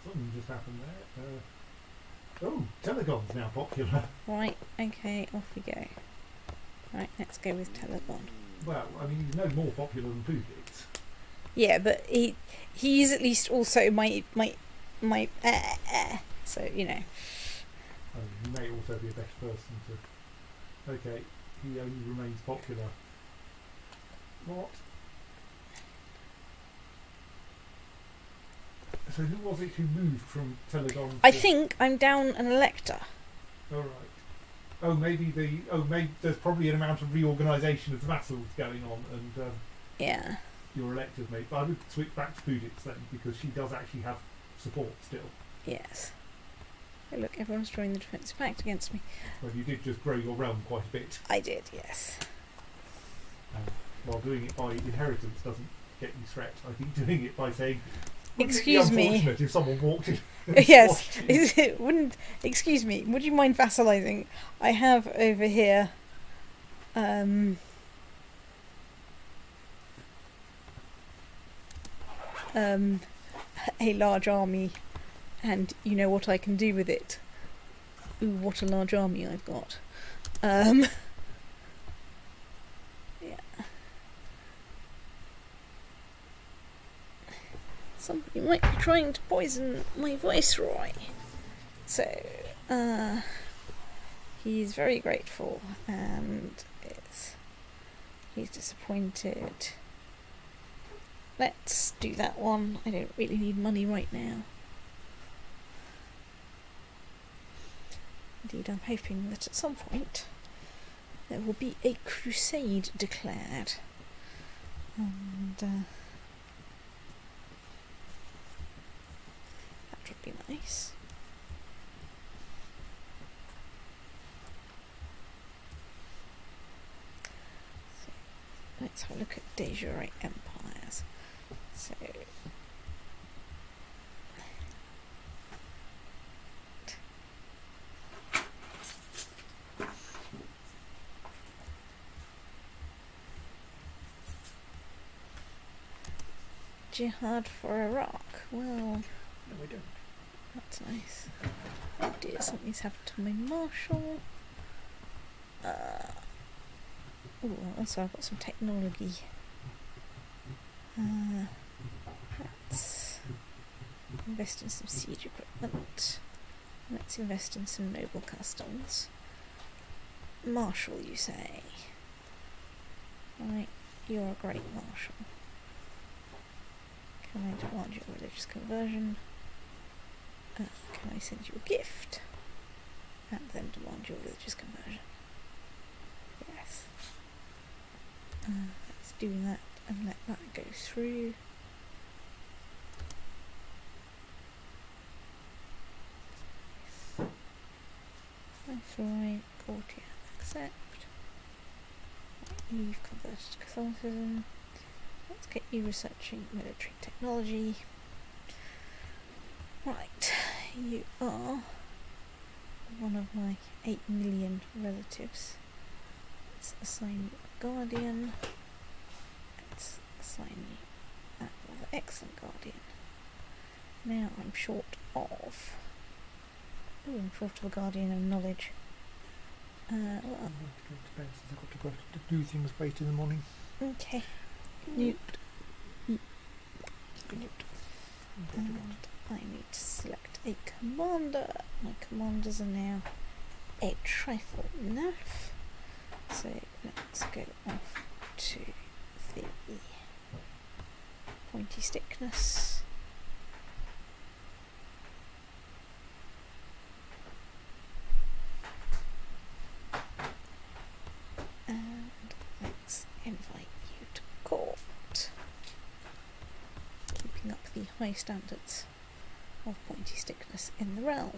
something just happened there. Oh, Telegon's now popular. Right, okay, off we go. Right, let's go with Telegon. Well, I mean, he's no more popular than Pudit. Yeah, but he's at least also my so you know. He may also be a better person to. Okay, he only remains popular. What? So who was it who moved from Teledon? I think I'm down an elector. All right. Maybe there's probably an amount of reorganisation of the vassals going on, and Yeah. your electors mate. But I would switch back to Puditz then, because she does actually have support still. Yes. Oh, look, everyone's drawing the defensive pact against me. Well, you did just grow your realm quite a bit. I did, yes. While doing it by inheritance doesn't get you threat. I think doing it by saying, Excuse me. Unfortunate if someone walked in. Yes. Excuse me. Would you mind vassalizing? I have over here. A large army, and you know what I can do with it. Ooh, what a large army I've got. Yeah. Somebody might be trying to poison my viceroy. So, he's very grateful, and he's disappointed. Let's do that one. I don't really need money right now. Indeed, I'm hoping that at some point there will be a crusade declared. And that would be nice. So, let's have a look at de jure empires. So, jihad for Iraq. Well, No, we don't. that's nice. Oh dear, something's happened to my marshal. Also I've got some technology. Let's invest in some siege equipment. Let's invest in some noble customs. Marshal, you say? Right, you're a great marshal. Can I demand your religious conversion? Can I send you a gift? And then demand your religious conversion? Yes. Let's do that and let that go through. That's right, courtier, accept. You've converted to Catholicism. Let's get you researching military technology. Right, you are one of my 8 million relatives. Let's assign you a guardian. Let's assign you a rather excellent guardian. Now I'm short of... I'm short of a guardian of knowledge. Well, It depends. I've got to go to do things late in the morning. okay. Newt. And I need to select a commander. My commanders are now a trifle naff. So let's go off to the pointy stickness. And let's invite you to court. Keeping up the high standards of pointy stickness in the realm.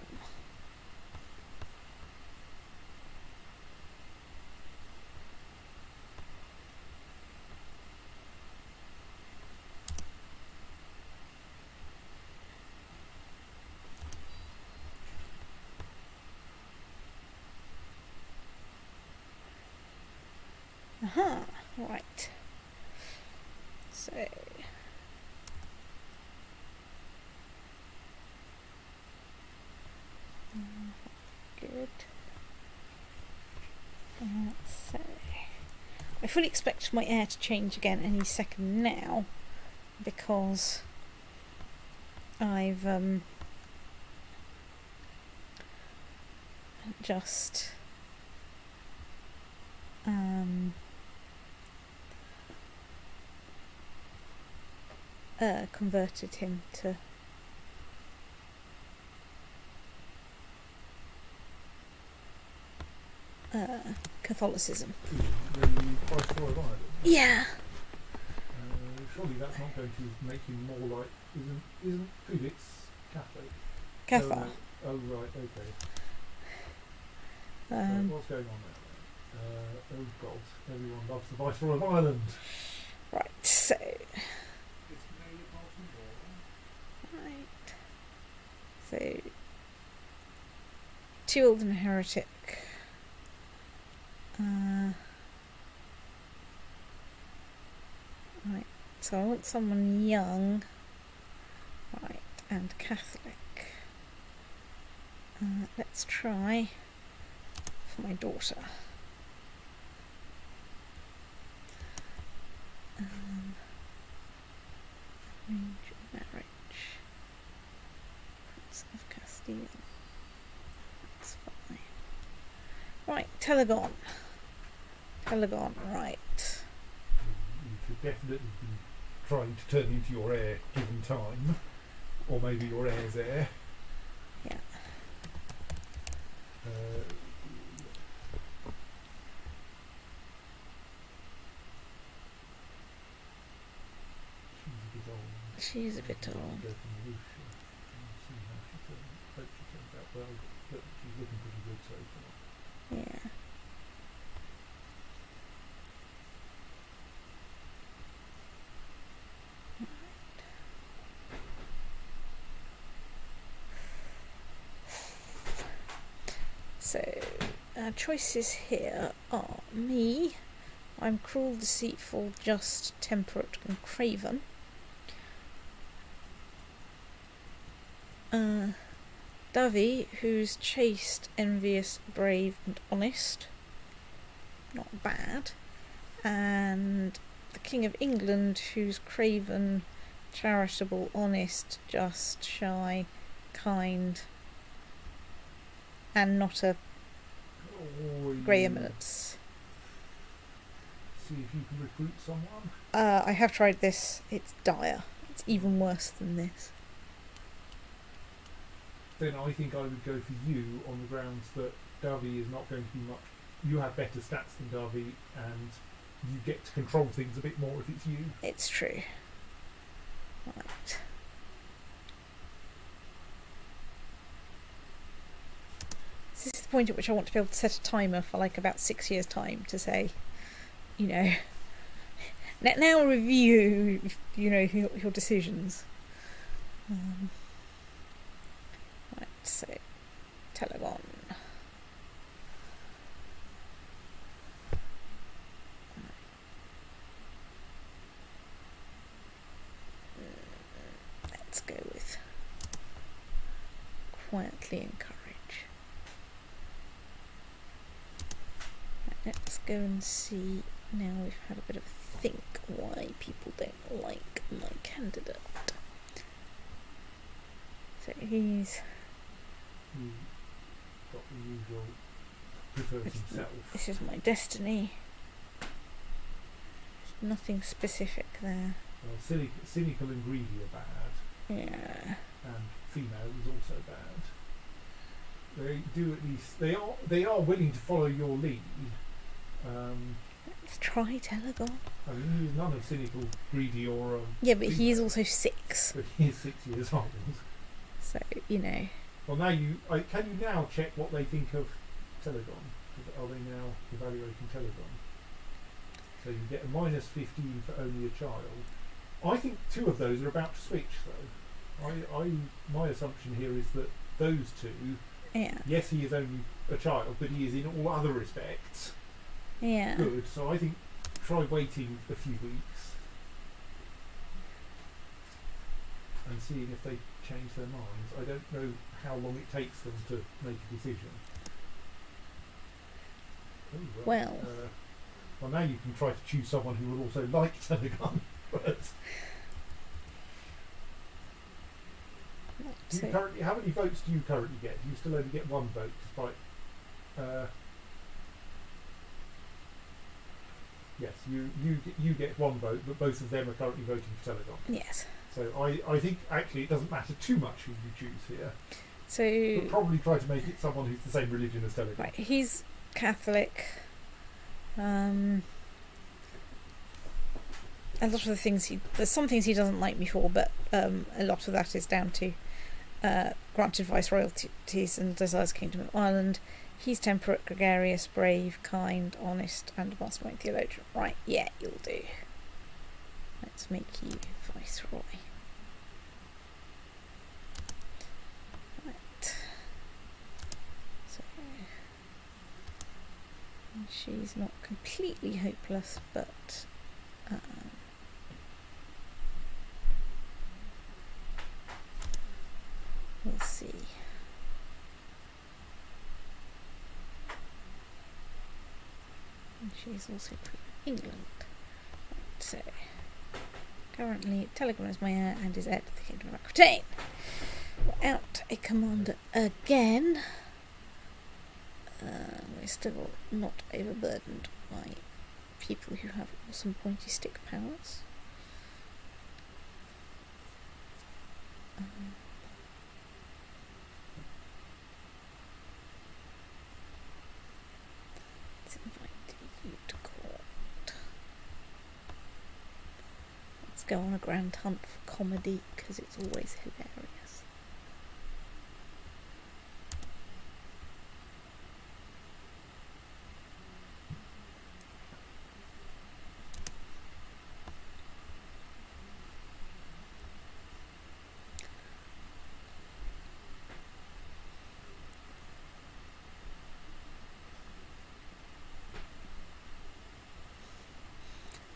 Aha, right. So good. So I fully expect my air to change again any second now, because I've just converted him to Catholicism. The Viceroy of Ireland. Yeah. Surely that's not going to make him more like. Isn't Felix Catholic? Cathar. Oh right, okay. So what's going on there? Oh God, everyone loves the Viceroy of Ireland. Right, so. Right. So. Too old and a heretic. Right, so I want someone young. Right, and Catholic. Let's try for my daughter. Arrange marriage. Prince of Castile. That's fine. Right, Telegon. Telegon, right. You should definitely be trying to turn into your heir given time, or maybe your heir's heir. Yeah. She's a bit old. She's a bit old. Go to militia and see how she turns. Hope she turns out well, but she's looking pretty good so far. Yeah. So, our choices here are me. I'm cruel, deceitful, just, temperate, and craven. Davy, who's chaste, envious, brave, and honest. Not bad. And the King of England, who's craven, charitable, honest, just, shy, kind, and not a grey eminence. See if you can recruit someone. I have tried this. It's dire. It's even worse than this. Then I think I would go for you on the grounds that Davy is not going to be much. You have better stats than Davy, and you get to control things a bit more if it's you. It's true. Right. This is the point at which I want to be able to set a timer for like about 6 years' time to say, you know, now review, you know, your decisions. Right, so Telegon. Let's go with quietly encourage. Right, let's go and see. Now we've had a bit of a think why people don't like my candidate. So he's Got the usual prefers himself. This is my destiny. There's nothing specific there. Well, cynical and greedy are bad. Yeah. And female is also bad. They do at least they are willing to follow your lead. Let's try Telegon. I mean, he's none of cynical, greedy, or Yeah, but female, he is also 6. but he is 6 years old. So, you know. Well, now can you now check what they think of Telegon? Are they now evaluating Telegon? So you get a minus 15 for only a child. I think 2 of those are about to switch, though. My assumption here is that those 2. Yeah. Yes, he is only a child, but he is in all other respects Yeah. good. So I think try waiting a few weeks and seeing if they change their minds. I don't know how long it takes them to make a decision. Oh, Well. Well, now you can try to choose someone who will also like Telegon. But do you currently, how many votes do you currently get? Do you still only get 1 vote, despite? Yes, you get one vote, but both of them are currently voting for Telegon. Yes. So I think actually it doesn't matter too much who you choose here. So But probably try to make it someone who's the same religion as Telegon. right, he's Catholic. A lot of the things there's some things he doesn't like me for, but a lot of that is down to granted viceroyalties and desires Kingdom of Ireland. He's temperate, gregarious, brave, kind, honest, and a mastermind theologian. Right, yeah, you'll do. Let's make you viceroy. Right. So she's not completely hopeless, but we'll see. And she's also Queen of England. Right, so currently Telegram is my heir and is heir to the Kingdom of Aquitaine. We're out a commander again. We're still not overburdened by people who have awesome pointy stick powers. Let's invite you to court. Let's go on a grand hunt for comedy, because it's always hilarious.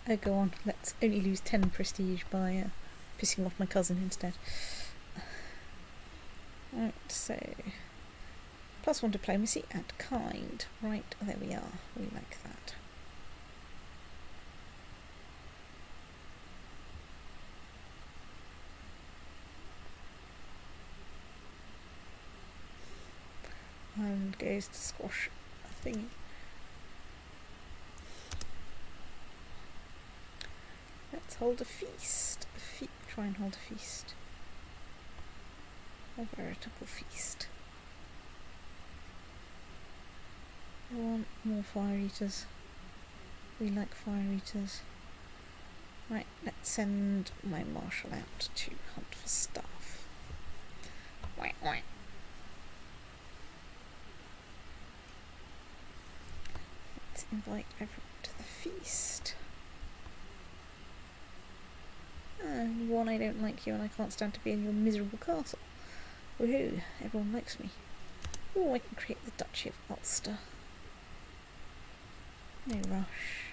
Oh, go on, let's only lose 10 prestige by pissing off my cousin instead. Right, so +1 diplomacy and kind. Right, there we are. We like that. And goes to squash a thingy. Let's hold a feast. Try and hold a feast. A veritable feast. I want more fire eaters. We like fire eaters. Right, let's send my marshal out to hunt for stuff. Wah, wah. Let's invite everyone to the feast. One, I don't like you and I can't stand to be in your miserable castle. Woohoo, everyone likes me. Oh, I can create the Duchy of Ulster. No rush.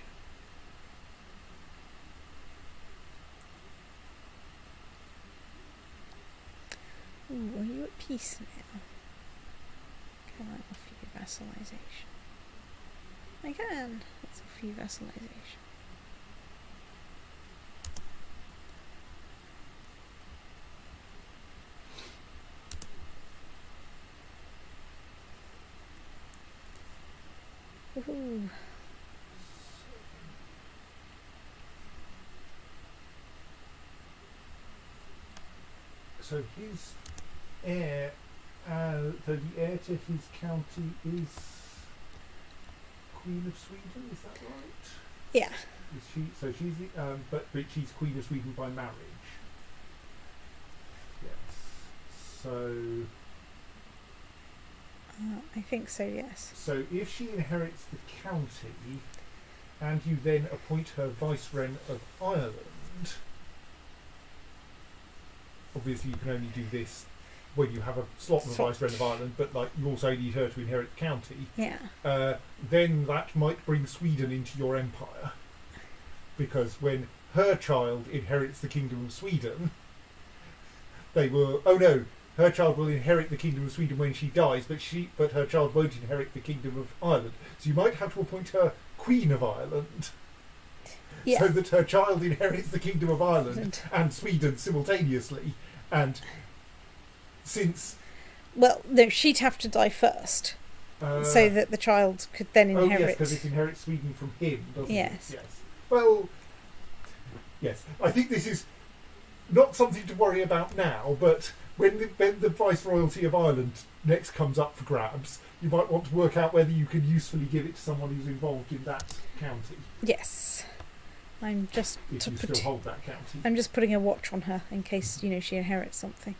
Ooh, are you at peace now? Can I offer you vassalization? I can. Let's offer you vassalization. Woohoo. So his heir, so the heir to his county is Queen of Sweden, is that right? Yeah. Is she? So she's the, but she's Queen of Sweden by marriage. Yes. So. I think so, yes. So if she inherits the county, and you then appoint her viceroy of Ireland, obviously you can only do this when you have a slot on the viceroy of Ireland, but like you also need her to inherit the county. Yeah. Then that might bring Sweden into your empire, because when her child inherits the kingdom of Sweden, they will. Oh no. Her child will inherit the kingdom of Sweden when she dies, but her child won't inherit the kingdom of Ireland. So you might have to appoint her Queen of Ireland, so that her child inherits the kingdom of Ireland and Sweden simultaneously. And since... Well, no, she'd have to die first, so that the child could then inherit... Oh yes, because it inherits Sweden from him, doesn't it? Yes. Yes. Well, yes, I think this is not something to worry about now, but when the Viceroyalty of Ireland next comes up for grabs, you might want to work out whether you can usefully give it to someone who's involved in that county. Yes. I'm just If you still hold that county. I'm just putting a watch on her in case, she inherits something.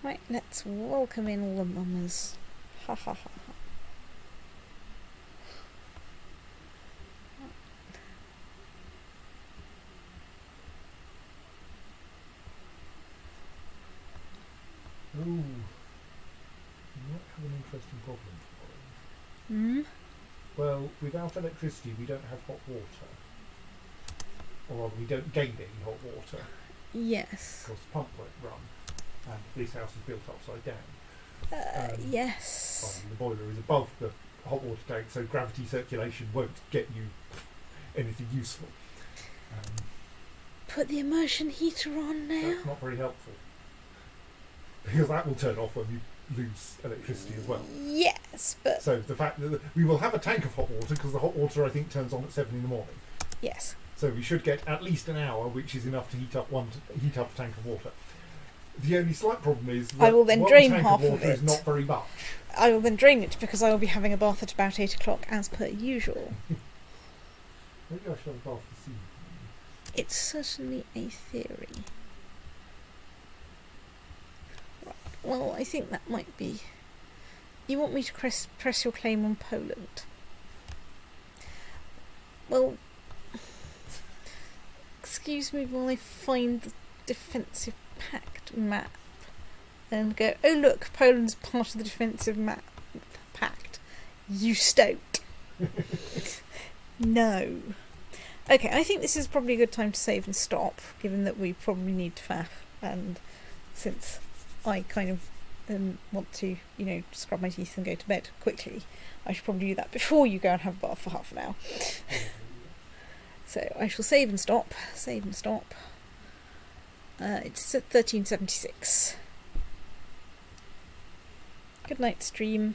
Right, let's welcome in all the mummers. Ha ha ha ha. Ooh, you might have an interesting problem tomorrow. Well, without electricity, we don't have hot water. Or rather, we don't gain any hot water. Yes. Because the pump won't run. And this house is built upside down. Yes. The boiler is above the hot water tank, so gravity circulation won't get you anything useful. Put the immersion heater on now. That's not very helpful. Because that will turn off when you lose electricity as well. Yes, but... So the fact that we will have a tank of hot water, because the hot water I think turns on at 7 in the morning. Yes. So we should get at least an hour, which is enough to heat up a tank of water. The only slight problem is that I will then one drain tank half of of water is it. not very much. I will then drain it because I will be having a bath at about 8 o'clock as per usual. Maybe I should have a bath this evening. It's certainly a theory. Right. Well, I think that might be... You want me to press your claim on Poland? Well... Excuse me while I find the defensive pact map and go, oh look, Poland's part of the defensive pact. You stoat. No. Okay, I think this is probably a good time to save and stop, given that we probably need to faff, and since I kind of want to, scrub my teeth and go to bed quickly, I should probably do that before you go and have a bath for half an hour. So I shall save and stop. It's at 1376. Good night, stream.